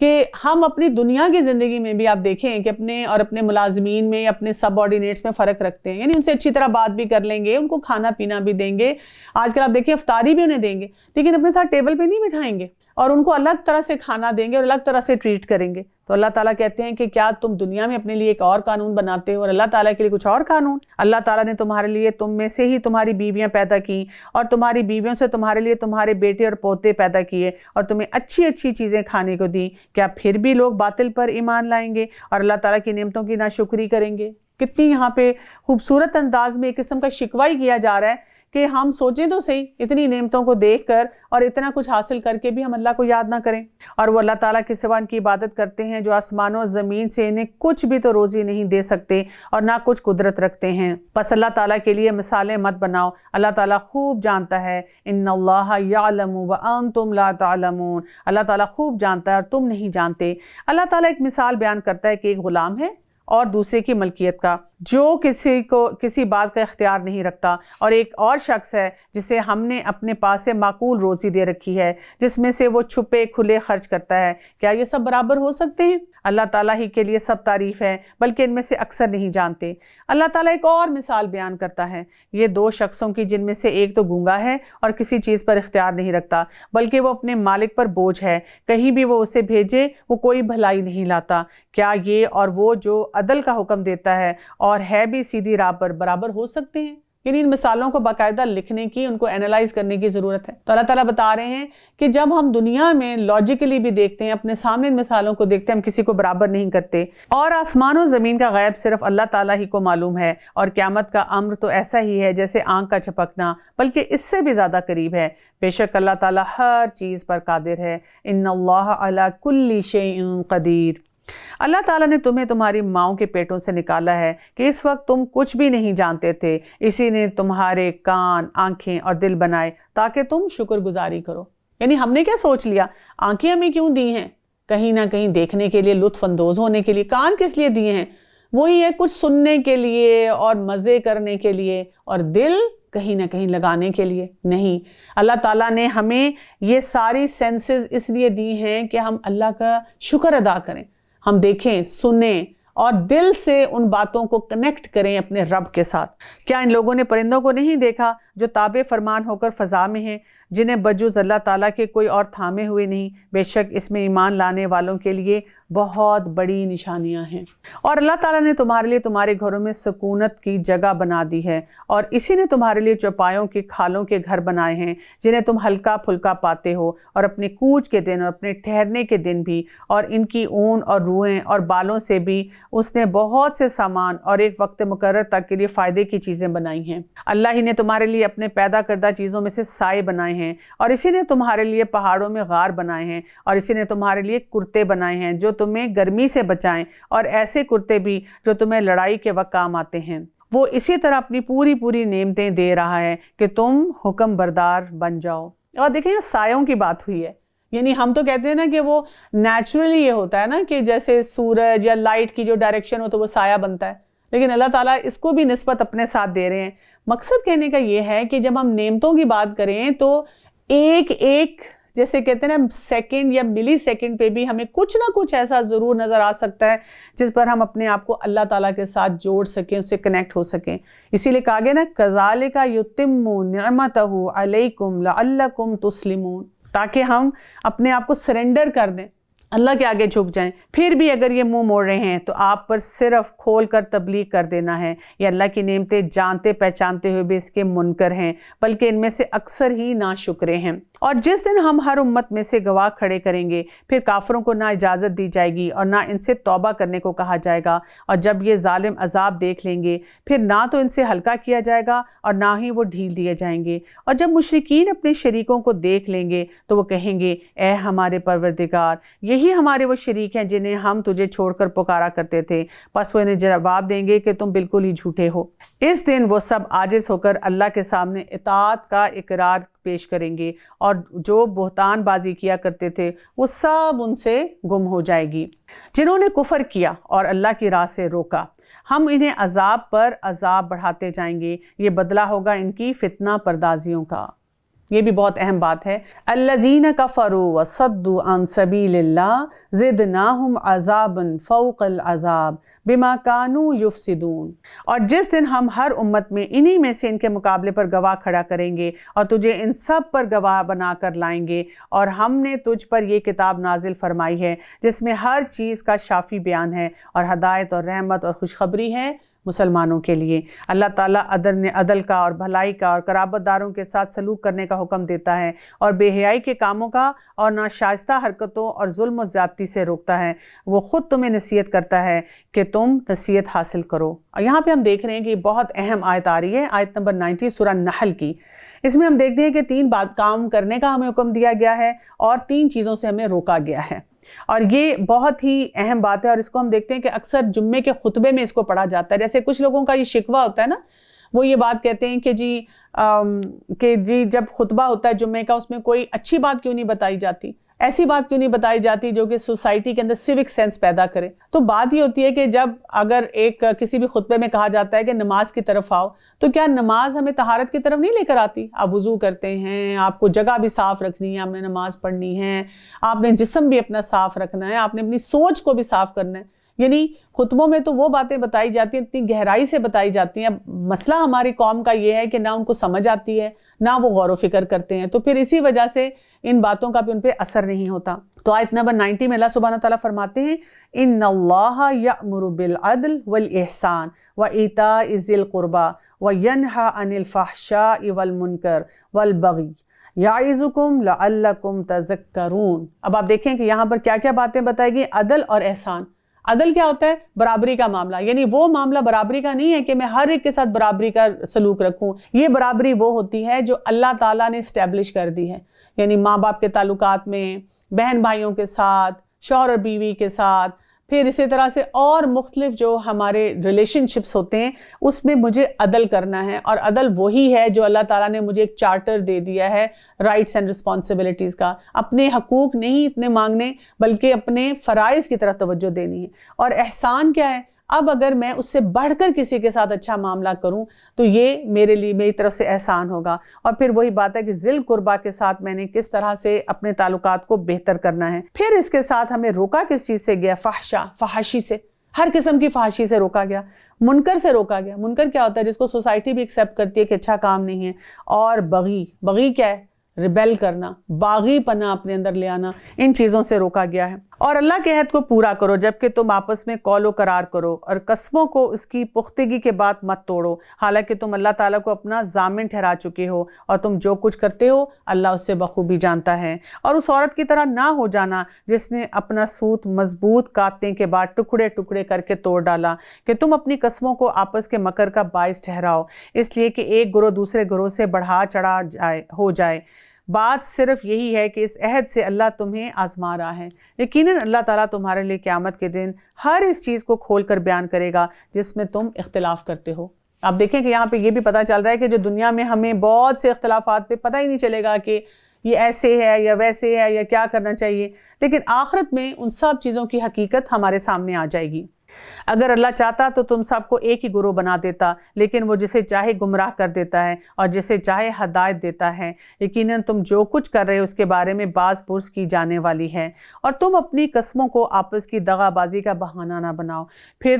کہ ہم اپنی دنیا کی زندگی میں بھی آپ دیکھیں کہ اپنے اور اپنے ملازمین میں اپنے سب آرڈینیٹس میں فرق رکھتے ہیں. یعنی ان سے اچھی طرح بات بھی کر لیں گے, ان کو کھانا پینا بھی دیں گے, آج کل آپ دیکھیں افطاری بھی انہیں دیں گے, لیکن اپنے ساتھ ٹیبل پہ نہیں بٹھائیں گے اور ان کو الگ طرح سے کھانا دیں گے اور الگ طرح سے ٹریٹ کریں گے. تو اللہ تعالیٰ کہتے ہیں کہ کیا تم دنیا میں اپنے لیے ایک اور قانون بناتے ہو اور اللہ تعالیٰ کے لیے کچھ اور قانون؟ اللہ تعالیٰ نے تمہارے لیے تم میں سے ہی تمہاری بیویاں پیدا کی اور تمہاری بیویوں سے تمہارے لیے تمہارے بیٹے اور پوتے پیدا کیے اور تمہیں اچھی اچھی چیزیں کھانے کو دی. کیا پھر بھی لوگ باطل پر ایمان لائیں گے اور اللہ تعالیٰ کی نعمتوں کی ناشکری کریں گے؟ کتنی یہاں پہ خوبصورت انداز میں ایک قسم کا شکوہ ہی کیا جا رہا ہے کہ ہم سوچیں تو صحیح, اتنی نعمتوں کو دیکھ کر اور اتنا کچھ حاصل کر کے بھی ہم اللہ کو یاد نہ کریں. اور وہ اللہ تعالیٰ کے سوا ان کی عبادت کرتے ہیں جو آسمانوں اور زمین سے انہیں کچھ بھی تو روزی نہیں دے سکتے اور نہ کچھ قدرت رکھتے ہیں. بس اللہ تعالیٰ کے لیے مثالیں مت بناؤ, اللہ تعالیٰ خوب جانتا ہے. ان اللہ یعلم وانتم لا تعلمون. اللہ تعالیٰ خوب جانتا ہے اور تم نہیں جانتے. اللہ تعالیٰ ایک مثال بیان کرتا ہے کہ ایک غلام ہے اور دوسرے کی ملکیت کا جو کسی کو کسی بات کا اختیار نہیں رکھتا, اور ایک اور شخص ہے جسے ہم نے اپنے پاس سے معقول روزی دے رکھی ہے جس میں سے وہ چھپے کھلے خرچ کرتا ہے. کیا یہ سب برابر ہو سکتے ہیں؟ اللہ تعالیٰ ہی کے لیے سب تعریف ہے, بلکہ ان میں سے اکثر نہیں جانتے. اللہ تعالیٰ ایک اور مثال بیان کرتا ہے, یہ 2 شخصوں کی جن میں سے ایک تو گونگا ہے اور کسی چیز پر اختیار نہیں رکھتا, بلکہ وہ اپنے مالک پر بوجھ ہے, کہیں بھی وہ اسے بھیجے وہ کوئی بھلائی نہیں لاتا. کیا یہ اور وہ جو عدل کا حکم دیتا ہے اور ہے بھی سیدھی راہ پر برابر ہو سکتے ہیں؟ یعنی ان مثالوں کو باقاعدہ لکھنے کی, ان کو اینالائز کرنے کی ضرورت ہے. تو اللہ تعالیٰ بتا رہے ہیں کہ جب ہم دنیا میں لاجیکلی بھی دیکھتے ہیں, اپنے سامنے ان مثالوں کو دیکھتے ہیں, ہم کسی کو برابر نہیں کرتے. اور آسمان و زمین کا غیب صرف اللہ تعالیٰ ہی کو معلوم ہے, اور قیامت کا امر تو ایسا ہی ہے جیسے آنکھ کا جھپکنا, بلکہ اس سے بھی زیادہ قریب ہے. بے شک اللہ تعالیٰ ہر چیز پر قادر ہے. ان اللہ علی کل شیء قدیر. اللہ تعالیٰ نے تمہیں تمہاری ماؤں کے پیٹوں سے نکالا ہے کہ اس وقت تم کچھ بھی نہیں جانتے تھے. اسی نے تمہارے کان, آنکھیں اور دل بنائے تاکہ تم شکر گزاری کرو. یعنی ہم نے کیا سوچ لیا, آنکھیں ہمیں کیوں دی ہیں؟ کہیں نہ کہیں دیکھنے کے لیے, لطف اندوز ہونے کے لیے. کان کس لیے دیے ہیں؟ وہی ہے کچھ سننے کے لیے اور مزے کرنے کے لیے، اور دل کہیں نہ کہیں لگانے کے لیے نہیں۔ اللہ تعالیٰ نے ہمیں یہ ساری سینسز اس لیے دی ہیں کہ ہم اللہ کا شکر ادا کریں، ہم دیکھیں، سنیں اور دل سے ان باتوں کو کنیکٹ کریں اپنے رب کے ساتھ۔ کیا ان لوگوں نے پرندوں کو نہیں دیکھا جو تابع فرمان ہو کر فضا میں ہیں، جنہیں بجز اللہ تعالیٰ کے کوئی اور تھامے ہوئے نہیں؟ بے شک اس میں ایمان لانے والوں کے لیے بہت بڑی نشانیاں ہیں۔ اور اللہ تعالیٰ نے تمہارے لیے تمہارے گھروں میں سکونت کی جگہ بنا دی ہے، اور اسی نے تمہارے لیے چوپایوں کے کھالوں کے گھر بنائے ہیں جنہیں تم ہلکا پھلکا پاتے ہو، اور اپنے کوچ کے دن اور اپنے ٹھہرنے کے دن بھی، اور ان کی اون اور روئیں اور بالوں سے بھی اس نے بہت سے سامان اور ایک وقت مقرر تک کے لیے فائدے کی چیزیں بنائی ہیں۔ اللہ ہی نے تمہارے لیے اپنے پیدا کردہ چیزوں میں سے سائے بنائے ہیں، اور اسی نے تمہارے لیے پہاڑوں میں غار بنائے ہیں، اور اسی نے تمہارے لیے کرتے بنائے ہیں جو تمہیں گرمی سے بچائیں، اور ایسے کرتے بھی جو تمہیں لڑائی کے وقت کام آتے ہیں۔ وہ اسی طرح اپنی پوری نعمتیں دے رہا ہے کہ تم حکم بردار بن جاؤ۔ اور دیکھیں سایوں کی بات ہوئی ہے، یعنی ہم تو کہتے ہیں نا کہ وہ نیچرلی یہ ہوتا ہے نا کہ جیسے سورج یا لائٹ کی جو ڈائریکشن ہو تو وہ سایہ بنتا ہے، لیکن اللہ تعالیٰ اس کو بھی نسبت اپنے ساتھ دے رہے ہیں۔ مقصد کہنے کا یہ ہے کہ جب ہم نعمتوں کی بات کریں تو ایک جیسے کہتے ہیں نا سیکنڈ یا ملی سیکنڈ پہ بھی ہمیں کچھ نہ کچھ ایسا ضرور نظر آ سکتا ہے جس پر ہم اپنے آپ کو اللہ تعالیٰ کے ساتھ جوڑ سکیں، اس سے کنیکٹ ہو سکیں۔ اسی لیے کہا گیا نا کَذَلِكَ يُتِمُّ نِعْمَتَهُ عَلَيْكُمْ لَعَلَّكُمْ تُسْلِمُونَ، تاکہ ہم اپنے آپ کو سرنڈر کر دیں، اللہ کے آگے جھک جائیں۔ پھر بھی اگر یہ منہ موڑ رہے ہیں تو آپ پر صرف کھول کر تبلیغ کر دینا ہے۔ یہ اللہ کی نعمتیں جانتے پہچانتے ہوئے بھی اس کے منکر ہیں، بلکہ ان میں سے اکثر ہی ناشکرے ہیں۔ اور جس دن ہم ہر امت میں سے گواہ کھڑے کریں گے، پھر کافروں کو نہ اجازت دی جائے گی اور نہ ان سے توبہ کرنے کو کہا جائے گا، اور جب یہ ظالم عذاب دیکھ لیں گے پھر نہ تو ان سے ہلکا کیا جائے گا اور نہ ہی وہ ڈھیل دیے جائیں گے۔ اور جب مشرکین اپنے شریکوں کو دیکھ لیں گے تو وہ کہیں گے اے ہمارے پروردگار، یہی ہمارے وہ شریک ہیں جنہیں ہم تجھے چھوڑ کر پکارا کرتے تھے۔ پس وہ انہیں جواب دیں گے کہ تم بالکل ہی جھوٹے ہو۔ اس دن وہ سب عاجز ہو کر اللہ کے سامنے اطاعت کا اقرار پیش کریں گے، اور جو بہتان بازی کیا کرتے تھے وہ سب ان سے گم ہو جائے گی۔ جنہوں نے کفر کیا اور اللہ کی راہ سے روکا، ہم انہیں عذاب پر عذاب بڑھاتے جائیں گے، یہ بدلہ ہوگا ان کی فتنہ پردازیوں کا۔ یہ بھی بہت اہم بات ہے، الذین کفروا وصدوا عن سبیل اللہ زدناہم عذابا فوق العذاب بما کانوا یفسدون۔ اور جس دن ہم ہر امت میں انہی میں سے ان کے مقابلے پر گواہ کھڑا کریں گے اور تجھے ان سب پر گواہ بنا کر لائیں گے، اور ہم نے تجھ پر یہ کتاب نازل فرمائی ہے جس میں ہر چیز کا شافی بیان ہے اور ہدایت اور رحمت اور خوشخبری ہے مسلمانوں کے لیے۔ اللہ تعالیٰ عدل کا اور بھلائی کا اور قرابت داروں کے ساتھ سلوک کرنے کا حکم دیتا ہے، اور بے حیائی کے کاموں کا اور ناشائستہ حرکتوں اور ظلم و زیادتی سے روکتا ہے۔ وہ خود تمہیں نصیحت کرتا ہے کہ تم نصیحت حاصل کرو۔ اور یہاں پہ ہم دیکھ رہے ہیں کہ بہت اہم آیت آ رہی ہے، آیت نمبر 90 سورہ نحل کی۔ اس میں ہم دیکھتے ہیں کہ 3 بات کام کرنے کا ہمیں حکم دیا گیا ہے اور 3 چیزوں سے ہمیں روکا گیا ہے، اور یہ بہت ہی اہم بات ہے۔ اور اس کو ہم دیکھتے ہیں کہ اکثر جمعے کے خطبے میں اس کو پڑھا جاتا ہے۔ جیسے کچھ لوگوں کا یہ شکوہ ہوتا ہے نا، وہ یہ بات کہتے ہیں کہ جی جب خطبہ ہوتا ہے جمعے کا، اس میں کوئی اچھی بات کیوں نہیں بتائی جاتی، ایسی بات کیوں نہیں بتائی جاتی جو کہ سوسائٹی کے اندر سیوک سینس پیدا کرے۔ تو بات یہ ہوتی ہے کہ جب اگر کسی بھی خطبے میں کہا جاتا ہے کہ نماز کی طرف آؤ، تو کیا نماز ہمیں طہارت کی طرف نہیں لے کر آتی؟ آپ وضو کرتے ہیں، آپ کو جگہ بھی صاف رکھنی ہے، آپ نے نماز پڑھنی ہے، آپ نے جسم بھی اپنا صاف رکھنا ہے، آپ نے اپنی سوچ کو بھی صاف کرنا ہے۔ یعنی خطبوں میں تو وہ باتیں بتائی جاتی ہیں، اتنی گہرائی سے بتائی جاتی ہیں۔ مسئلہ ہماری قوم کا یہ ہے کہ نہ ان کو سمجھ آتی ہے، نہ وہ غور و فکر کرتے ہیں، تو پھر اسی وجہ سے ان باتوں کا بھی ان پہ اثر نہیں ہوتا۔ تو آیت نمبر 90 میں اللہ سبحانہ تعالیٰ فرماتے ہیں ان اللہ یأمر بالعدل والاحسان وایتاء ذی القربى وینہی عن الفحشاء والمنکر والبغی یعظکم لعلکم تذکرون۔ اب آپ دیکھیں کہ یہاں پر کیا کیا باتیں بتائی گئی، عدل اور احسان۔ عدل کیا ہوتا ہے؟ برابری کا معاملہ، یعنی وہ معاملہ برابری کا نہیں ہے کہ میں ہر ایک کے ساتھ برابری کا سلوک رکھوں۔ یہ برابری وہ ہوتی ہے جو اللہ تعالیٰ نے اسٹیبلش کر دی ہے، یعنی ماں باپ کے تعلقات میں، بہن بھائیوں کے ساتھ، شوہر اور بیوی کے ساتھ، پھر اسی طرح سے اور مختلف جو ہمارے ریلیشن شپس ہوتے ہیں، اس میں مجھے عدل کرنا ہے۔ اور عدل وہی ہے جو اللہ تعالیٰ نے مجھے ایک چارٹر دے دیا ہے رائٹس اینڈ رسپانسبلٹیز کا، اپنے حقوق نہیں اتنے مانگنے بلکہ اپنے فرائض کی طرف توجہ دینی ہے۔ اور احسان کیا ہے؟ اب اگر میں اس سے بڑھ کر کسی کے ساتھ اچھا معاملہ کروں تو یہ میرے لیے میری طرف سے احسان ہوگا۔ اور پھر وہی بات ہے کہ ذی قربا کے ساتھ میں نے کس طرح سے اپنے تعلقات کو بہتر کرنا ہے۔ پھر اس کے ساتھ ہمیں روکا کس چیز سے گیا؟ فحاشی سے، ہر قسم کی فحاشی سے روکا گیا، منکر سے روکا گیا۔ منکر کیا ہوتا ہے؟ جس کو سوسائٹی بھی ایکسیپٹ کرتی ہے کہ اچھا کام نہیں ہے۔ اور بغی کیا ہے؟ ریبیل کرنا، باغی پنا اپنے اندر لے آنا، ان چیزوں سے روکا گیا ہے۔ اور اللہ کے عہد کو پورا کرو جبکہ تم آپس میں قول و قرار کرو، اور قسموں کو اس کی پختگی کے بعد مت توڑو، حالانکہ تم اللہ تعالیٰ کو اپنا ضامن ٹھہرا چکے ہو، اور تم جو کچھ کرتے ہو اللہ اس سے بخوبی جانتا ہے۔ اور اس عورت کی طرح نہ ہو جانا جس نے اپنا سوت مضبوط کاٹنے کے بعد ٹکڑے ٹکڑے کر کے توڑ ڈالا، کہ تم اپنی قسموں کو آپس کے مکر کا باعث ٹھہراؤ، اس لیے کہ ایک گروہ دوسرے گروہ سے بڑھا چڑھا ہو جائے۔ بات صرف یہی ہے کہ اس عہد سے اللہ تمہیں آزما رہا ہے۔ یقیناً اللہ تعالیٰ تمہارے لیے قیامت کے دن ہر اس چیز کو کھول کر بیان کرے گا جس میں تم اختلاف کرتے ہو۔ آپ دیکھیں کہ یہاں پہ یہ بھی پتہ چل رہا ہے کہ جو دنیا میں ہمیں بہت سے اختلافات پہ پتہ ہی نہیں چلے گا کہ یہ ایسے ہے یا ویسے ہے یا کیا کرنا چاہیے، لیکن آخرت میں ان سب چیزوں کی حقیقت ہمارے سامنے آ جائے گی۔ اگر اللہ چاہتا تو تم سب کو ایک ہی گروہ بنا دیتا، لیکن وہ جسے چاہے گمراہ کر دیتا ہے اور جسے چاہے ہدایت دیتا ہے۔ یقیناً تم جو کچھ کر رہے ہو اس کے بارے میں باز پرس کی جانے والی ہے۔ اور تم اپنی قسموں کو آپس کی دغا بازی کا بہانہ نہ بناؤ، پھر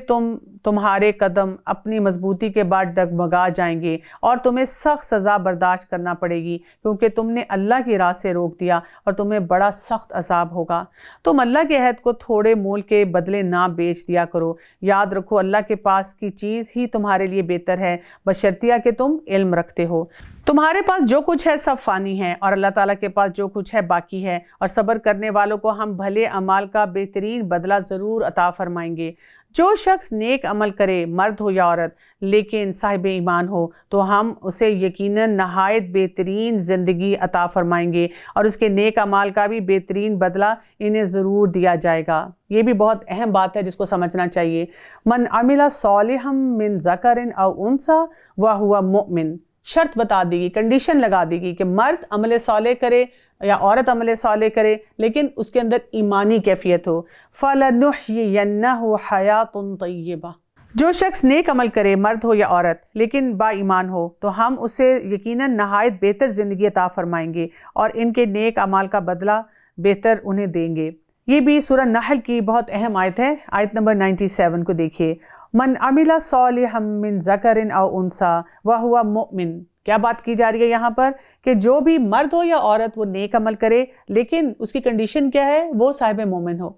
تمہارے قدم اپنی مضبوطی کے بعد ڈگمگا جائیں گے اور تمہیں سخت سزا برداشت کرنا پڑے گی، کیونکہ تم نے اللہ کی راہ سے روک دیا اور تمہیں بڑا سخت عذاب ہوگا۔ تم اللہ کے عہد کو تھوڑے مول کے بدلے نہ بیچ دیا کرو۔ یاد رکھو اللہ کے پاس کی چیز ہی تمہارے لیے بہتر ہے، بشرطیہ کہ تم علم رکھتے ہو۔ تمہارے پاس جو کچھ ہے سب فانی ہے، اور اللہ تعالیٰ کے پاس جو کچھ ہے باقی ہے، اور صبر کرنے والوں کو ہم بھلے اعمال کا بہترین بدلہ ضرور عطا فرمائیں گے۔ جو شخص نیک عمل کرے، مرد ہو یا عورت، لیکن صاحب ایمان ہو، تو ہم اسے یقیناً نہایت بہترین زندگی عطا فرمائیں گے، اور اس کے نیک اعمال کا بھی بہترین بدلہ انہیں ضرور دیا جائے گا۔ یہ بھی بہت اہم بات ہے جس کو سمجھنا چاہیے۔ من عمل صالحا من ذکر او انثی وہو مؤمن، شرط بتا دی گی، کنڈیشن لگا دی گی کہ مرد عمل صالح کرے یا عورت عمل صالح کرے، لیکن اس کے اندر ایمانی کیفیت ہو۔ فَلَنُحْيِيَنَّهُ حَيَاةٌ طَيِّبَةٌ، جو شخص نیک عمل کرے، مرد ہو یا عورت، لیکن با ایمان ہو، تو ہم اسے یقیناً نہایت بہتر زندگی عطا فرمائیں گے، اور ان کے نیک اعمال کا بدلہ بہتر انہیں دیں گے۔ یہ بھی سورہ نحل کی بہت اہم آیت ہے، آیت نمبر 97 کو دیکھیے۔ من عمل صالحا من ذکر او انثی وہو مؤمن، کیا بات کی جا رہی ہے یہاں پر؟ کہ جو بھی مرد ہو یا عورت وہ نیک عمل کرے، لیکن اس کی کنڈیشن کیا ہے؟ وہ صاحب مومن ہو۔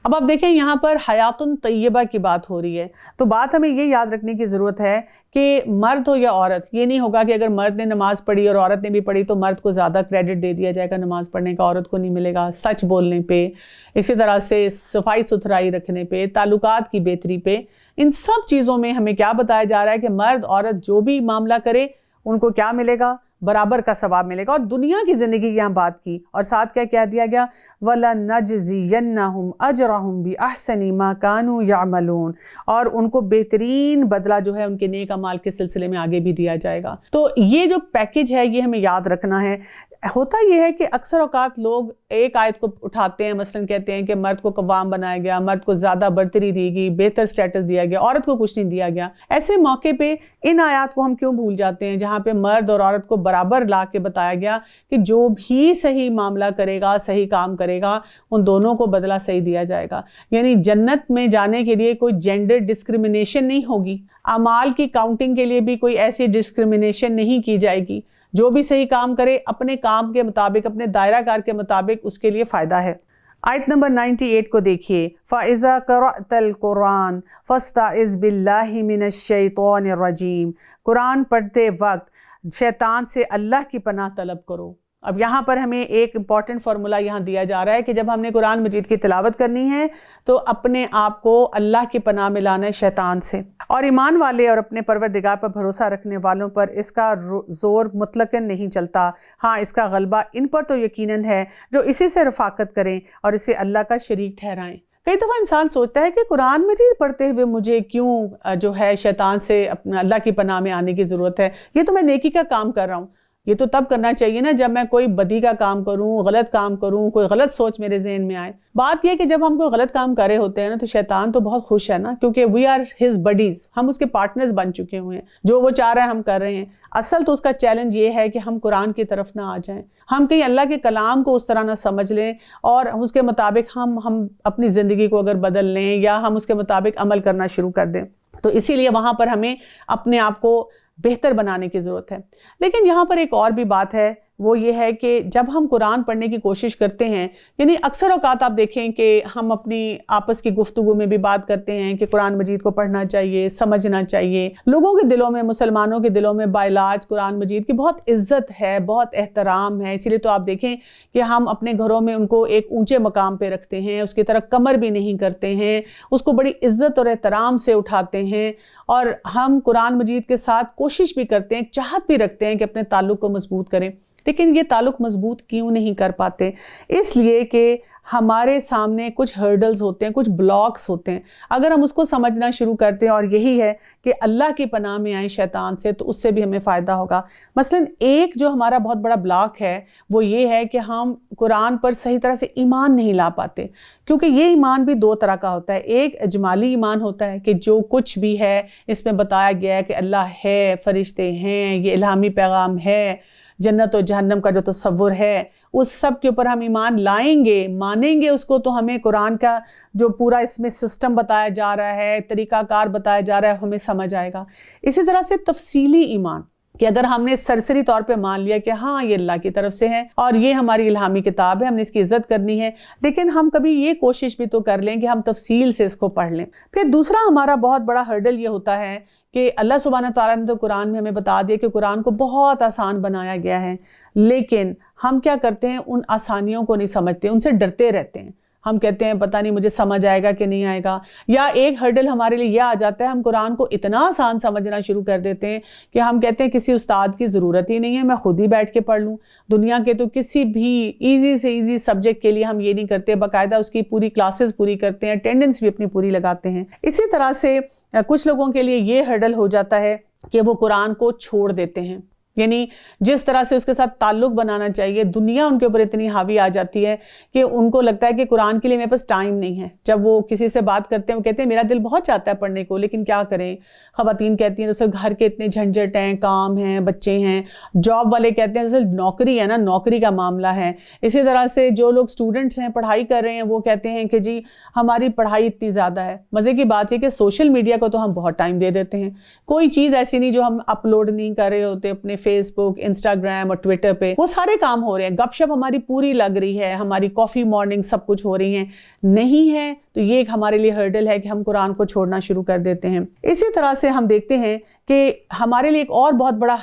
اب آپ دیکھیں یہاں پر حیات طیبہ کی بات ہو رہی ہے، تو بات ہمیں یہ یاد رکھنے کی ضرورت ہے کہ مرد ہو یا عورت، یہ نہیں ہوگا کہ اگر مرد نے نماز پڑھی اور عورت نے بھی پڑھی تو مرد کو زیادہ کریڈٹ دے دیا جائے گا نماز پڑھنے کا، عورت کو نہیں ملے گا، سچ بولنے پہ، اسی طرح سے صفائی ستھرائی رکھنے پہ، تعلقات کی بہتری پہ، ان سب چیزوں میں ہمیں کیا بتایا جا رہا ہے کہ مرد عورت جو بھی معاملہ کرے ان کو کیا ملے گا؟ برابر کا ثواب ملے گا۔ اور دنیا کی زندگی کی یہاں بات کی، اور ساتھ کیا کہہ دیا گیا؟ وَلَنَجْزِيَنَّهُمْ أَجْرَهُمْ بِأَحْسَنِ مَا كَانُوا يَعْمَلُونَ، اور ان کو بہترین بدلہ جو ہے ان کے نیک اعمال کے سلسلے میں آگے بھی دیا جائے گا۔ تو یہ جو پیکج ہے یہ ہمیں یاد رکھنا ہے۔ ہوتا یہ ہے کہ اکثر اوقات لوگ ایک آیت کو اٹھاتے ہیں، مثلا کہتے ہیں کہ مرد کو قوام بنایا گیا، مرد کو زیادہ برتری دی گئی، بہتر سٹیٹس دیا گیا، عورت کو کچھ نہیں دیا گیا۔ ایسے موقع پہ ان آیات کو ہم کیوں بھول جاتے ہیں جہاں پہ مرد اور عورت کو برابر لا کے بتایا گیا کہ جو بھی صحیح معاملہ کرے گا، صحیح کام کرے گا، ان دونوں کو بدلہ صحیح دیا جائے گا۔ یعنی جنت میں جانے کے لیے کوئی جینڈر ڈسکریمنیشن نہیں ہوگی، اعمال کی کاؤنٹنگ کے لیے بھی کوئی ایسی ڈسکریمنیشن نہیں کی جائے گی۔ جو بھی صحیح کام کرے اپنے کام کے مطابق، اپنے دائرہ کار کے مطابق، اس کے لیے فائدہ ہے۔ آیت نمبر 98 کو دیکھیے۔ فَإِذَا قَرَأْتَ الْقُرْآنَ فَاسْتَعِذْ بِاللَّهِ مِنَ الشَّيْطَانِ الرَّجِيمِ، قرآن پڑھتے وقت شیطان سے اللہ کی پناہ طلب کرو۔ اب یہاں پر ہمیں ایک امپورٹنٹ فارمولا یہاں دیا جا رہا ہے کہ جب ہم نے قرآن مجید کی تلاوت کرنی ہے تو اپنے آپ کو اللہ کی پناہ میں لانا ہے شیطان سے۔ اور ایمان والے اور اپنے پروردگار پر بھروسہ رکھنے والوں پر اس کا زور مطلقاً نہیں چلتا، ہاں اس کا غلبہ ان پر تو یقیناً ہے جو اسی سے رفاقت کریں اور اسے اللہ کا شریک ٹھہرائیں۔ کئی دفعہ انسان سوچتا ہے کہ قرآن مجید پڑھتے ہوئے مجھے کیوں جو ہے شیطان سے اپنا اللہ کی پناہ میں آنے کی ضرورت ہے، یہ تو میں نیکی کا کام کر رہا ہوں۔ یہ تو تب کرنا چاہیے نا جب میں کوئی بدی کا کام کروں، غلط کام کروں، کوئی غلط سوچ میرے ذہن میں آئے۔ بات یہ کہ جب ہم کوئی غلط کام کر رہے ہوتے ہیں نا تو شیطان تو بہت خوش ہے نا، کیونکہ وی آر ہز بڈیز، ہم اس کے پارٹنرز بن چکے ہوئے ہیں، جو وہ چاہ رہا ہے ہم کر رہے ہیں۔ اصل تو اس کا چیلنج یہ ہے کہ ہم قرآن کی طرف نہ آ جائیں، ہم کہیں اللہ کے کلام کو اس طرح نہ سمجھ لیں اور اس کے مطابق ہم اپنی زندگی کو اگر بدل لیں یا ہم اس کے مطابق عمل کرنا شروع کر دیں۔ تو اسی لیے وہاں پر ہمیں اپنے آپ کو بہتر بنانے کی ضرورت ہے۔ لیکن یہاں پر ایک اور بھی بات ہے، وہ یہ ہے کہ جب ہم قرآن پڑھنے کی کوشش کرتے ہیں، یعنی اکثر اوقات آپ دیکھیں کہ ہم اپنی آپس کی گفتگو میں بھی بات کرتے ہیں کہ قرآن مجید کو پڑھنا چاہیے، سمجھنا چاہیے۔ لوگوں کے دلوں میں، مسلمانوں کے دلوں میں باعلاج قرآن مجید کی بہت عزت ہے، بہت احترام ہے، اسی لیے تو آپ دیکھیں کہ ہم اپنے گھروں میں ان کو ایک اونچے مقام پہ رکھتے ہیں، اس کی طرف کمر بھی نہیں کرتے ہیں، اس کو بڑی عزت اور احترام سے اٹھاتے ہیں، اور ہم قرآن مجید کے ساتھ کوشش بھی کرتے ہیں، چاہت بھی رکھتے ہیں کہ اپنے تعلق کو مضبوط کریں۔ لیکن یہ تعلق مضبوط کیوں نہیں کر پاتے؟ اس لیے کہ ہمارے سامنے کچھ ہرڈلز ہوتے ہیں، کچھ بلاکس ہوتے ہیں۔ اگر ہم اس کو سمجھنا شروع کرتے ہیں، اور یہی ہے کہ اللہ کی پناہ میں آئیں شیطان سے، تو اس سے بھی ہمیں فائدہ ہوگا۔ مثلا ایک جو ہمارا بہت بڑا بلاک ہے وہ یہ ہے کہ ہم قرآن پر صحیح طرح سے ایمان نہیں لا پاتے، کیونکہ یہ ایمان بھی دو طرح کا ہوتا ہے۔ ایک اجمالی ایمان ہوتا ہے کہ جو کچھ بھی ہے اس میں بتایا گیا ہے کہ اللہ ہے، فرشتے ہیں، یہ الہامی پیغام ہے، جنت و جہنم کا جو تصور ہے، اس سب کے اوپر ہم ایمان لائیں گے، مانیں گے اس کو، تو ہمیں قرآن کا جو پورا اس میں سسٹم بتایا جا رہا ہے، طریقہ کار بتایا جا رہا ہے، ہمیں سمجھ آئے گا۔ اسی طرح سے تفصیلی ایمان، کہ اگر ہم نے سرسری طور پہ مان لیا کہ ہاں یہ اللہ کی طرف سے ہے اور یہ ہماری الہامی کتاب ہے، ہم نے اس کی عزت کرنی ہے، لیکن ہم کبھی یہ کوشش بھی تو کر لیں کہ ہم تفصیل سے اس کو پڑھ لیں۔ پھر دوسرا ہمارا بہت بڑا ہرڈل یہ ہوتا ہے کہ اللہ سبحانہ تعالیٰ نے تو قرآن میں ہمیں بتا دیا کہ قرآن کو بہت آسان بنایا گیا ہے، لیکن ہم کیا کرتے ہیں، ان آسانیوں کو نہیں سمجھتے، ان سے ڈرتے رہتے ہیں۔ ہم کہتے ہیں پتہ نہیں مجھے سمجھ آئے گا کہ نہیں آئے گا، یا ایک ہرڈل ہمارے لیے یہ آ جاتا ہے، ہم قرآن کو اتنا آسان سمجھنا شروع کر دیتے ہیں کہ ہم کہتے ہیں کسی استاد کی ضرورت ہی نہیں ہے، میں خود ہی بیٹھ کے پڑھ لوں۔ دنیا کے تو کسی بھی ایزی سے ایزی سبجیکٹ کے لیے ہم یہ نہیں کرتے، باقاعدہ اس کی پوری کلاسز پوری کرتے ہیں، اٹینڈنس بھی اپنی پوری لگاتے ہیں۔ اسی طرح سے کچھ لوگوں کے لیے یہ ہرڈل ہو جاتا ہے کہ وہ قرآن کو چھوڑ دیتے ہیں، یعنی جس طرح سے اس کے ساتھ تعلق بنانا چاہیے، دنیا ان کے اوپر اتنی حاوی آ جاتی ہے کہ ان کو لگتا ہے کہ قرآن کے لیے میرے پاس ٹائم نہیں ہے۔ جب وہ کسی سے بات کرتے ہیں، وہ کہتے ہیں میرا دل بہت چاہتا ہے پڑھنے کو، لیکن کیا کریں۔ خواتین کہتی ہیں جیسے گھر کے اتنے جھنجھٹ ہیں، کام ہیں، بچے ہیں۔ جاب والے کہتے ہیں جیسے نوکری ہے نا، نوکری کا معاملہ ہے۔ اسی طرح سے جو لوگ اسٹوڈنٹس ہیں، پڑھائی کر رہے ہیں، وہ کہتے ہیں کہ جی ہماری پڑھائی اتنی زیادہ ہے۔ مزے کی بات ہے کہ سوشل میڈیا کو تو ہم بہت ٹائم دے دیتے ہیں، کوئی چیز ایسی نہیں جو ہم اپلوڈ نہیں کر رہے ہوتے اپنے فیس بک، انسٹاگرام اور ٹویٹر پہ، وہ سارے کام ہو رہے ہیں، گپ شپ ہماری پوری لگ رہی ہے، ہماری کافی مارننگ سب کچھ ہو رہی ہیں، نہیں ہے تو یہ ایک ہمارے لیے ہرڈل ہے کہ ہم قرآن کو چھوڑنا شروع کر دیتے ہیں۔ اسی طرح سے ہم دیکھتے ہیں کہ ہمارے لیے ایک اور بہت بڑا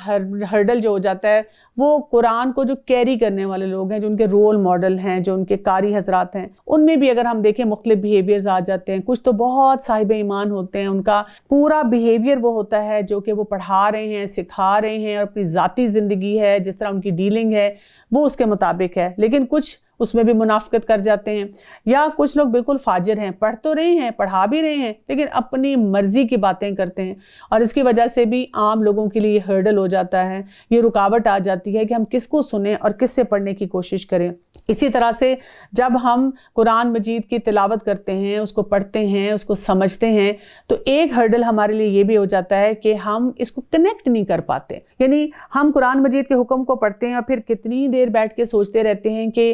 ہرڈل جو ہو جاتا ہے، وہ قرآن کو جو کیری کرنے والے لوگ ہیں، جو ان کے رول ماڈل ہیں، جو ان کے قاری حضرات ہیں، ان میں بھی اگر ہم دیکھیں مختلف بیہیویئرز آ جاتے ہیں۔ کچھ تو بہت صاحب ایمان ہوتے ہیں، ان کا پورا بیہیویئر وہ ہوتا ہے جو کہ وہ پڑھا رہے ہیں، سکھا رہے ہیں، اور اپنی ذاتی زندگی ہے، جس طرح ان کی ڈیلنگ ہے وہ اس کے مطابق ہے، لیکن کچھ اس میں بھی منافقت کر جاتے ہیں، یا کچھ لوگ بالکل فاجر ہیں، پڑھ تو رہے ہیں، پڑھا بھی رہے ہیں، لیکن اپنی مرضی کی باتیں کرتے ہیں، اور اس کی وجہ سے بھی عام لوگوں کے لیے یہ ہرڈل ہو جاتا ہے، یہ رکاوٹ آ جاتی ہے کہ ہم کس کو سنیں اور کس سے پڑھنے کی کوشش کریں۔ اسی طرح سے جب ہم قرآن مجید کی تلاوت کرتے ہیں، اس کو پڑھتے ہیں، اس کو سمجھتے ہیں، تو ایک ہرڈل ہمارے لیے یہ بھی ہو جاتا ہے کہ ہم اس کو کنیکٹ نہیں کر پاتے، یعنی ہم قرآن مجید کے حکم کو پڑھتے ہیں اور پھر کتنی دیر بیٹھ کے سوچتے رہتے ہیں کہ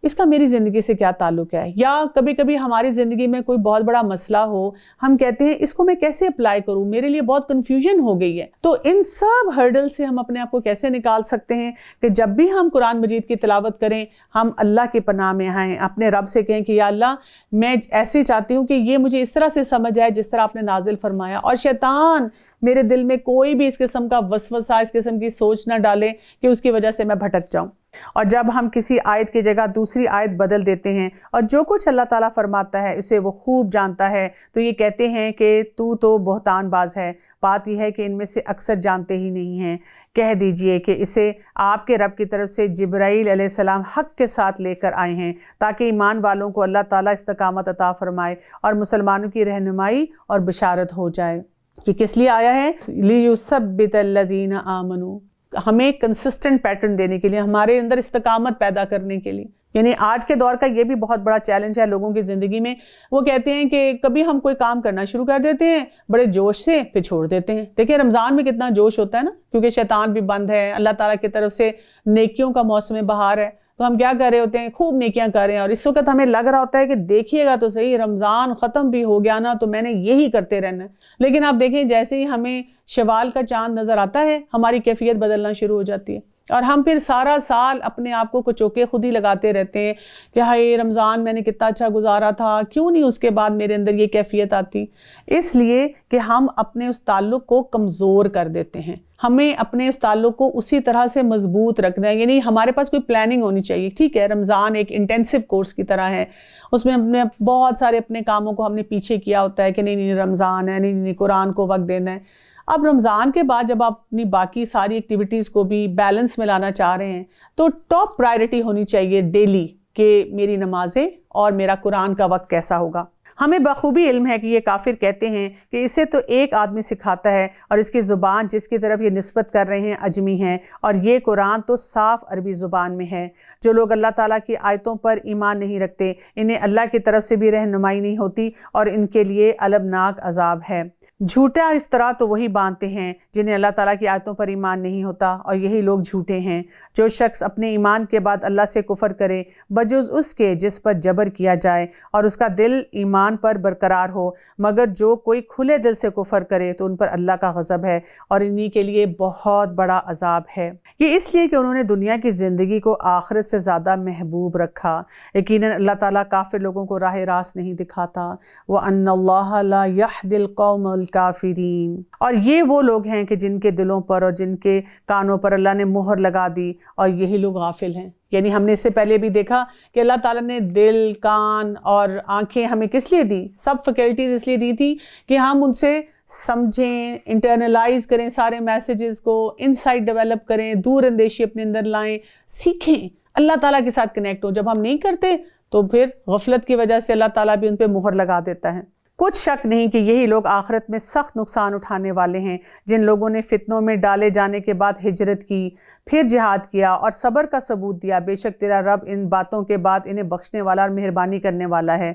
اس کا میری زندگی سے کیا تعلق ہے، یا کبھی کبھی ہماری زندگی میں کوئی بہت بڑا مسئلہ ہو، ہم کہتے ہیں اس کو میں کیسے اپلائی کروں، میرے لیے بہت کنفیوژن ہو گئی ہے۔ تو ان سب ہرڈل سے ہم اپنے آپ کو کیسے نکال سکتے ہیں کہ جب بھی ہم قرآن مجید کی تلاوت کریں، ہم اللہ کی پناہ میں آئیں، اپنے رب سے کہیں کہ یا اللہ میں ایسے چاہتی ہوں کہ یہ مجھے اس طرح سے سمجھ آئے جس طرح آپ نے نازل فرمایا، اور شیطان میرے دل میں کوئی بھی اس قسم کا وسوسہ، اس قسم کی سوچ نہ ڈالے کہ اس کی وجہ سے میں بھٹک جاؤں۔ اور جب ہم کسی آیت کی جگہ دوسری آیت بدل دیتے ہیں اور جو کچھ اللہ تعالیٰ فرماتا ہے اسے وہ خوب جانتا ہے، تو یہ کہتے ہیں کہ تو بہتان باز ہے۔ بات یہ ہے کہ ان میں سے اکثر جانتے ہی نہیں ہیں۔ کہہ دیجئے کہ اسے آپ کے رب کی طرف سے جبرائیل علیہ السلام حق کے ساتھ لے کر آئے ہیں، تاکہ ایمان والوں کو اللہ تعالیٰ استقامت عطا فرمائے اور مسلمانوں کی رہنمائی اور بشارت ہو جائے۔ کہ کس لیے آیا ہے؟ لِيُثَبِّتَ الَّذِينَ آمَنُوا، ہمیں کنسسٹنٹ پیٹرن دینے کے لیے، ہمارے اندر استقامت پیدا کرنے کے لیے. یعنی آج کے دور کا یہ بھی بہت بڑا چیلنج ہے لوگوں کی زندگی میں. وہ کہتے ہیں کہ کبھی ہم کوئی کام کرنا شروع کر دیتے ہیں بڑے جوش سے، پھر چھوڑ دیتے ہیں. دیکھیں رمضان میں کتنا جوش ہوتا ہے نا، کیونکہ شیطان بھی بند ہے، اللہ تعالیٰ کی طرف سے نیکیوں کا موسم بہار ہے، تو ہم کیا کر رہے ہوتے ہیں، خوب نیکیاں کر رہے ہیں. اور اس وقت ہمیں لگ رہا ہوتا ہے کہ دیکھیے گا تو صحیح، رمضان ختم بھی ہو گیا نا تو میں نے یہی کرتے رہنا ہے. لیکن آپ دیکھیں جیسے ہی ہمیں شوال کا چاند نظر آتا ہے ہماری کیفیت بدلنا شروع ہو جاتی ہے، اور ہم پھر سارا سال اپنے آپ کو کچوکے خود ہی لگاتے رہتے ہیں کہ ہائے رمضان میں نے کتنا اچھا گزارا تھا، کیوں نہیں اس کے بعد میرے اندر یہ کیفیت آتی. اس لیے کہ ہم اپنے اس تعلق کو کمزور کر دیتے ہیں. ہمیں اپنے اس تعلق کو اسی طرح سے مضبوط رکھنا ہے. یعنی ہمارے پاس کوئی پلاننگ ہونی چاہیے. ٹھیک ہے رمضان ایک انٹینسو کورس کی طرح ہے، اس میں ہم نے بہت سارے اپنے کاموں کو ہم نے پیچھے کیا ہوتا ہے کہ نہیں رمضان ہے، نہیں قرآن کو وقت دینا ہے. اب رمضان کے بعد جب آپ اپنی باقی ساری ایکٹیویٹیز کو بھی بیلنس میں لانا چاہ رہے ہیں تو ٹاپ پرائرٹی ہونی چاہیے ڈیلی کہ میری نمازیں اور میرا قرآن کا وقت کیسا ہوگا. ہمیں بخوبی علم ہے کہ یہ کافر کہتے ہیں کہ اسے تو ایک آدمی سکھاتا ہے، اور اس کی زبان جس کی طرف یہ نسبت کر رہے ہیں اجمی ہے، اور یہ قرآن تو صاف عربی زبان میں ہے. جو لوگ اللہ تعالیٰ کی آیتوں پر ایمان نہیں رکھتے انہیں اللہ کی طرف سے بھی رہنمائی نہیں ہوتی، اور ان کے لیے البناک عذاب ہے. جھوٹا افطرا تو وہی باندھتے ہیں جنہیں اللہ تعالیٰ کی آیتوں پر ایمان نہیں ہوتا، اور یہی لوگ جھوٹے ہیں. جو شخص اپنے ایمان کے بعد اللہ سے کفر کرے بجز اس کے جس پر جبر کیا جائے اور اس کا دل ایمان پر برقرار ہو، مگر جو کوئی کھلے دل سے کفر کرے تو ان پر اللہ کا غضب ہے اور انہی کے لیے بہت بڑا عذاب ہے. یہ اس لیے کہ انہوں نے دنیا کی زندگی کو آخرت سے زیادہ محبوب رکھا. یقیناً اللہ تعالیٰ کافر لوگوں کو راہ راست نہیں دکھاتا. وَأَنَّ اللَّهَ لَا يَهْدِي الْقَوْمَ الْكَافِرِينَ. اور یہ وہ لوگ ہیں کہ جن کے دلوں پر اور جن کے کانوں پر اللہ نے مہر لگا دی، اور یہی لوگ غافل ہیں. یعنی ہم نے اس سے پہلے بھی دیکھا کہ اللہ تعالیٰ نے دل، کان اور آنکھیں ہمیں کس لیے دی؟ سب فیکلٹیز اس لیے دی تھی کہ ہم ان سے سمجھیں، انٹرنلائز کریں سارے میسیجز کو، انسائٹ ڈیولپ کریں، دور اندیشی اپنے اندر لائیں، سیکھیں، اللہ تعالیٰ کے ساتھ کنیکٹ ہو. جب ہم نہیں کرتے تو پھر غفلت کی وجہ سے اللہ تعالیٰ بھی ان پہ مہر لگا دیتا ہے. کچھ شک نہیں کہ یہی لوگ آخرت میں سخت نقصان اٹھانے والے ہیں. جن لوگوں نے فتنوں میں ڈالے جانے کے بعد ہجرت کی، پھر جہاد کیا اور صبر کا ثبوت دیا، بے شک تیرا رب ان باتوں کے بعد انہیں بخشنے والا اور مہربانی کرنے والا ہے.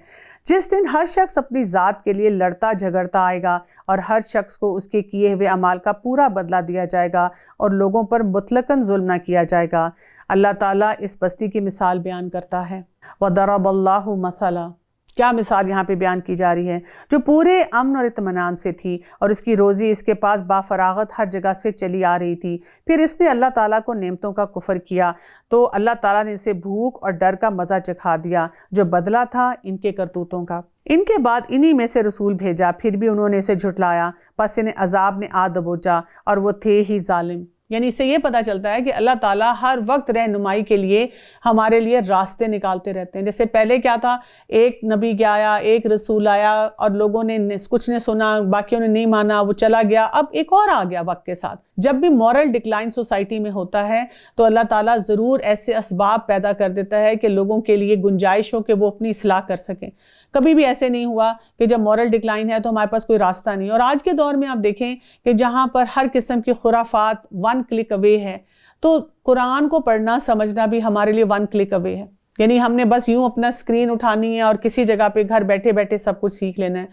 جس دن ہر شخص اپنی ذات کے لیے لڑتا جھگڑتا آئے گا، اور ہر شخص کو اس کے کیے ہوئے اعمال کا پورا بدلہ دیا جائے گا، اور لوگوں پر مطلقاً ظلم نہ کیا جائے گا. اللہ تعالیٰ اس بستی کی مثال بیان کرتا ہے. وَضَرَبَ اللَّهُ مَثَلًا. کیا مثال یہاں پہ بیان کی جا رہی ہے؟ جو پورے امن اور اطمینان سے تھی، اور اس کی روزی اس کے پاس بافراغت ہر جگہ سے چلی آ رہی تھی. پھر اس نے اللہ تعالیٰ کو نعمتوں کا کفر کیا تو اللہ تعالیٰ نے اسے بھوک اور ڈر کا مزہ چکھا دیا، جو بدلہ تھا ان کے کرتوتوں کا. ان کے بعد انہی میں سے رسول بھیجا، پھر بھی انہوں نے اسے جھٹلایا، پس انہیں عذاب نے آ دبوچا، اور وہ تھے ہی ظالم. یعنی اس سے یہ پتہ چلتا ہے کہ اللہ تعالیٰ ہر وقت رہنمائی کے لیے ہمارے لیے راستے نکالتے رہتے ہیں. جیسے پہلے کیا تھا، ایک نبی کیا آیا، ایک رسول آیا، اور لوگوں نے کچھ نے سنا، باقیوں نے نہیں مانا، وہ چلا گیا. اب ایک اور آ گیا وقت کے ساتھ. جب بھی مورل ڈکلائن سوسائٹی میں ہوتا ہے تو اللہ تعالیٰ ضرور ایسے اسباب پیدا کر دیتا ہے کہ لوگوں کے لیے گنجائش ہو کہ وہ اپنی اصلاح کر سکیں. کبھی بھی ایسے نہیں ہوا کہ جب مورل ڈکلائن ہے تو ہمارے پاس کوئی راستہ نہیں. اور آج کے دور میں آپ دیکھیں کہ جہاں پر ہر قسم کی خرافات ون کلک اوے ہے، تو قرآن کو پڑھنا سمجھنا بھی ہمارے لیے ون کلک اوے ہے. یعنی ہم نے بس یوں اپنا اسکرین اٹھانی ہے اور کسی جگہ پہ گھر بیٹھے بیٹھے سب کچھ سیکھ لینا ہے.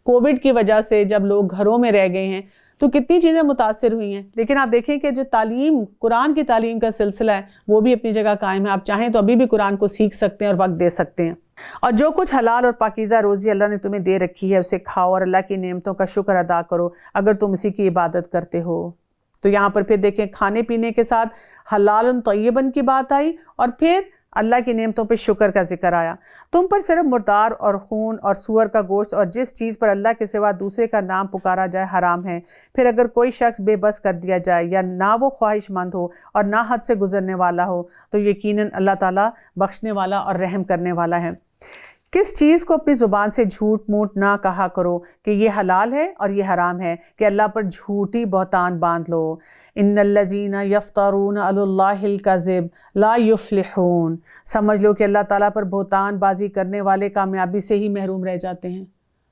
کووڈ کی وجہ سے جب لوگ گھروں میں رہ گئے ہیں تو کتنی چیزیں متاثر ہوئی ہیں. لیکن آپ دیکھیں کہ جو تعلیم، قرآن کی تعلیم کا سلسلہ ہے وہ بھی اپنی جگہ قائم ہے. آپ چاہیں تو ابھی بھی قرآن کو سیکھ سکتے ہیں اور وقت دے سکتے ہیں. اور جو کچھ حلال اور پاکیزہ روزی اللہ نے تمہیں دے رکھی ہے اسے کھاؤ، اور اللہ کی نعمتوں کا شکر ادا کرو اگر تم اسی کی عبادت کرتے ہو. تو یہاں پر پھر دیکھیں کھانے پینے کے ساتھ حلال طیباً کی بات آئی، اور پھر اللہ کی نعمتوں پہ شکر کا ذکر آیا. تم پر صرف مردار اور خون اور سور کا گوشت اور جس چیز پر اللہ کے سوا دوسرے کا نام پکارا جائے حرام ہے. پھر اگر کوئی شخص بے بس کر دیا جائے یا نہ وہ خواہش مند ہو اور نہ حد سے گزرنے والا ہو تو یقیناً اللہ تعالیٰ بخشنے والا اور رحم کرنے والا ہے. کس چیز کو اپنی زبان سے جھوٹ موٹ نہ کہا کرو کہ یہ حلال ہے اور یہ حرام ہے کہ اللہ پر جھوٹی بہتان باندھ لو. ان الذین یفترون علی اللہ الکذب لا یفلحون. سمجھ لو کہ اللہ تعالیٰ پر بہتان بازی کرنے والے کامیابی سے ہی محروم رہ جاتے ہیں.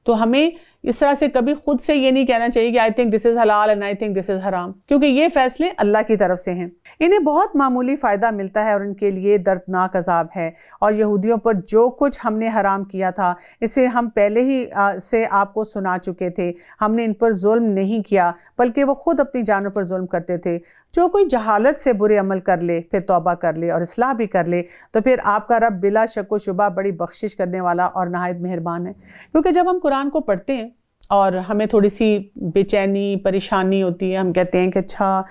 تو ہمیں اس طرح سے کبھی خود سے یہ نہیں کہنا چاہیے کہ آئی تھنک دس از حلال اینڈ آئی تھنک دس از حرام، کیونکہ یہ فیصلے اللہ کی طرف سے ہیں۔ انہیں بہت معمولی فائدہ ملتا ہے اور ان کے لیے دردناک عذاب ہے، اور یہودیوں پر جو کچھ ہم نے حرام کیا تھا اسے ہم پہلے ہی سے آپ کو سنا چکے تھے۔ ہم نے ان پر ظلم نہیں کیا بلکہ وہ خود اپنی جانوں پر ظلم کرتے تھے۔ جو کوئی جہالت سے برے عمل کر لے، پھر توبہ کر لے اور اصلاح بھی کر لے، تو پھر آپ کا رب بلا شک و شبہ بڑی بخشش کرنے والا اور نہایت مہربان ہے۔ کیونکہ جب ہم قرآن کو پڑھتے ہیں اور ہمیں تھوڑی سی بے چینی پریشانی ہوتی ہے، ہم کہتے ہیں کہ اچھا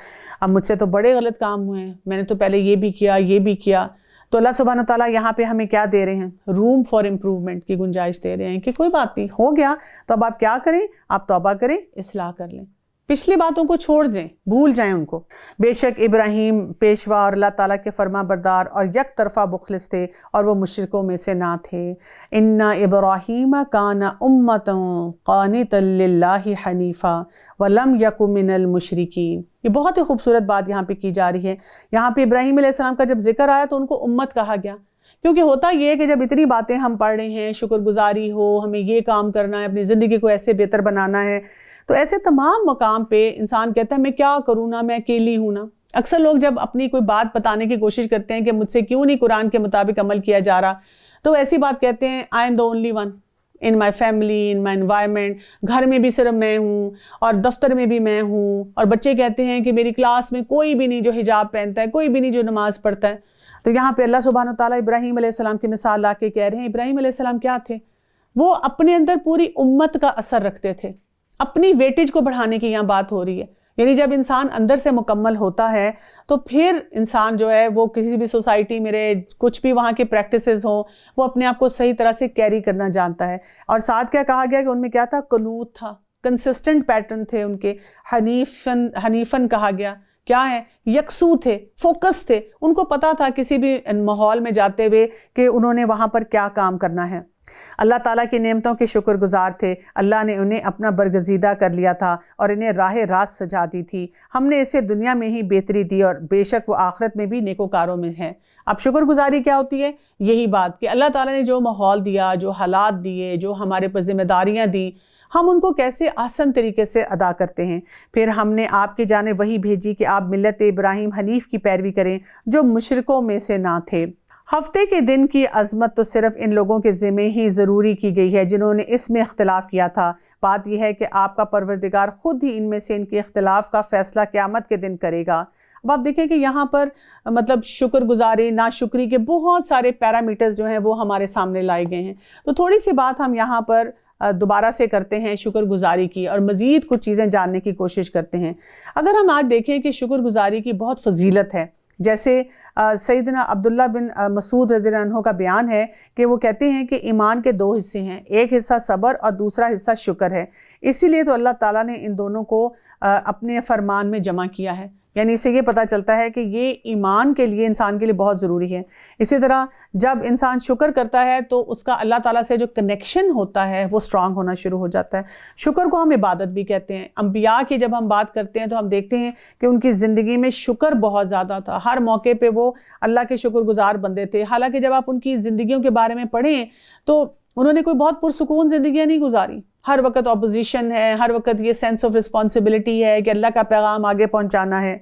اب مجھ سے تو بڑے غلط کام ہوئے ہیں، میں نے تو پہلے یہ بھی کیا یہ بھی کیا، تو اللہ سبحانہ وتعالیٰ یہاں پہ ہمیں کیا دے رہے ہیں؟ روم فار امپروومنٹ کی گنجائش دے رہے ہیں کہ کوئی بات نہیں، ہو گیا تو اب آپ کیا کریں؟ آپ توبہ کریں، اصلاح کر لیں، پچھلی باتوں کو چھوڑ دیں، بھول جائیں ان کو۔ بے شک ابراہیم پیشوا اور اللہ تعالیٰ کے فرما بردار اور یک طرفہ مخلص تھے اور وہ مشرکوں میں سے نہ تھے۔ ان ابراہیم کان امۃ قانتا للہ حنیفا ولم یک من المشرکین۔ یہ بہت ہی خوبصورت بات یہاں پہ کی جا رہی ہے۔ یہاں پہ ابراہیم علیہ السلام کا جب ذکر آیا تو ان کو امت کہا گیا، کیونکہ ہوتا یہ ہے کہ جب اتنی باتیں ہم پڑھ رہے ہیں، شکر گزاری ہو، ہمیں یہ کام کرنا ہے، اپنی زندگی کو ایسے بہتر بنانا ہے، تو ایسے تمام مقام پہ انسان کہتا ہے میں کیا کروں نا، میں اکیلی ہوں نا۔ اکثر لوگ جب اپنی کوئی بات بتانے کی کوشش کرتے ہیں کہ مجھ سے کیوں نہیں قرآن کے مطابق عمل کیا جا رہا، تو ایسی بات کہتے ہیں I am the only one in my family in my environment, گھر میں بھی صرف میں ہوں اور دفتر میں بھی میں ہوں، اور بچے کہتے ہیں کہ میری کلاس میں کوئی بھی نہیں جو حجاب پہنتا ہے، کوئی بھی نہیں جو نماز پڑھتا ہے۔ تو یہاں پہ اللہ سبحانہ وتعالیٰ ابراہیم علیہ السلام کی مثال لا کے کہہ رہے ہیں ابراہیم علیہ السلام کیا تھے؟ وہ اپنے اندر پوری امت کا اثر رکھتے تھے۔ اپنی ویٹیج کو بڑھانے کی یہاں بات ہو رہی ہے، یعنی جب انسان اندر سے مکمل ہوتا ہے تو پھر انسان جو ہے وہ کسی بھی سوسائٹی میں رہے، کچھ بھی وہاں کے پریکٹسز ہوں، وہ اپنے آپ کو صحیح طرح سے کیری کرنا جانتا ہے۔ اور ساتھ کیا کہا گیا کہ ان میں کیا تھا؟ قنوت تھا، کنسسٹنٹ پیٹرن تھے ان کے، حنیفن کہا گیا، کیا ہے؟ یکسو تھے، فوکس تھے، ان کو پتا تھا کسی بھی ماحول میں جاتے ہوئے کہ انہوں نے وہاں پر کیا کام کرنا ہے۔ اللہ تعالیٰ کی نعمتوں کے شکر گزار تھے، اللہ نے انہیں اپنا برگزیدہ کر لیا تھا اور انہیں راہ راست سجا دی تھی، ہم نے اسے دنیا میں ہی بہتری دی اور بے شک وہ آخرت میں بھی نیکوکاروں میں ہے۔ اب شکر گزاری کیا ہوتی ہے؟ یہی بات کہ اللہ تعالیٰ نے جو ماحول دیا، جو حالات دیے، جو ہمارے پر ذمہ داریاں دی، ہم ان کو کیسے آسان طریقے سے ادا کرتے ہیں۔ پھر ہم نے آپ کی جانب وہی بھیجی کہ آپ ملت ابراہیم حنیف کی پیروی کریں جو مشرکوں میں سے نہ تھے۔ ہفتے کے دن کی عظمت تو صرف ان لوگوں کے ذمہ ہی ضروری کی گئی ہے جنہوں نے اس میں اختلاف کیا تھا۔ بات یہ ہے کہ آپ کا پروردگار خود ہی ان میں سے ان کے اختلاف کا فیصلہ قیامت کے دن کرے گا۔ اب آپ دیکھیں کہ یہاں پر مطلب شکر گزاری، ناشکری کے بہت سارے پیرامیٹرز جو ہیں وہ ہمارے سامنے لائے گئے ہیں۔ تو تھوڑی سی بات ہم یہاں پر دوبارہ سے کرتے ہیں شکر گزاری کی، اور مزید کچھ چیزیں جاننے کی کوشش کرتے ہیں۔ اگر ہم آج دیکھیں کہ شکر گزاری کی بہت فضیلت ہے، جیسے سیدنا عبداللہ بن مسعود رضی اللہ عنہ کا بیان ہے کہ وہ کہتے ہیں کہ ایمان کے 2 حصے ہیں، ایک حصہ صبر اور دوسرا حصہ شکر ہے، اسی لیے تو اللہ تعالیٰ نے ان دونوں کو اپنے فرمان میں جمع کیا ہے۔ یعنی اس سے یہ پتہ چلتا ہے کہ یہ ایمان کے لیے، انسان کے لیے بہت ضروری ہے۔ اسی طرح جب انسان شکر کرتا ہے تو اس کا اللہ تعالیٰ سے جو کنیکشن ہوتا ہے وہ سٹرونگ ہونا شروع ہو جاتا ہے۔ شکر کو ہم عبادت بھی کہتے ہیں۔ انبیاء کی جب ہم بات کرتے ہیں تو ہم دیکھتے ہیں کہ ان کی زندگی میں شکر بہت زیادہ تھا، ہر موقع پہ وہ اللہ کے شکر گزار بندے تھے۔ حالانکہ جب آپ ان کی زندگیوں کے بارے میں پڑھیں تو انہوں نے کوئی بہت پرسکون زندگیاں نہیں گزاری، ہر وقت اپوزیشن ہے، ہر وقت یہ سینس آف رسپانسبلٹی ہے کہ اللہ کا پیغام آگے پہنچانا ہے۔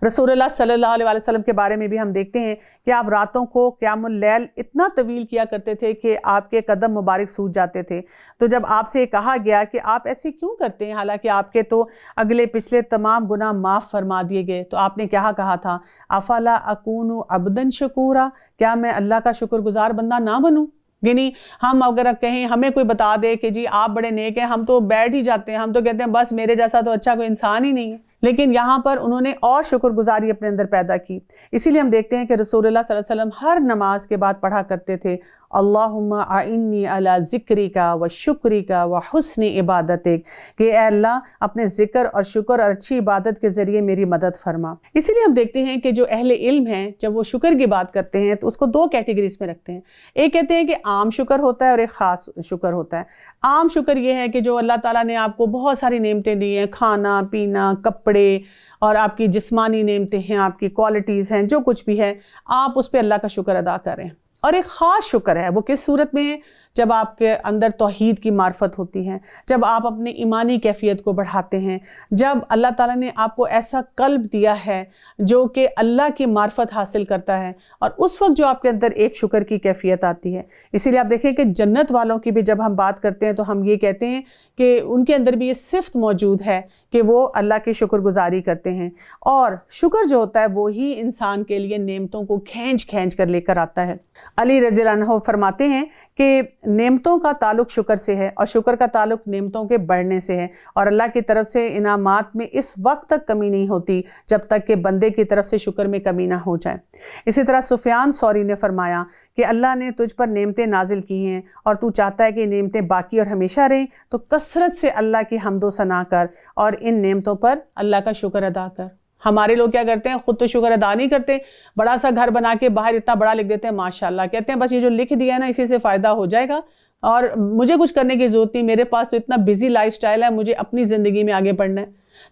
رسول اللہ صلی اللہ علیہ وسلم کے بارے میں بھی ہم دیکھتے ہیں کہ آپ راتوں کو قیام اللیل اتنا طویل کیا کرتے تھے کہ آپ کے قدم مبارک سوج جاتے تھے۔ تو جب آپ سے کہا گیا کہ آپ ایسے کیوں کرتے ہیں حالانکہ آپ کے تو اگلے پچھلے تمام گناہ معاف فرما دیے گئے، تو آپ نے کیا کہا تھا؟ افلا اکون عبدا شکورا، کیا میں اللہ کا شکر گزار بندہ نہ بنوں؟ یعنی ہم اگر کہیں ہمیں کوئی بتا دے کہ جی آپ بڑے نیک ہیں، ہم تو بیٹھ ہی جاتے ہیں، ہم تو کہتے ہیں بس میرے جیسا تو اچھا کوئی انسان ہی نہیں ہے۔ لیکن یہاں پر انہوں نے اور شکر گزاری اپنے اندر پیدا کی۔ اسی لیے ہم دیکھتے ہیں کہ رسول اللہ صلی اللہ علیہ وسلم ہر نماز کے بعد پڑھا کرتے تھے اللہم اعنی علی ذکرک و شکرک و حسن عبادتک، کہ اے اللہ اپنے ذکر اور شکر اور اچھی عبادت کے ذریعے میری مدد فرما۔ اسی لیے ہم دیکھتے ہیں کہ جو اہل علم ہیں جب وہ شکر کی بات کرتے ہیں تو اس کو 2 کیٹیگریز میں رکھتے ہیں۔ ایک کہتے ہیں کہ عام شکر ہوتا ہے اور ایک خاص شکر ہوتا ہے۔ عام شکر یہ ہے کہ جو اللہ تعالیٰ نے آپ کو بہت ساری نعمتیں دی ہیں، کھانا پینا، کپڑے، اور آپ کی جسمانی نعمتیں ہیں، آپ کی کوالٹیز ہیں، جو کچھ بھی ہے آپ اس پہ اللہ کا شکر ادا کریں۔ اور ایک خاص شکر ہے، وہ کس صورت میں ہے جب آپ کے اندر توحید کی معرفت ہوتی ہے، جب آپ اپنے ایمانی کیفیت کو بڑھاتے ہیں، جب اللہ تعالیٰ نے آپ کو ایسا قلب دیا ہے جو کہ اللہ کی معرفت حاصل کرتا ہے، اور اس وقت جو آپ کے اندر ایک شکر کی کیفیت آتی ہے۔ اسی لیے آپ دیکھیں کہ جنت والوں کی بھی جب ہم بات کرتے ہیں تو ہم یہ کہتے ہیں کہ ان کے اندر بھی یہ صفت موجود ہے کہ وہ اللہ کی شکر گزاری کرتے ہیں، اور شکر جو ہوتا ہے وہی انسان کے لیے نعمتوں کو کھینچ کر لے کر آتا ہے۔ علی رضی اللہ عنہ فرماتے ہیں کہ نعمتوں کا تعلق شکر سے ہے، اور شکر کا تعلق نعمتوں کے بڑھنے سے ہے، اور اللہ کی طرف سے انعامات میں اس وقت تک کمی نہیں ہوتی جب تک کہ بندے کی طرف سے شکر میں کمی نہ ہو جائے۔ اسی طرح سفیان ثوری نے فرمایا کہ اللہ نے تجھ پر نعمتیں نازل کی ہیں اور تو چاہتا ہے کہ نعمتیں باقی اور ہمیشہ رہیں، تو کثرت سے اللہ کی حمد و ثنا کر اور ان نعمتوں پر اللہ کا شکر ادا کر۔ ہمارے لوگ کیا کرتے ہیں، خود تو شکر ادا نہیں کرتے، بڑا سا گھر بنا کے باہر اتنا بڑا لکھ دیتے ہیں ماشاءاللہ، کہتے ہیں بس یہ جو لکھ دیا ہے نا اسی سے فائدہ ہو جائے گا اور مجھے کچھ کرنے کی ضرورت نہیں، میرے پاس تو اتنا بزی لائف سٹائل ہے، مجھے اپنی زندگی میں آگے بڑھنا ہے۔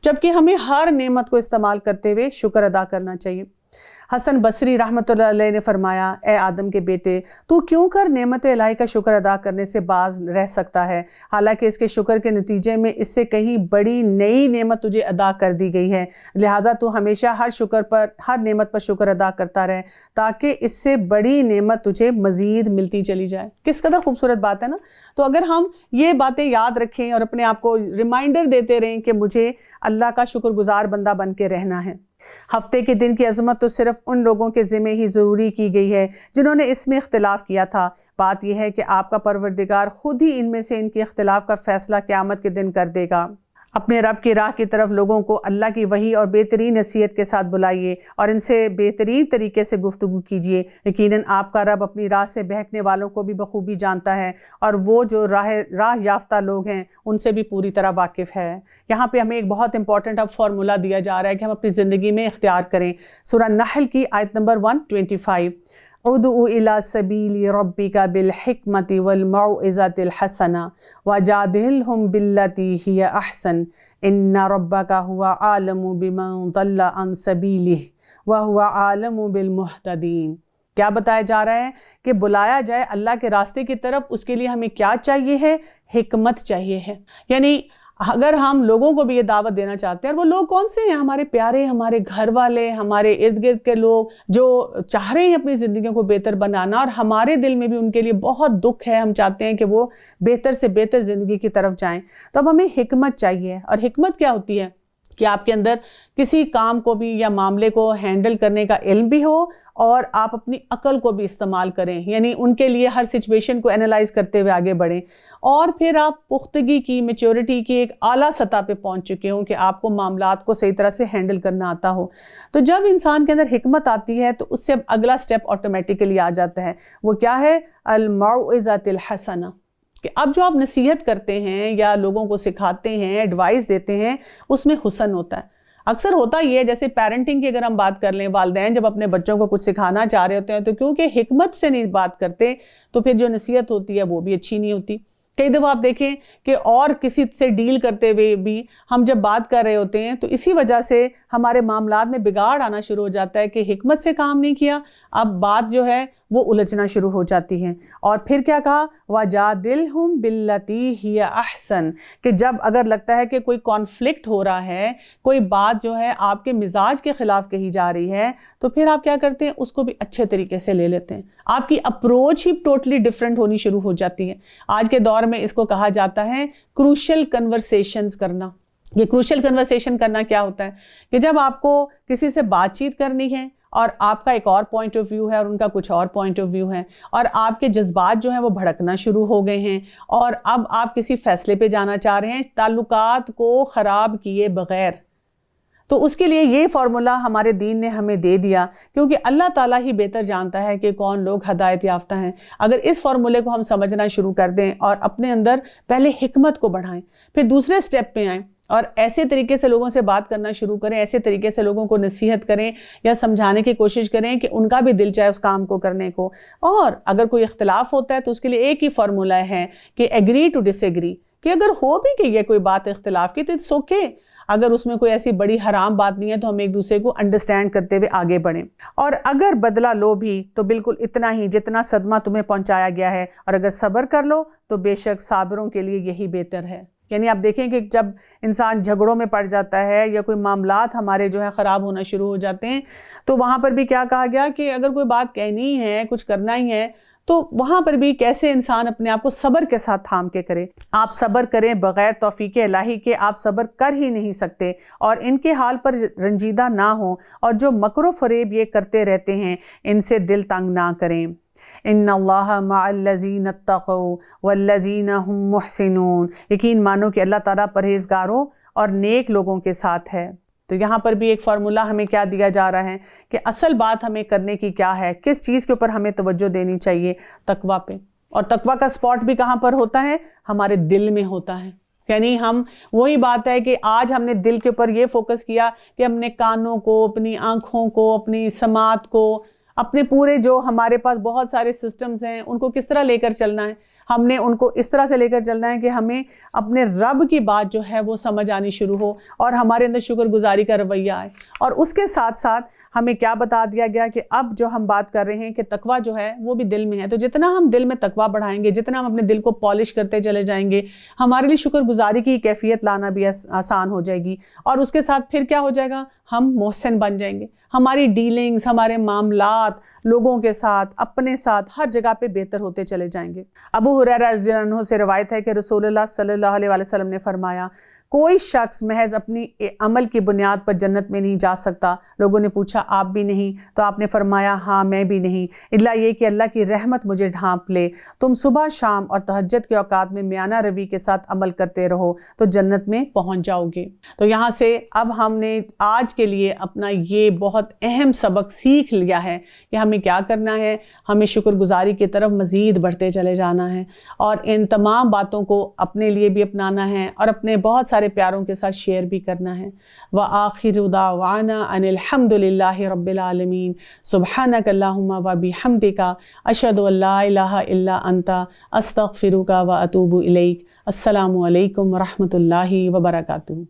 جبکہ ہمیں ہر نعمت کو استعمال کرتے ہوئے شکر ادا کرنا چاہیے۔ حسن بصری رحمۃ اللہ علیہ نے فرمایا، اے آدم کے بیٹے، تو کیوں کر نعمت الہی کا شکر ادا کرنے سے باز رہ سکتا ہے، حالانکہ اس کے شکر کے نتیجے میں اس سے کہیں بڑی نئی نعمت تجھے ادا کر دی گئی ہے، لہٰذا تو ہمیشہ ہر نعمت پر شکر ادا کرتا رہے تاکہ اس سے بڑی نعمت تجھے مزید ملتی چلی جائے۔ کس قدر خوبصورت بات ہے نا۔ تو اگر ہم یہ باتیں یاد رکھیں اور اپنے آپ کو ریمائنڈر دیتے رہیں کہ مجھے اللہ کا شکر گزار بندہ بن کے رہنا ہے۔ ہفتے کے دن کی عظمت تو صرف ان لوگوں کے ذمہ ہی ضروری کی گئی ہے جنہوں نے اس میں اختلاف کیا تھا۔ بات یہ ہے کہ آپ کا پروردگار خود ہی ان میں سے ان کے اختلاف کا فیصلہ قیامت کے دن کر دے گا۔ اپنے رب کی راہ کی طرف لوگوں کو اللہ کی وحی اور بہترین نصیحت کے ساتھ بلائیے اور ان سے بہترین طریقے سے گفتگو کیجیے۔ یقیناً آپ کا رب اپنی راہ سے بہکنے والوں کو بھی بخوبی جانتا ہے، اور وہ جو راہ یافتہ لوگ ہیں ان سے بھی پوری طرح واقف ہے۔ یہاں پہ ہمیں ایک بہت امپورٹنٹ اب فارمولہ دیا جا رہا ہے کہ ہم اپنی زندگی میں اختیار کریں۔ سورہ نحل کی آیت نمبر 125، ادعو الی سبیل ربک بالحکمت والموعظۃ الحسنہ وجادلہم باللتی ہی احسن ان ربک هو عالم بمن ضل عن سبیلہ وهو عالم بالمہتدین۔ کیا بتایا جا رہا ہے کہ بلایا جائے اللہ کے راستے کی طرف، اس کے لیے ہمیں کیا چاہیے ہے؟ حکمت چاہیے ہے۔ یعنی اگر ہم لوگوں کو بھی یہ دعوت دینا چاہتے ہیں، اور وہ لوگ کون سے ہیں؟ ہمارے پیارے، ہمارے گھر والے، ہمارے ارد گرد کے لوگ جو چاہ رہے ہیں اپنی زندگیوں کو بہتر بنانا، اور ہمارے دل میں بھی ان کے لیے بہت دکھ ہے، ہم چاہتے ہیں کہ وہ بہتر سے بہتر زندگی کی طرف جائیں، تو اب ہمیں حکمت چاہیے۔ اور حکمت کیا ہوتی ہے؟ کہ آپ کے اندر کسی کام کو بھی یا معاملے کو ہینڈل کرنے کا علم بھی ہو، اور آپ اپنی عقل کو بھی استعمال کریں، یعنی ان کے لیے ہر سچویشن کو انالائز کرتے ہوئے آگے بڑھیں، اور پھر آپ پختگی کی، میچورٹی کی ایک اعلیٰ سطح پہ پہنچ چکے ہوں کہ آپ کو معاملات کو صحیح طرح سے ہینڈل کرنا آتا ہو۔ تو جب انسان کے اندر حکمت آتی ہے تو اس سے اگلا سٹیپ آٹومیٹیکلی آ جاتا ہے، وہ کیا ہے؟ الموعظۃ الحسنہ، کہ اب جو آپ نصیحت کرتے ہیں یا لوگوں کو سکھاتے ہیں، ایڈوائز دیتے ہیں، اس میں حسن ہوتا ہے۔ اکثر ہوتا ہی ہے، جیسے پیرنٹنگ کی اگر ہم بات کر لیں، والدین جب اپنے بچوں کو کچھ سکھانا چاہ رہے ہوتے ہیں تو کیونکہ حکمت سے نہیں بات کرتے تو پھر جو نصیحت ہوتی ہے وہ بھی اچھی نہیں ہوتی۔ کئی دفعہ آپ دیکھیں کہ اور کسی سے ڈیل کرتے ہوئے بھی ہم جب بات کر رہے ہوتے ہیں تو اسی وجہ سے ہمارے معاملات میں بگاڑ آنا شروع ہو جاتا ہے کہ حکمت سے کام نہیں کیا، اب بات جو ہے وہ الجھنا شروع ہو جاتی ہے۔ اور پھر کیا کہا؟ وَجَادِلْهُمْ بِالَّتِي هِيَ أَحْسَنُ، کہ جب اگر لگتا ہے کہ کوئی کانفلکٹ ہو رہا ہے، کوئی بات جو ہے آپ کے مزاج کے خلاف کہی جا رہی ہے، تو پھر آپ کیا کرتے ہیں؟ اس کو بھی اچھے طریقے سے لے لیتے ہیں۔ آپ کی اپروچ ہی ٹوٹلی ڈیفرنٹ ہونی شروع ہو جاتی ہے۔ آج کے دور میں اس کو کہا جاتا ہے کروشل کنورسیشنز کرنا۔ یہ کروشل کنورسیشن کرنا کیا ہوتا ہے؟ کہ جب آپ کو کسی سے بات چیت کرنی ہے اور آپ کا ایک اور پوائنٹ آف ویو ہے اور ان کا کچھ اور پوائنٹ آف ویو ہے، اور آپ کے جذبات جو ہیں وہ بھڑکنا شروع ہو گئے ہیں، اور اب آپ کسی فیصلے پہ جانا چاہ رہے ہیں تعلقات کو خراب کیے بغیر، تو اس کے لیے یہ فارمولہ ہمارے دین نے ہمیں دے دیا، کیونکہ اللہ تعالیٰ ہی بہتر جانتا ہے کہ کون لوگ ہدایت یافتہ ہیں۔ اگر اس فارمولے کو ہم سمجھنا شروع کر دیں اور اپنے اندر پہلے حکمت کو بڑھائیں، پھر دوسرے سٹیپ پہ آئیں اور ایسے طریقے سے لوگوں سے بات کرنا شروع کریں، ایسے طریقے سے لوگوں کو نصیحت کریں یا سمجھانے کی کوشش کریں کہ ان کا بھی دل چاہے اس کام کو کرنے کو۔ اور اگر کوئی اختلاف ہوتا ہے تو اس کے لیے ایک ہی فارمولہ ہے کہ ایگری ٹو ڈس ایگری، کہ اگر ہو بھی کہ یہ کوئی بات اختلاف کی تو اٹس اوکے۔ اگر اس میں کوئی ایسی بڑی حرام بات نہیں ہے تو ہم ایک دوسرے کو انڈرسٹینڈ کرتے ہوئے آگے بڑھیں. اور اگر بدلہ لو بھی تو بالکل اتنا ہی جتنا صدمہ تمہیں پہنچایا گیا ہے، اور اگر صبر کر لو تو بے شک صابروں کے لیے یہی بہتر ہے. یعنی آپ دیکھیں کہ جب انسان جھگڑوں میں پڑ جاتا ہے یا کوئی معاملات ہمارے جو ہے خراب ہونا شروع ہو جاتے ہیں، تو وہاں پر بھی کیا کہا گیا کہ اگر کوئی بات کہنی ہے، کچھ کرنا ہی ہے، تو وہاں پر بھی کیسے انسان اپنے آپ کو صبر کے ساتھ تھام کے کرے. آپ صبر کریں بغیر توفیق الہی کے، آپ صبر کر ہی نہیں سکتے. اور ان کے حال پر رنجیدہ نہ ہوں، اور جو مکر و فریب یہ کرتے رہتے ہیں ان سے دل تنگ نہ کریں. ان اللہ مع الذین اتقوا والذین هم محسنون. یقین مانو کہ اللہ تعالیٰ پرہیزگاروں اور نیک لوگوں کے ساتھ ہے. تو یہاں پر بھی ایک فارمولہ ہمیں کیا دیا جا رہا ہے کہ اصل بات ہمیں کرنے کی کیا ہے، کس چیز کے اوپر ہمیں توجہ دینی چاہیے؟ تقویٰ پہ. اور تقویٰ کا سپاٹ بھی کہاں پر ہوتا ہے؟ ہمارے دل میں ہوتا ہے. یعنی ہم وہی بات ہے کہ آج ہم نے دل کے اوپر یہ فوکس کیا کہ ہم نے کانوں کو، اپنی آنکھوں کو، اپنی سماعت کو، اپنے پورے جو ہمارے پاس بہت سارے سسٹمز ہیں ان کو کس طرح لے کر چلنا ہے. ہم نے ان کو اس طرح سے لے کر چلنا ہے کہ ہمیں اپنے رب کی بات جو ہے وہ سمجھ آنی شروع ہو، اور ہمارے اندر شکر گزاری کا رویہ آئے. اور اس کے ساتھ ساتھ ہمیں کیا بتا دیا گیا کہ اب جو ہم بات کر رہے ہیں کہ تقویٰ جو ہے وہ بھی دل میں ہے. تو جتنا ہم دل میں تقویٰ بڑھائیں گے، جتنا ہم اپنے دل کو پالش کرتے چلے جائیں گے، ہمارے لیے شکر گزاری کی کیفیت لانا بھی آسان ہو جائے گی. اور اس کے ساتھ پھر کیا ہو جائے گا؟ ہم محسن بن جائیں گے. ہماری ڈیلنگز، ہمارے معاملات لوگوں کے ساتھ، اپنے ساتھ، ہر جگہ پہ بہتر ہوتے چلے جائیں گے. ابو ہریرہ رضی اللہ عنہ سے روایت ہے کہ رسول اللہ صلی اللہ علیہ وسلم نے فرمایا، کوئی شخص محض اپنی عمل کی بنیاد پر جنت میں نہیں جا سکتا. لوگوں نے پوچھا آپ بھی نہیں؟ تو آپ نے فرمایا ہاں میں بھی نہیں، الا یہ کہ اللہ کی رحمت مجھے ڈھانپ لے. تم صبح شام اور تہجد کے اوقات میں میانہ روی کے ساتھ عمل کرتے رہو تو جنت میں پہنچ جاؤ گے. تو یہاں سے اب ہم نے آج کے لیے اپنا یہ بہت اہم سبق سیکھ لیا ہے کہ ہمیں کیا کرنا ہے. ہمیں شکر گزاری کی طرف مزید بڑھتے چلے جانا ہے، اور ان تمام باتوں کو اپنے لیے بھی اپنانا ہے اور اپنے بہت سارے پیاروں کے ساتھ شیئر بھی کرنا ہے. وآخر دعوانا ان الحمد للہ رب العالمین. سبحانک اللہم وبحمدک اشہد ان لا الہ الا انت استغفرک واتوب الیک. السلام علیکم ورحمۃ اللہ وبرکاتہ.